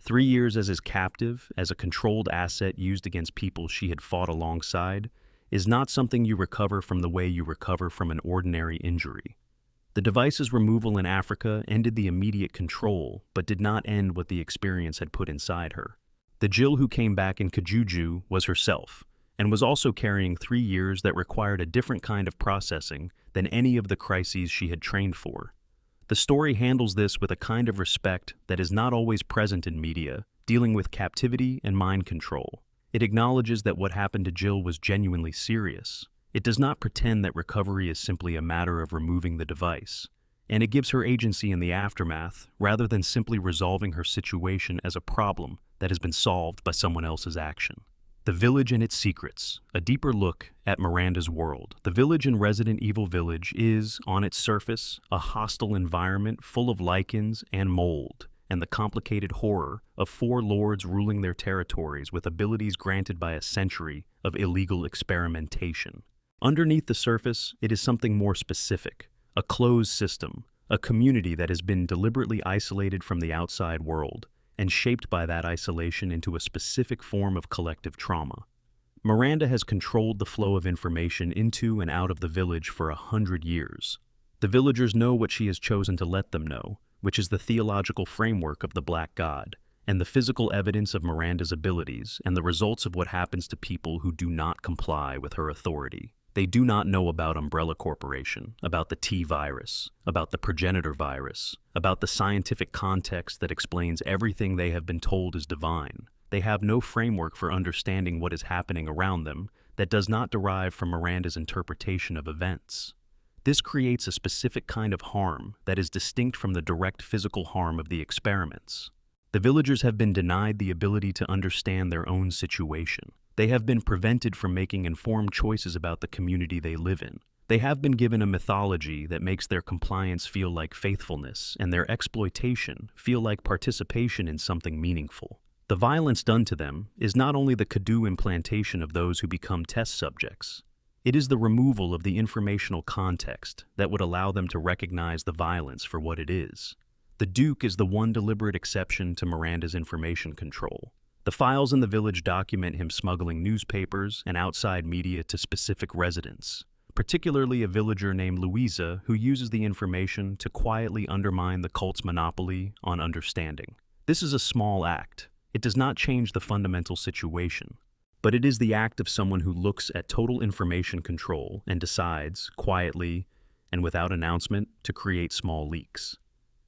3 years as his captive, as a controlled asset used against people she had fought alongside, is not something you recover from the way you recover from an ordinary injury. The device's removal in Africa ended the immediate control, but did not end what the experience had put inside her. The Jill who came back in Kajuju was herself, and was also carrying 3 years that required a different kind of processing than any of the crises she had trained for. The story handles this with a kind of respect that is not always present in media, dealing with captivity and mind control. It acknowledges that what happened to Jill was genuinely serious. It does not pretend that recovery is simply a matter of removing the device, and it gives her agency in the aftermath rather than simply resolving her situation as a problem that has been solved by someone else's action. The Village and its Secrets, a deeper look at Miranda's world. The village in Resident Evil Village is, on its surface, a hostile environment full of lichens and mold, and the complicated horror of 4 lords ruling their territories with abilities granted by a century of illegal experimentation. Underneath the surface, it is something more specific, a closed system, a community that has been deliberately isolated from the outside world, and shaped by that isolation into a specific form of collective trauma. Miranda has controlled the flow of information into and out of the village for 100 years. The villagers know what she has chosen to let them know, which is the theological framework of the Black God, and the physical evidence of Miranda's abilities and the results of what happens to people who do not comply with her authority. They do not know about Umbrella Corporation, about the T virus, about the progenitor virus, about the scientific context that explains everything they have been told is divine. They have no framework for understanding what is happening around them that does not derive from Miranda's interpretation of events. This creates a specific kind of harm that is distinct from the direct physical harm of the experiments. The villagers have been denied the ability to understand their own situation. They have been prevented from making informed choices about the community they live in. They have been given a mythology that makes their compliance feel like faithfulness and their exploitation feel like participation in something meaningful. The violence done to them is not only the Kadu implantation of those who become test subjects. It is the removal of the informational context that would allow them to recognize the violence for what it is. The Duke is the one deliberate exception to Miranda's information control. The files in the village document him smuggling newspapers and outside media to specific residents, particularly a villager named Louisa who uses the information to quietly undermine the cult's monopoly on understanding. This is a small act. It does not change the fundamental situation, but it is the act of someone who looks at total information control and decides, quietly and without announcement, to create small leaks.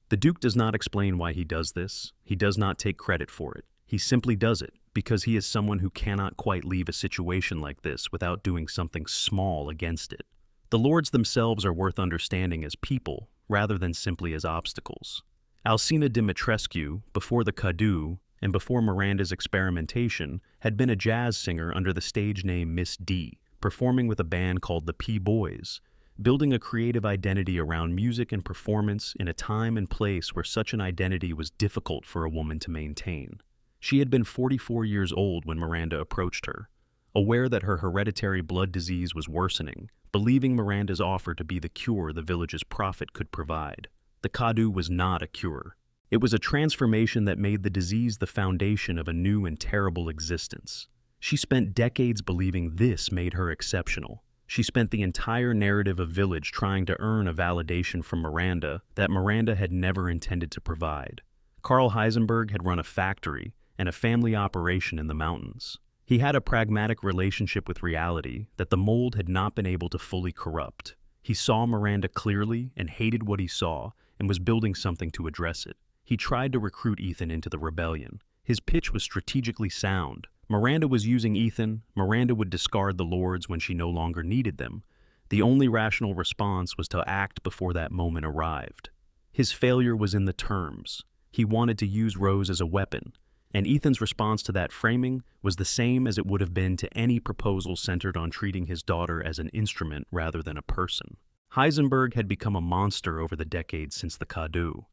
The Duke does not explain why he does this. He does not take credit for it. He simply does it because he is someone who cannot quite leave a situation like this without doing something small against it. The lords themselves are worth understanding as people rather than simply as obstacles. Alcina Dimitrescu, before the Kadu and before Miranda's experimentation, had been a jazz singer under the stage name Miss D, performing with a band called the P-Boys, building a creative identity around music and performance in a time and place where such an identity was difficult for a woman to maintain. She had been 44 years old when Miranda approached her, aware that her hereditary blood disease was worsening, believing Miranda's offer to be the cure the village's prophet could provide. The Kadu was not a cure. It was a transformation that made the disease the foundation of a new and terrible existence. She spent decades believing this made her exceptional. She spent the entire narrative of Village trying to earn a validation from Miranda that Miranda had never intended to provide. Carl Heisenberg had run a factory and a family operation in the mountains. He had a pragmatic relationship with reality that the mold had not been able to fully corrupt. He saw Miranda clearly and hated what he saw and was building something to address it. He tried to recruit Ethan into the rebellion. His pitch was strategically sound. Miranda was using Ethan. Miranda would discard the lords when she no longer needed them. The only rational response was to act before that moment arrived. His failure was in the terms. He wanted to use Rose as a weapon, and Ethan's response to that framing was the same as it would have been to any proposal centered on treating his daughter as an instrument rather than a person. Heisenberg had become a monster over the decades since the Kadu.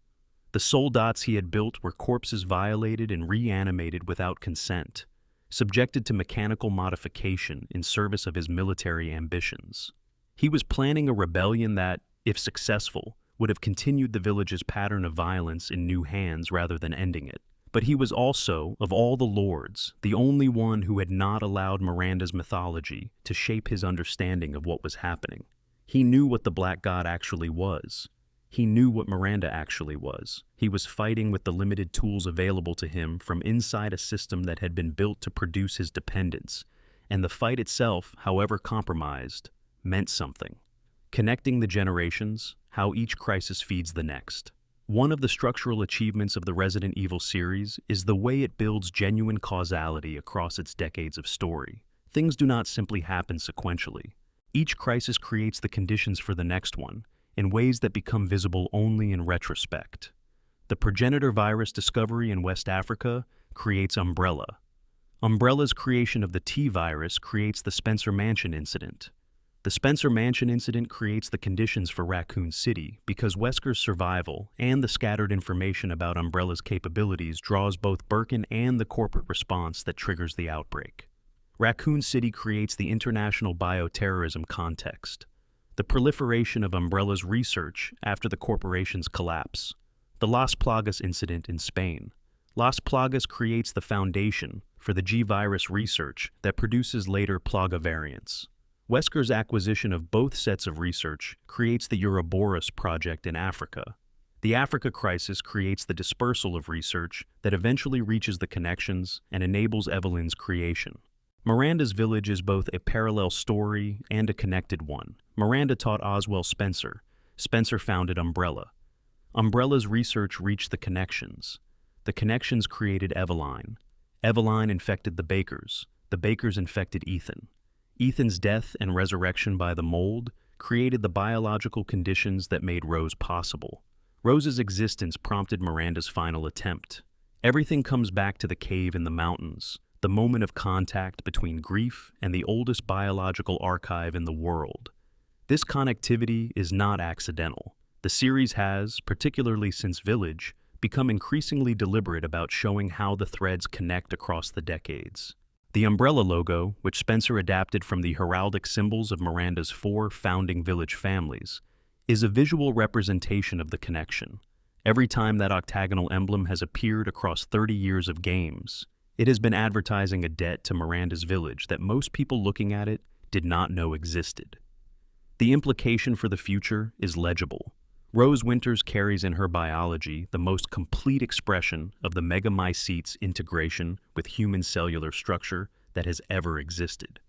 The soldats he had built were corpses violated and reanimated without consent, subjected to mechanical modification in service of his military ambitions. He was planning a rebellion that, if successful, would have continued the village's pattern of violence in new hands rather than ending it. But he was also, of all the lords, the only one who had not allowed Miranda's mythology to shape his understanding of what was happening. He knew what the Black God actually was. He knew what Miranda actually was. He was fighting with the limited tools available to him from inside a system that had been built to produce his dependence, and the fight itself, however compromised, meant something. Connecting the generations, how each crisis feeds the next. One of the structural achievements of the Resident Evil series is the way it builds genuine causality across its decades of story. Things do not simply happen sequentially. Each crisis creates the conditions for the next one, in ways that become visible only in retrospect. The progenitor virus discovery in West Africa creates Umbrella. Umbrella's creation of the T virus creates the Spencer Mansion incident. The Spencer Mansion incident creates the conditions for Raccoon City because Wesker's survival and the scattered information about Umbrella's capabilities draws both Birkin and the corporate response that triggers the outbreak. Raccoon City creates the international bioterrorism context, the proliferation of Umbrella's research after the corporation's collapse, the Las Plagas incident in Spain. Las Plagas creates the foundation for the G-virus research that produces later Plaga variants. Wesker's acquisition of both sets of research creates the Ouroboros project in Africa. The Africa crisis creates the dispersal of research that eventually reaches the connections and enables Evelyn's creation. Miranda's village is both a parallel story and a connected one. Miranda taught Oswell Spencer. Spencer founded Umbrella. Umbrella's research reached the connections. The connections created Eveline. Eveline infected the Bakers. The Bakers infected Ethan. Ethan's death and resurrection by the mold created the biological conditions that made Rose possible. Rose's existence prompted Miranda's final attempt. Everything comes back to the cave in the mountains, the moment of contact between grief and the oldest biological archive in the world. This connectivity is not accidental. The series has, particularly since Village, become increasingly deliberate about showing how the threads connect across the decades. The umbrella logo, which Spencer adapted from the heraldic symbols of Miranda's 4 founding village families, is a visual representation of the connection. Every time that octagonal emblem has appeared across 30 years of games, it has been advertising a debt to Miranda's village that most people looking at it did not know existed. The implication for the future is legible. Rose Winters carries in her biology the most complete expression of the megamycete's integration with human cellular structure that has ever existed.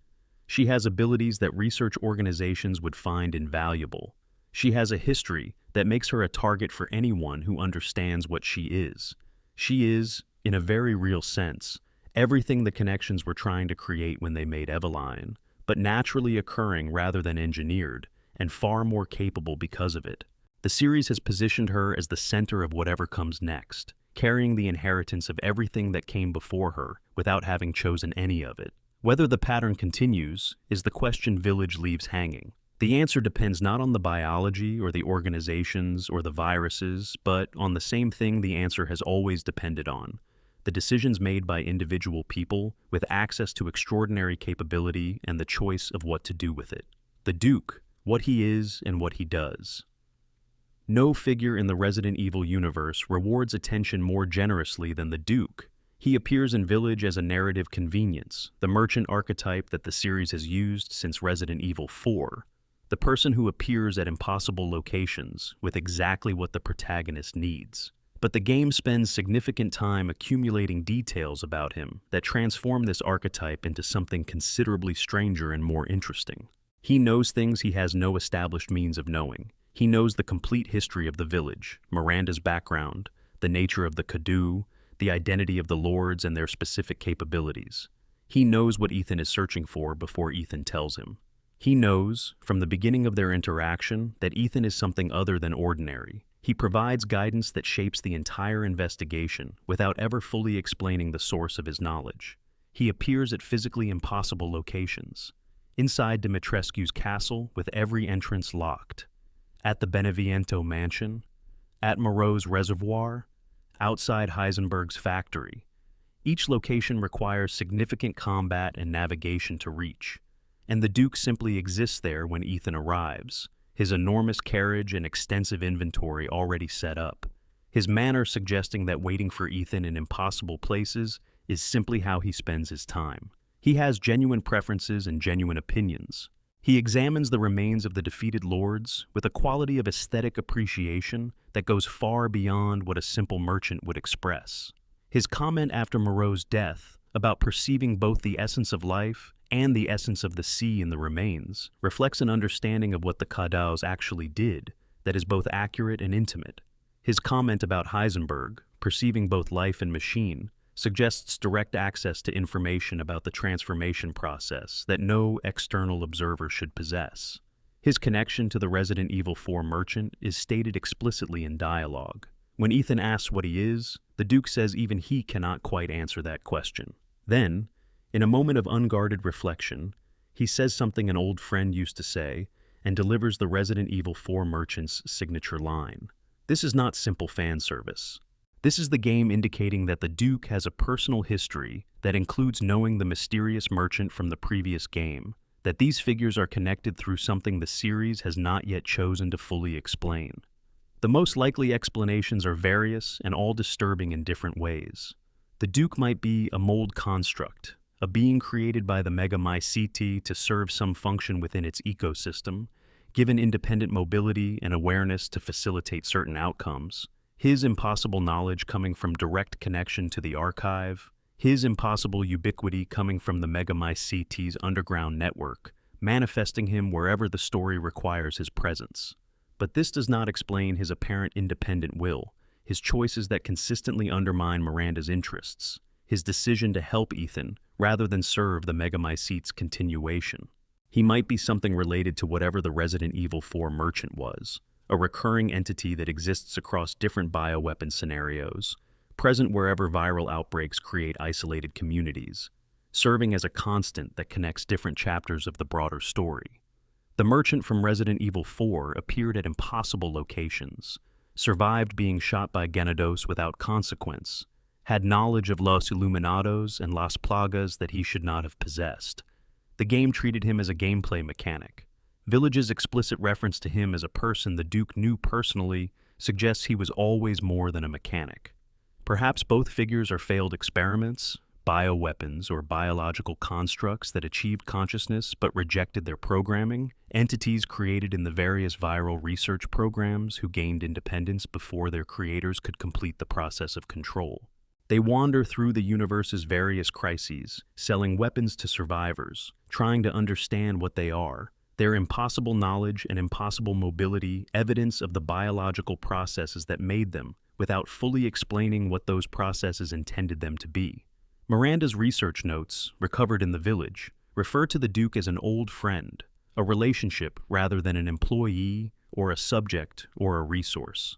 She has abilities that research organizations would find invaluable. She has a history that makes her a target for anyone who understands what she is. She is, in a very real sense, everything the connections were trying to create when they made Eveline, but naturally occurring rather than engineered, and far more capable because of it. The series has positioned her as the center of whatever comes next, carrying the inheritance of everything that came before her without having chosen any of it. Whether the pattern continues is the question Village leaves hanging. The answer depends not on the biology or the organizations or the viruses, but on the same thing the answer has always depended on: the decisions made by individual people with access to extraordinary capability and the choice of what to do with it. The Duke, what he is and what he does. No figure in the Resident Evil universe rewards attention more generously than the Duke. He appears in Village as a narrative convenience, the merchant archetype that the series has used since Resident Evil 4. The person who appears at impossible locations with exactly what the protagonist needs. But the game spends significant time accumulating details about him that transform this archetype into something considerably stranger and more interesting. He knows things he has no established means of knowing. He knows the complete history of the village, Miranda's background, the nature of the Cadou, the identity of the lords and their specific capabilities. He knows what Ethan is searching for before Ethan tells him. He knows, from the beginning of their interaction, that Ethan is something other than ordinary. He provides guidance that shapes the entire investigation without ever fully explaining the source of his knowledge. He appears at physically impossible locations. Inside Dimitrescu's castle with every entrance locked. At the Beneviento mansion, at Moreau's reservoir, outside Heisenberg's factory. Each location requires significant combat and navigation to reach, and the Duke simply exists there when Ethan arrives, his enormous carriage and extensive inventory already set up, his manner suggesting that waiting for Ethan in impossible places is simply how he spends his time. He has genuine preferences and genuine opinions. He examines the remains of the defeated lords with a quality of aesthetic appreciation that goes far beyond what a simple merchant would express. His comment after Moreau's death about perceiving both the essence of life and the essence of the sea in the remains reflects an understanding of what the Cadous actually did that is both accurate and intimate. His comment about Heisenberg, perceiving both life and machine, suggests direct access to information about the transformation process that no external observer should possess. His connection to the Resident Evil 4 merchant is stated explicitly in dialogue. When Ethan asks what he is, the Duke says even he cannot quite answer that question. Then, in a moment of unguarded reflection, he says something an old friend used to say and delivers the Resident Evil 4 merchant's signature line. This is not simple fan service. This is the game indicating that the Duke has a personal history that includes knowing the mysterious merchant from the previous game, that these figures are connected through something the series has not yet chosen to fully explain. The most likely explanations are various and all disturbing in different ways. The Duke might be a mold construct, a being created by the megamycete to serve some function within its ecosystem, Given independent mobility and awareness to facilitate certain outcomes, his impossible knowledge coming from direct connection to the archive, his impossible ubiquity coming from the Megamycetes underground network, manifesting him wherever the story requires his presence. But this does not explain his apparent independent will, his choices that consistently undermine Miranda's interests, his decision to help Ethan rather than serve the Megamycetes' continuation. He might be something related to whatever the Resident Evil 4 merchant was, a recurring entity that exists across different bioweapon scenarios, present wherever viral outbreaks create isolated communities, serving as a constant that connects different chapters of the broader story. The merchant from Resident Evil 4 appeared at impossible locations, survived being shot by Genados without consequence, had knowledge of Los Iluminados and Las Plagas that he should not have possessed. The game treated him as a gameplay mechanic. Village's explicit reference to him as a person the Duke knew personally suggests he was always more than a mechanic. Perhaps both figures are failed experiments, bioweapons or biological constructs that achieved consciousness but rejected their programming, entities created in the various viral research programs who gained independence before their creators could complete the process of control. They wander through the universe's various crises, selling weapons to survivors, trying to understand what they are, their impossible knowledge and impossible mobility, evidence of the biological processes that made them, without fully explaining what those processes intended them to be. Miranda's research notes, recovered in the village, refer to the Duke as an old friend, a relationship rather than an employee or a subject or a resource.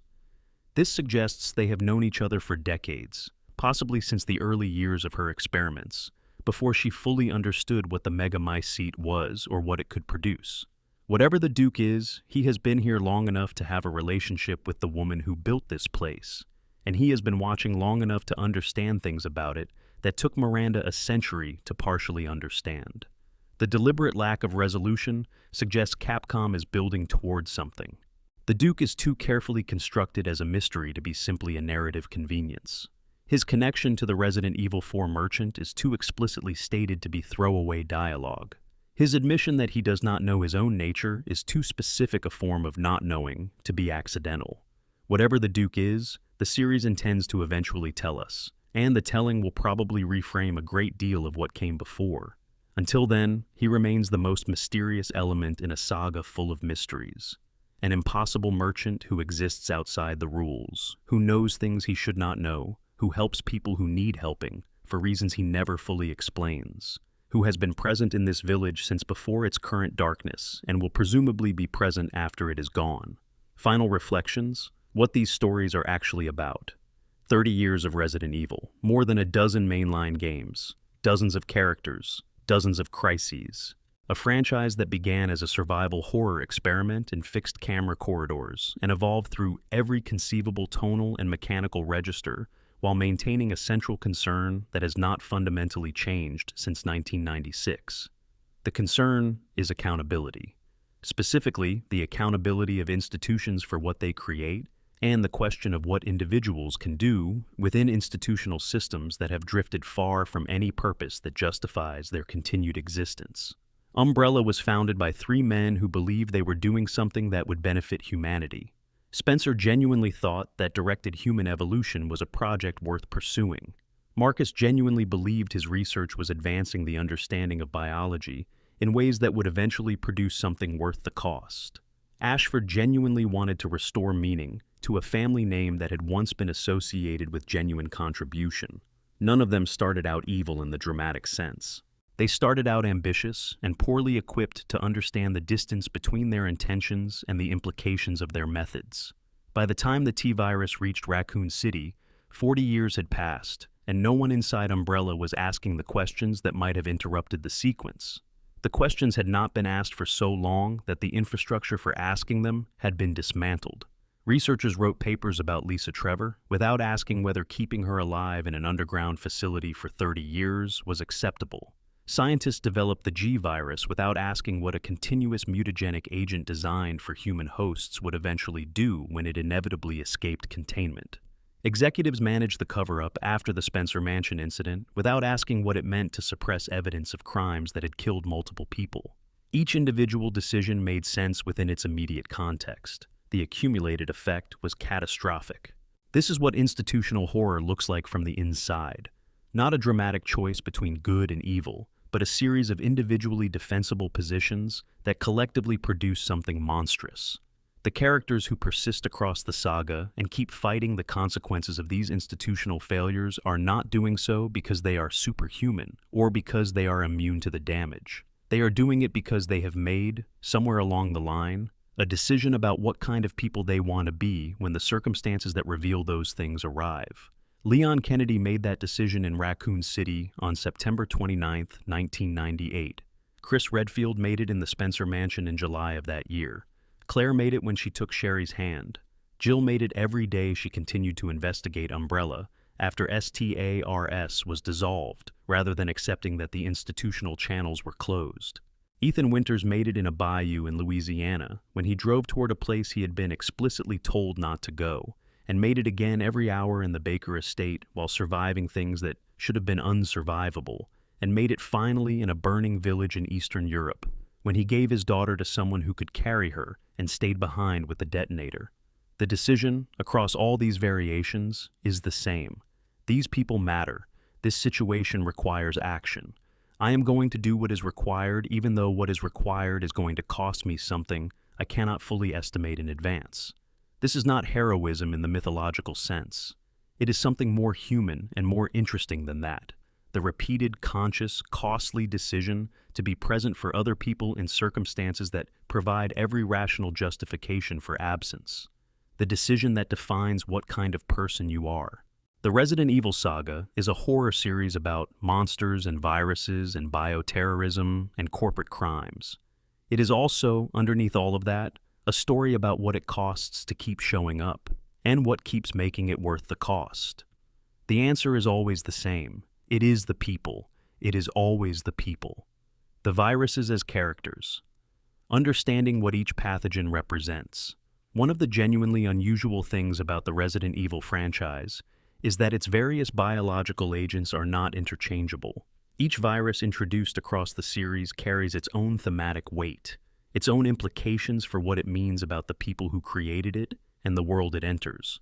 This suggests they have known each other for decades, possibly since the early years of her experiments, before she fully understood what the Megamycete was or what it could produce. Whatever the Duke is, he has been here long enough to have a relationship with the woman who built this place, and he has been watching long enough to understand things about it that took Miranda a century to partially understand. The deliberate lack of resolution suggests Capcom is building towards something. The Duke is too carefully constructed as a mystery to be simply a narrative convenience. His connection to the Resident Evil 4 merchant is too explicitly stated to be throwaway dialogue. His admission that he does not know his own nature is too specific a form of not knowing to be accidental. Whatever the Duke is, the series intends to eventually tell us, and the telling will probably reframe a great deal of what came before. Until then, he remains the most mysterious element in a saga full of mysteries. An impossible merchant who exists outside the rules, who knows things he should not know, who helps people who need helping, for reasons he never fully explains, who has been present in this village since before its current darkness and will presumably be present after it is gone. Final reflections: what these stories are actually about. 30 years of Resident Evil, more than a dozen mainline games, dozens of characters, dozens of crises. A franchise that began as a survival horror experiment in fixed camera corridors and evolved through every conceivable tonal and mechanical register while maintaining a central concern that has not fundamentally changed since 1996. The concern is accountability. Specifically, the accountability of institutions for what they create, and the question of what individuals can do within institutional systems that have drifted far from any purpose that justifies their continued existence. Umbrella was founded by 3 men who believed they were doing something that would benefit humanity. Spencer genuinely thought that directed human evolution was a project worth pursuing. Marcus genuinely believed his research was advancing the understanding of biology in ways that would eventually produce something worth the cost. Ashford genuinely wanted to restore meaning to a family name that had once been associated with genuine contribution. None of them started out evil in the dramatic sense. They started out ambitious and poorly equipped to understand the distance between their intentions and the implications of their methods. By the time the T-virus reached Raccoon City, 40 years had passed, and no one inside Umbrella was asking the questions that might have interrupted the sequence. The questions had not been asked for so long that the infrastructure for asking them had been dismantled. Researchers wrote papers about Lisa Trevor without asking whether keeping her alive in an underground facility for 30 years was acceptable. Scientists developed the G-virus without asking what a continuous mutagenic agent designed for human hosts would eventually do when it inevitably escaped containment. Executives managed the cover-up after the Spencer Mansion incident without asking what it meant to suppress evidence of crimes that had killed multiple people. Each individual decision made sense within its immediate context. The accumulated effect was catastrophic. This is what institutional horror looks like from the inside. Not a dramatic choice between good and evil, but a series of individually defensible positions that collectively produce something monstrous. The characters who persist across the saga and keep fighting the consequences of these institutional failures are not doing so because they are superhuman or because they are immune to the damage. They are doing it because they have made, somewhere along the line, a decision about what kind of people they want to be when the circumstances that reveal those things arrive. Leon Kennedy made that decision in Raccoon City on September 29, 1998. Chris Redfield made it in the Spencer mansion in July of that year. Claire made it when she took Sherry's hand. Jill made it every day she continued to investigate Umbrella after STARS was dissolved, rather than accepting that the institutional channels were closed. Ethan Winters made it in a bayou in Louisiana when he drove toward a place he had been explicitly told not to go, and made it again every hour in the Baker estate while surviving things that should have been unsurvivable, and made it finally in a burning village in Eastern Europe when he gave his daughter to someone who could carry her and stayed behind with the detonator. The decision, across all these variations, is the same. These people matter. This situation requires action. I am going to do what is required, even though what is required is going to cost me something I cannot fully estimate in advance. This is not heroism in the mythological sense. It is something more human and more interesting than that. The repeated, conscious, costly decision to be present for other people in circumstances that provide every rational justification for absence. The decision that defines what kind of person you are. The Resident Evil Saga is a horror series about monsters and viruses and bioterrorism and corporate crimes. It is also, underneath all of that, a story about what it costs to keep showing up and what keeps making it worth the cost. The answer is always the same. It is the people. It is always the people. The viruses as characters. Understanding what each pathogen represents. One of the genuinely unusual things about the Resident Evil franchise is that its various biological agents are not interchangeable. Each virus introduced across the series carries its own thematic weight, its own implications for what it means about the people who created it and the world it enters.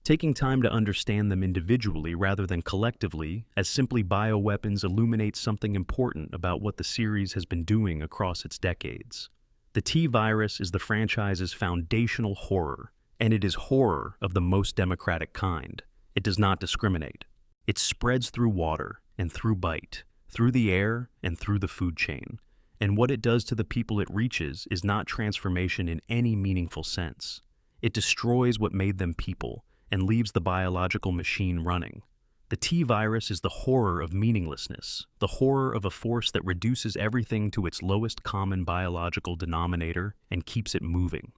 Taking time to understand them individually rather than collectively, as simply bioweapons, illuminates something important about what the series has been doing across its decades. The T-virus is the franchise's foundational horror, and it is horror of the most democratic kind. It does not discriminate. It spreads through water and through bite, through the air and through the food chain. And what it does to the people it reaches is not transformation in any meaningful sense. It destroys what made them people and leaves the biological machine running. The T-virus is the horror of meaninglessness, the horror of a force that reduces everything to its lowest common biological denominator and keeps it moving.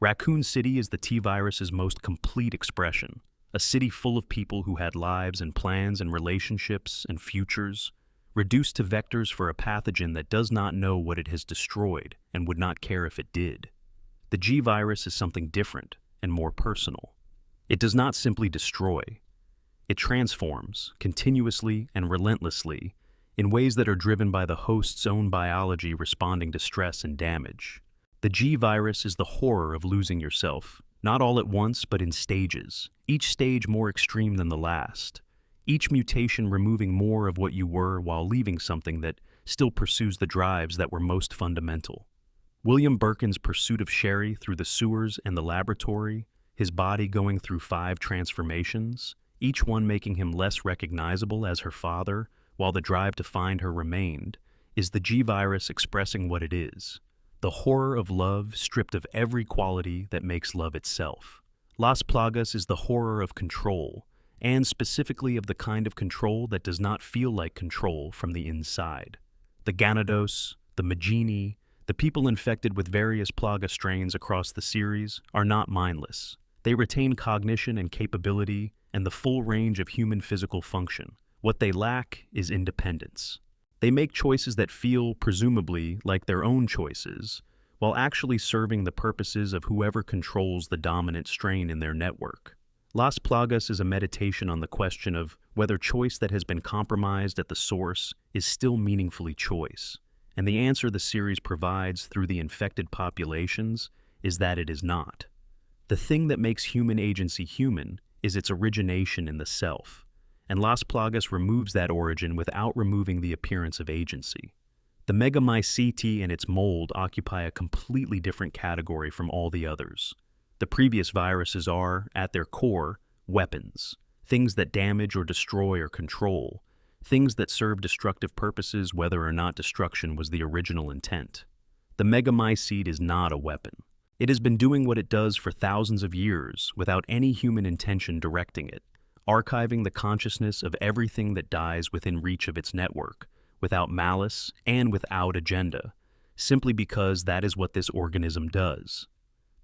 Raccoon City is the T-virus's most complete expression, a city full of people who had lives and plans and relationships and futures, reduced to vectors for a pathogen that does not know what it has destroyed and would not care if it did. The G-virus is something different and more personal. It does not simply destroy. It transforms, continuously and relentlessly, in ways that are driven by the host's own biology responding to stress and damage. The G-virus is the horror of losing yourself, not all at once but in stages, each stage more extreme than the last, each mutation removing more of what you were while leaving something that still pursues the drives that were most fundamental. William Birkin's pursuit of Sherry through the sewers and the laboratory, his body going through 5 transformations, each one making him less recognizable as her father, while the drive to find her remained, is the G-virus expressing what it is, the horror of love stripped of every quality that makes love itself. Las Plagas is the horror of control, and specifically of the kind of control that does not feel like control from the inside. The Ganados, the Magini, the people infected with various Plaga strains across the series are not mindless. They retain cognition and capability and the full range of human physical function. What they lack is independence. They make choices that feel, presumably, like their own choices, while actually serving the purposes of whoever controls the dominant strain in their network. Las Plagas is a meditation on the question of whether choice that has been compromised at the source is still meaningfully choice, And the answer the series provides through the infected populations is that it is not. The thing that makes human agency human is its origination in the self, and Las Plagas removes that origin without removing the appearance of agency. The megamycete and its mold occupy a completely different category from all the others. The previous viruses are, at their core, weapons, things that damage or destroy or control, things that serve destructive purposes whether or not destruction was the original intent. The megamycete is not a weapon. It has been doing what it does for thousands of years without any human intention directing it, archiving the consciousness of everything that dies within reach of its network, without malice and without agenda, simply because that is what this organism does.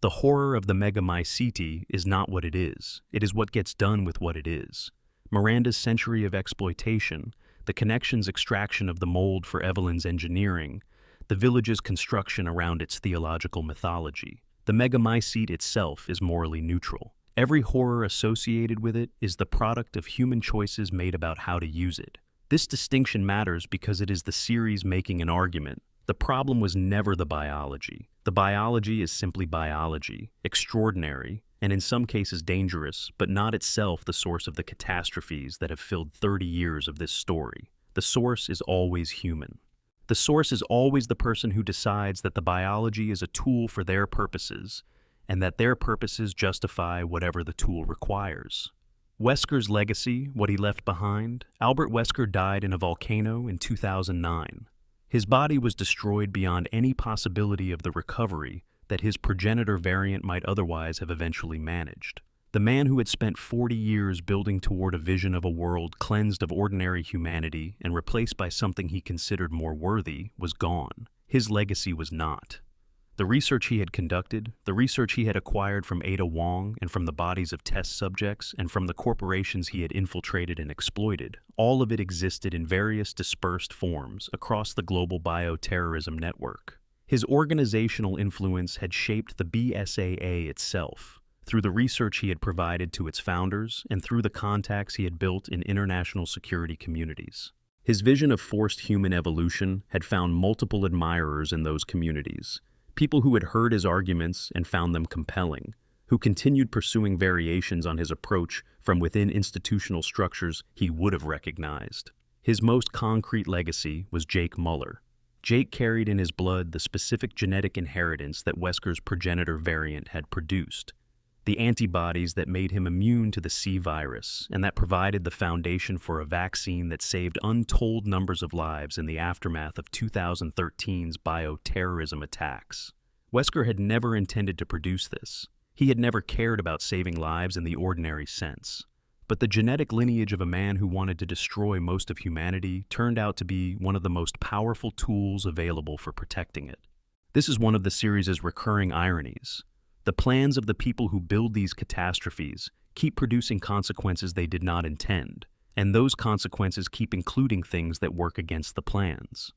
The horror of the megamycete is not what it is what gets done with what it is. Miranda's century of exploitation, the connection's extraction of the mold for Evelyn's engineering, the village's construction around its theological mythology. The megamycete itself is morally neutral. Every horror associated with it is the product of human choices made about how to use it. This distinction matters because it is the series making an argument. The problem was never the biology. The biology is simply biology, extraordinary, and in some cases dangerous, but not itself the source of the catastrophes that have filled 30 years of this story. The source is always human. The source is always the person who decides that the biology is a tool for their purposes, and that their purposes justify whatever the tool requires. Wesker's legacy, what he left behind. Albert Wesker died in a volcano in 2009. His body was destroyed beyond any possibility of the recovery that his progenitor variant might otherwise have eventually managed. The man who had spent 40 years building toward a vision of a world cleansed of ordinary humanity and replaced by something he considered more worthy was gone. His legacy was not. The research he had conducted, the research he had acquired from Ada Wong and from the bodies of test subjects and from the corporations he had infiltrated and exploited, all of it existed in various dispersed forms across the global bioterrorism network. His organizational influence had shaped the BSAA itself, through the research he had provided to its founders and through the contacts he had built in international security communities. His vision of forced human evolution had found multiple admirers in those communities, people who had heard his arguments and found them compelling, who continued pursuing variations on his approach from within institutional structures he would have recognized. His most concrete legacy was Jake Muller. Jake carried in his blood the specific genetic inheritance that Wesker's progenitor variant had produced, the antibodies that made him immune to the C virus and that provided the foundation for a vaccine that saved untold numbers of lives in the aftermath of 2013's bioterrorism attacks. Wesker had never intended to produce this. He had never cared about saving lives in the ordinary sense. But the genetic lineage of a man who wanted to destroy most of humanity turned out to be one of the most powerful tools available for protecting it. This is one of the series' recurring ironies. The plans of the people who build these catastrophes keep producing consequences they did not intend, and those consequences keep including things that work against the plans.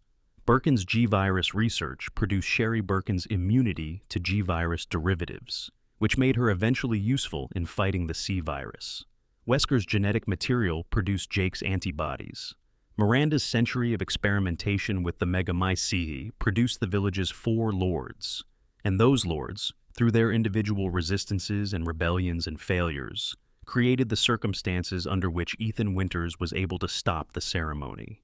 Birkin's G-virus research produced Sherry Birkin's immunity to G-virus derivatives, which made her eventually useful in fighting the C virus. Wesker's genetic material produced Jake's antibodies. Miranda's century of experimentation with the megamycete produced the village's 4 lords, and those lords, through their individual resistances and rebellions and failures, created the circumstances under which Ethan Winters was able to stop the ceremony.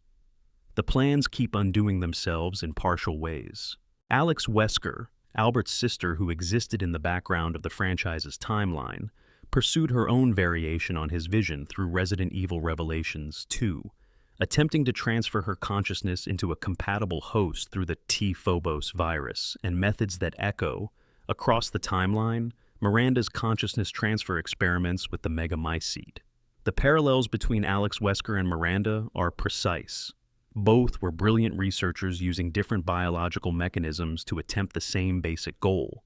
The plans keep undoing themselves in partial ways. Alex Wesker, Albert's sister who existed in the background of the franchise's timeline, pursued her own variation on his vision through Resident Evil Revelations 2, attempting to transfer her consciousness into a compatible host through the T-Phobos virus and methods that echo, across the timeline, Miranda's consciousness transfer experiments with the megamycete. The parallels between Alex Wesker and Miranda are precise. Both were brilliant researchers using different biological mechanisms to attempt the same basic goal,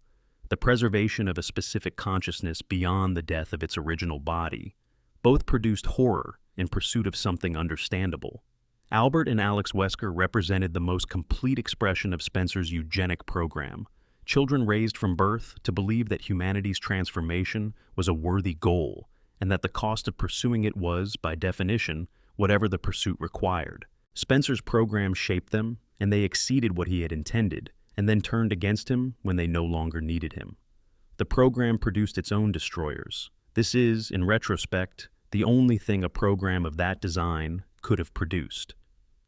the preservation of a specific consciousness beyond the death of its original body. Both produced horror in pursuit of something understandable. Albert and Alex Wesker represented the most complete expression of Spencer's eugenic program, children raised from birth to believe that humanity's transformation was a worthy goal, and that the cost of pursuing it was, by definition, whatever the pursuit required. Spencer's program shaped them, and they exceeded what he had intended, and then turned against him when they no longer needed him. The program produced its own destroyers. This is, in retrospect, the only thing a program of that design could have produced.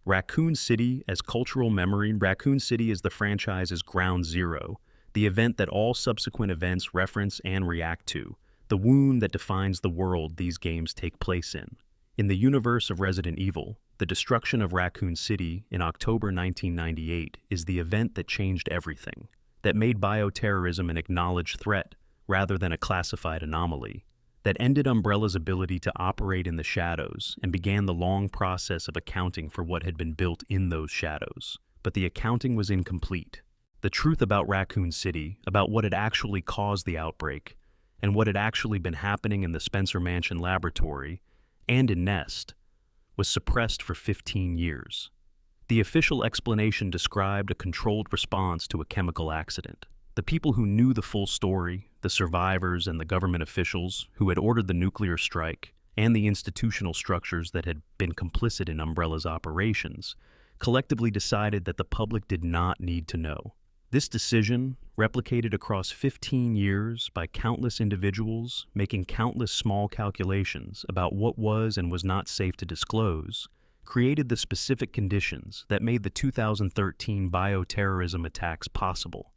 Raccoon City as cultural memory. Raccoon City is the franchise's ground zero, the event that all subsequent events reference and react to, the wound that defines the world these games take place in. In the universe of Resident Evil, the destruction of Raccoon City in October 1998 is the event that changed everything, that made bioterrorism an acknowledged threat rather than a classified anomaly, that ended Umbrella's ability to operate in the shadows and began the long process of accounting for what had been built in those shadows. But the accounting was incomplete. The truth about Raccoon City, about what had actually caused the outbreak, and what had actually been happening in the Spencer Mansion laboratory and in Nest, was suppressed for 15 years. The official explanation described a controlled response to a chemical accident. The people who knew the full story, the survivors and the government officials who had ordered the nuclear strike, and the institutional structures that had been complicit in Umbrella's operations, collectively decided that the public did not need to know. This decision, replicated across 15 years by countless individuals making countless small calculations about what was and was not safe to disclose, created the specific conditions that made the 2013 bioterrorism attacks possible.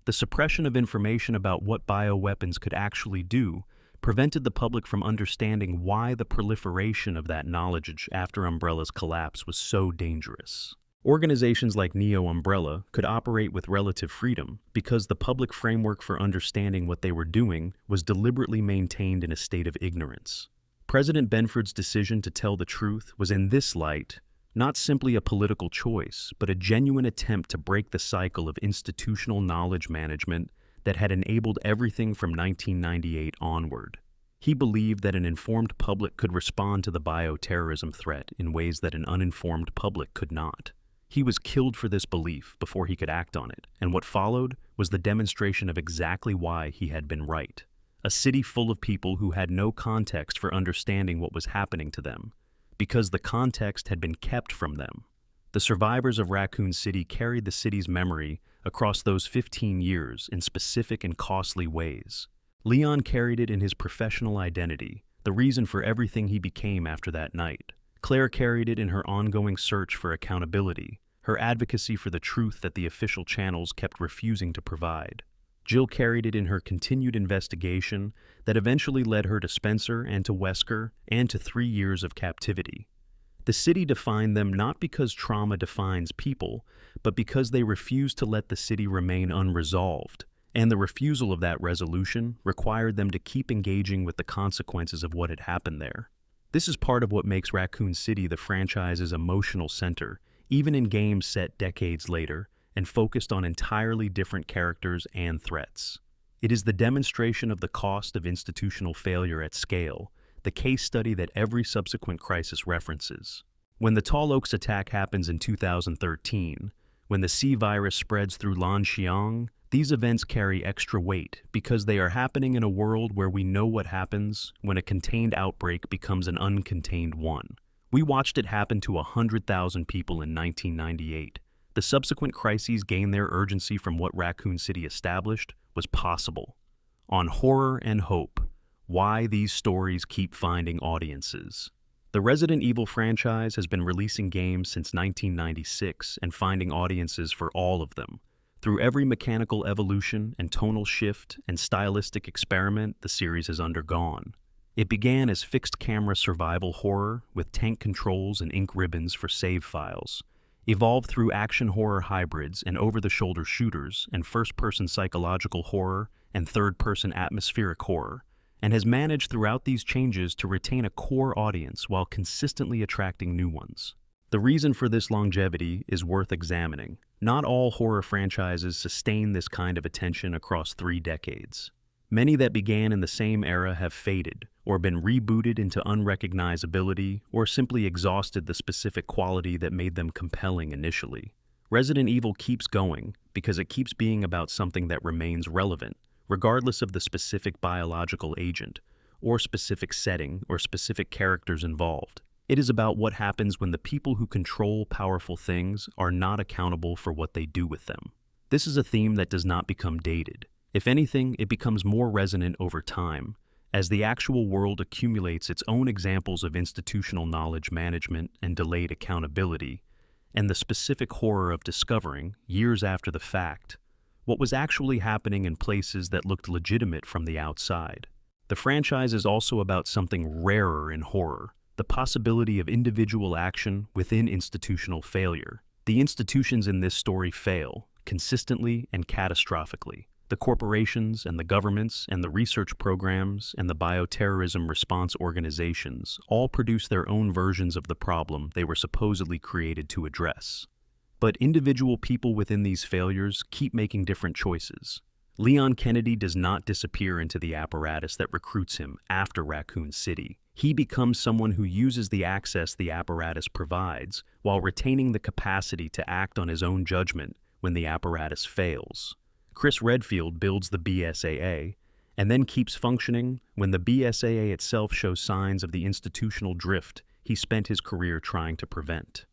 The suppression of information about what bioweapons could actually do prevented the public from understanding why the proliferation of that knowledge after Umbrella's collapse was so dangerous. Organizations like Neo Umbrella could operate with relative freedom because the public framework for understanding what they were doing was deliberately maintained in a state of ignorance. President Benford's decision to tell the truth was in this light not simply a political choice, but a genuine attempt to break the cycle of institutional knowledge management that had enabled everything from 1998 onward. He believed that an informed public could respond to the bioterrorism threat in ways that an uninformed public could not. He was killed for this belief before he could act on it, and what followed was the demonstration of exactly why he had been right. A city full of people who had no context for understanding what was happening to them, because the context had been kept from them. The survivors of Raccoon City carried the city's memory across those 15 years in specific and costly ways. Leon carried it in his professional identity, the reason for everything he became after that night. Claire carried it in her ongoing search for accountability, her advocacy for the truth that the official channels kept refusing to provide. Jill carried it in her continued investigation that eventually led her to Spencer and to Wesker and to 3 years of captivity. The city defined them not because trauma defines people, but because they refused to let the city remain unresolved, and the refusal of that resolution required them to keep engaging with the consequences of what had happened there. This is part of what makes Raccoon City the franchise's emotional center, even in games set decades later and focused on entirely different characters and threats. It is the demonstration of the cost of institutional failure at scale, the case study that every subsequent crisis references. When the Tall Oaks attack happens in 2013, when the C virus spreads through Lanxiang, these events carry extra weight because they are happening in a world where we know what happens when a contained outbreak becomes an uncontained one. We watched it happen to 100,000 people in 1998. The subsequent crises gained their urgency from what Raccoon City established was possible. On Horror and Hope, why these stories keep finding audiences. The Resident Evil franchise has been releasing games since 1996 and finding audiences for all of them. Through every mechanical evolution and tonal shift and stylistic experiment the series has undergone. It began as fixed-camera survival horror with tank controls and ink ribbons for save files, evolved through action horror hybrids and over-the-shoulder shooters and first-person psychological horror and third-person atmospheric horror, and has managed throughout these changes to retain a core audience while consistently attracting new ones. The reason for this longevity is worth examining. Not all horror franchises sustain this kind of attention across 3 decades. Many that began in the same era have faded, or been rebooted into unrecognizability, or simply exhausted the specific quality that made them compelling initially. Resident Evil keeps going because it keeps being about something that remains relevant, regardless of the specific biological agent, or specific setting, or specific characters involved. It is about what happens when the people who control powerful things are not accountable for what they do with them. This is a theme that does not become dated. If anything, it becomes more resonant over time, as the actual world accumulates its own examples of institutional knowledge management and delayed accountability, and the specific horror of discovering, years after the fact, what was actually happening in places that looked legitimate from the outside. The franchise is also about something rarer in horror, the possibility of individual action within institutional failure. The institutions in this story fail, consistently and catastrophically. The corporations and the governments and the research programs and the bioterrorism response organizations all produce their own versions of the problem they were supposedly created to address. But individual people within these failures keep making different choices. Leon Kennedy does not disappear into the apparatus that recruits him after Raccoon City. He becomes someone who uses the access the apparatus provides while retaining the capacity to act on his own judgment when the apparatus fails. Chris Redfield builds the BSAA and then keeps functioning when the BSAA itself shows signs of the institutional drift he spent his career trying to prevent.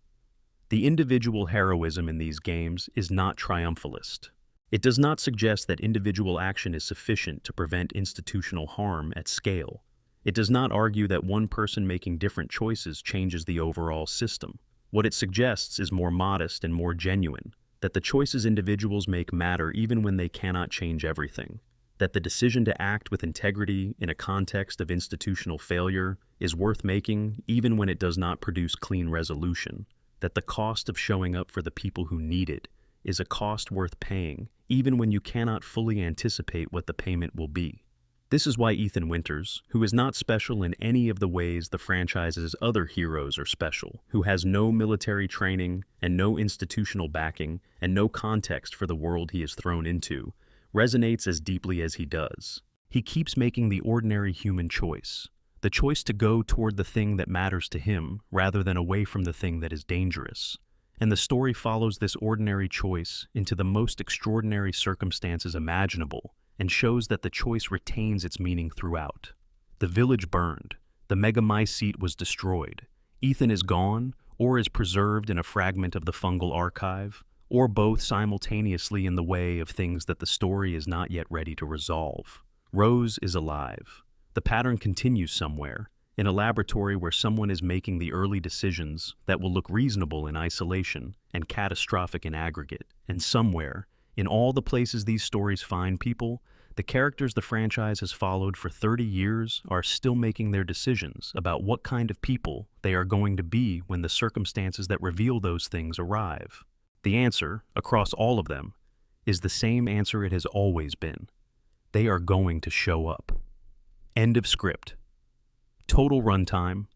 The individual heroism in these games is not triumphalist. It does not suggest that individual action is sufficient to prevent institutional harm at scale. It does not argue that one person making different choices changes the overall system. What it suggests is more modest and more genuine, that the choices individuals make matter even when they cannot change everything, that the decision to act with integrity in a context of institutional failure is worth making even when it does not produce clean resolution, that the cost of showing up for the people who need it is a cost worth paying even when you cannot fully anticipate what the payment will be. This is why Ethan Winters, who is not special in any of the ways the franchise's other heroes are special, who has no military training and no institutional backing and no context for the world he is thrown into, resonates as deeply as he does. He keeps making the ordinary human choice, the choice to go toward the thing that matters to him rather than away from the thing that is dangerous. And the story follows this ordinary choice into the most extraordinary circumstances imaginable, and shows that the choice retains its meaning throughout. The village burned, the Megamycete was destroyed, Ethan is gone, or is preserved in a fragment of the fungal archive, or both simultaneously in the way of things that the story is not yet ready to resolve. Rose is alive. The pattern continues somewhere, in a laboratory where someone is making the early decisions that will look reasonable in isolation and catastrophic in aggregate, and somewhere, in all the places these stories find people, the characters the franchise has followed for 30 years are still making their decisions about what kind of people they are going to be when the circumstances that reveal those things arrive. The answer, across all of them, is the same answer it has always been. They are going to show up. End of script. Total runtime,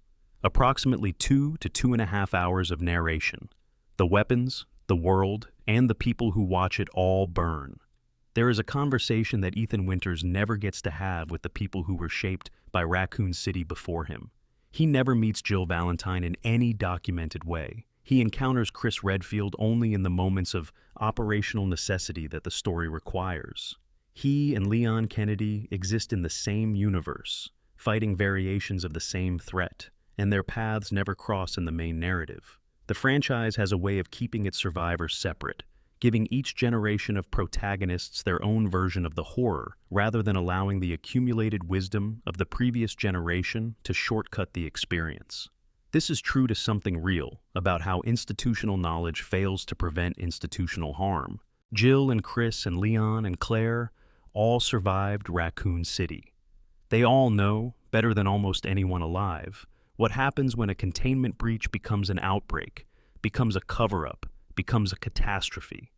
approximately 2 to 2.5 hours of narration. The weapons, the world, and the people who watch it all burn. There is a conversation that Ethan Winters never gets to have with the people who were shaped by Raccoon City before him. He never meets Jill Valentine in any documented way. He encounters Chris Redfield only in the moments of operational necessity that the story requires. He and Leon Kennedy exist in the same universe, fighting variations of the same threat, and their paths never cross in the main narrative. The franchise has a way of keeping its survivors separate, giving each generation of protagonists their own version of the horror, rather than allowing the accumulated wisdom of the previous generation to shortcut the experience. This is true to something real about how institutional knowledge fails to prevent institutional harm. Jill and Chris and Leon and Claire all survived Raccoon City. They all know, better than almost anyone alive, what happens when a containment breach becomes an outbreak, becomes a cover-up, becomes a catastrophe.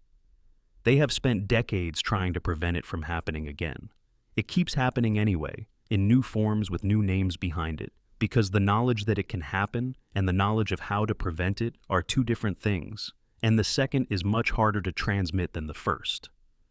They have spent decades trying to prevent it from happening again. It keeps happening anyway, in new forms with new names behind it, because the knowledge that it can happen and the knowledge of how to prevent it are two different things, and the second is much harder to transmit than the first.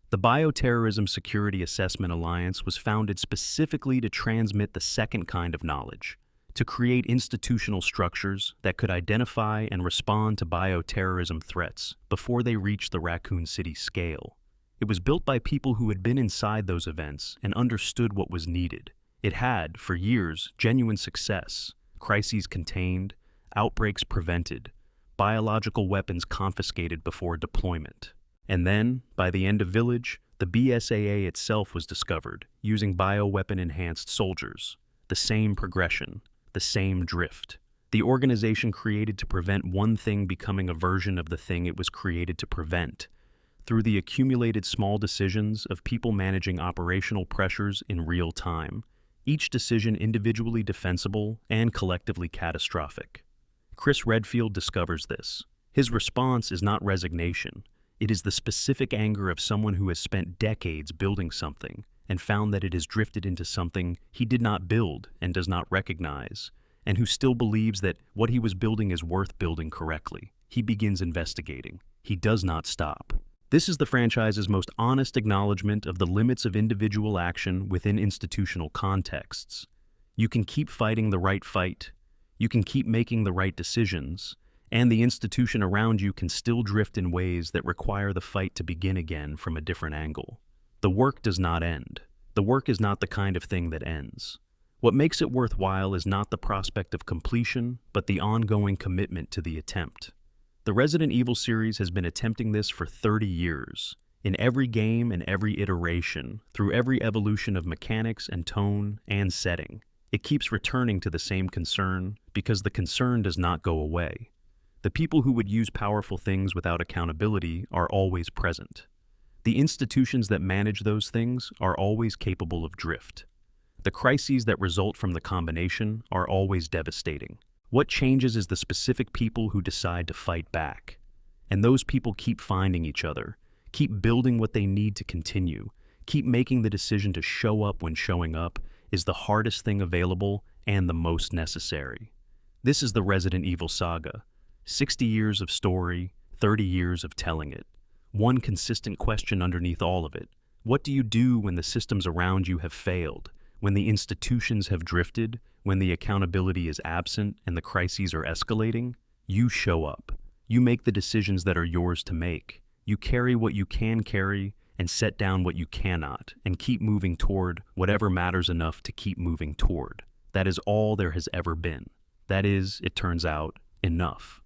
The Bioterrorism Security Assessment Alliance was founded specifically to transmit the second kind of knowledge, to create institutional structures that could identify and respond to bioterrorism threats before they reached the Raccoon City scale. It was built by people who had been inside those events and understood what was needed. It had, for years, genuine success, crises contained, outbreaks prevented, biological weapons confiscated before deployment. And then, by the end of Village, the BSAA itself was discovered, using bioweapon-enhanced soldiers. The same progression, the same drift. The organization created to prevent one thing becoming a version of the thing it was created to prevent, through the accumulated small decisions of people managing operational pressures in real time, each decision individually defensible and collectively catastrophic. Chris Redfield discovers this. His response is not resignation. It is the specific anger of someone who has spent decades building something and found that it has drifted into something he did not build and does not recognize, and who still believes that what he was building is worth building correctly. He begins investigating. He does not stop. This is the franchise's most honest acknowledgement of the limits of individual action within institutional contexts. You can keep fighting the right fight, you can keep making the right decisions, and the institution around you can still drift in ways that require the fight to begin again from a different angle. The work does not end. The work is not the kind of thing that ends. What makes it worthwhile is not the prospect of completion, but the ongoing commitment to the attempt. The Resident Evil series has been attempting this for 30 years. In every game and every iteration, through every evolution of mechanics and tone and setting, it keeps returning to the same concern because the concern does not go away. The people who would use powerful things without accountability are always present. The institutions that manage those things are always capable of drift. The crises that result from the combination are always devastating. What changes is the specific people who decide to fight back. And those people keep finding each other, keep building what they need to continue, keep making the decision to show up when showing up is the hardest thing available and the most necessary. This is the Resident Evil saga. 60 years of story, 30 years of telling it. One consistent question underneath all of it. What do you do when the systems around you have failed, when the institutions have drifted, when the accountability is absent and the crises are escalating? You show up. You make the decisions that are yours to make. You carry what you can carry and set down what you cannot, and keep moving toward whatever matters enough to keep moving toward. That is all there has ever been. That is, it turns out, enough.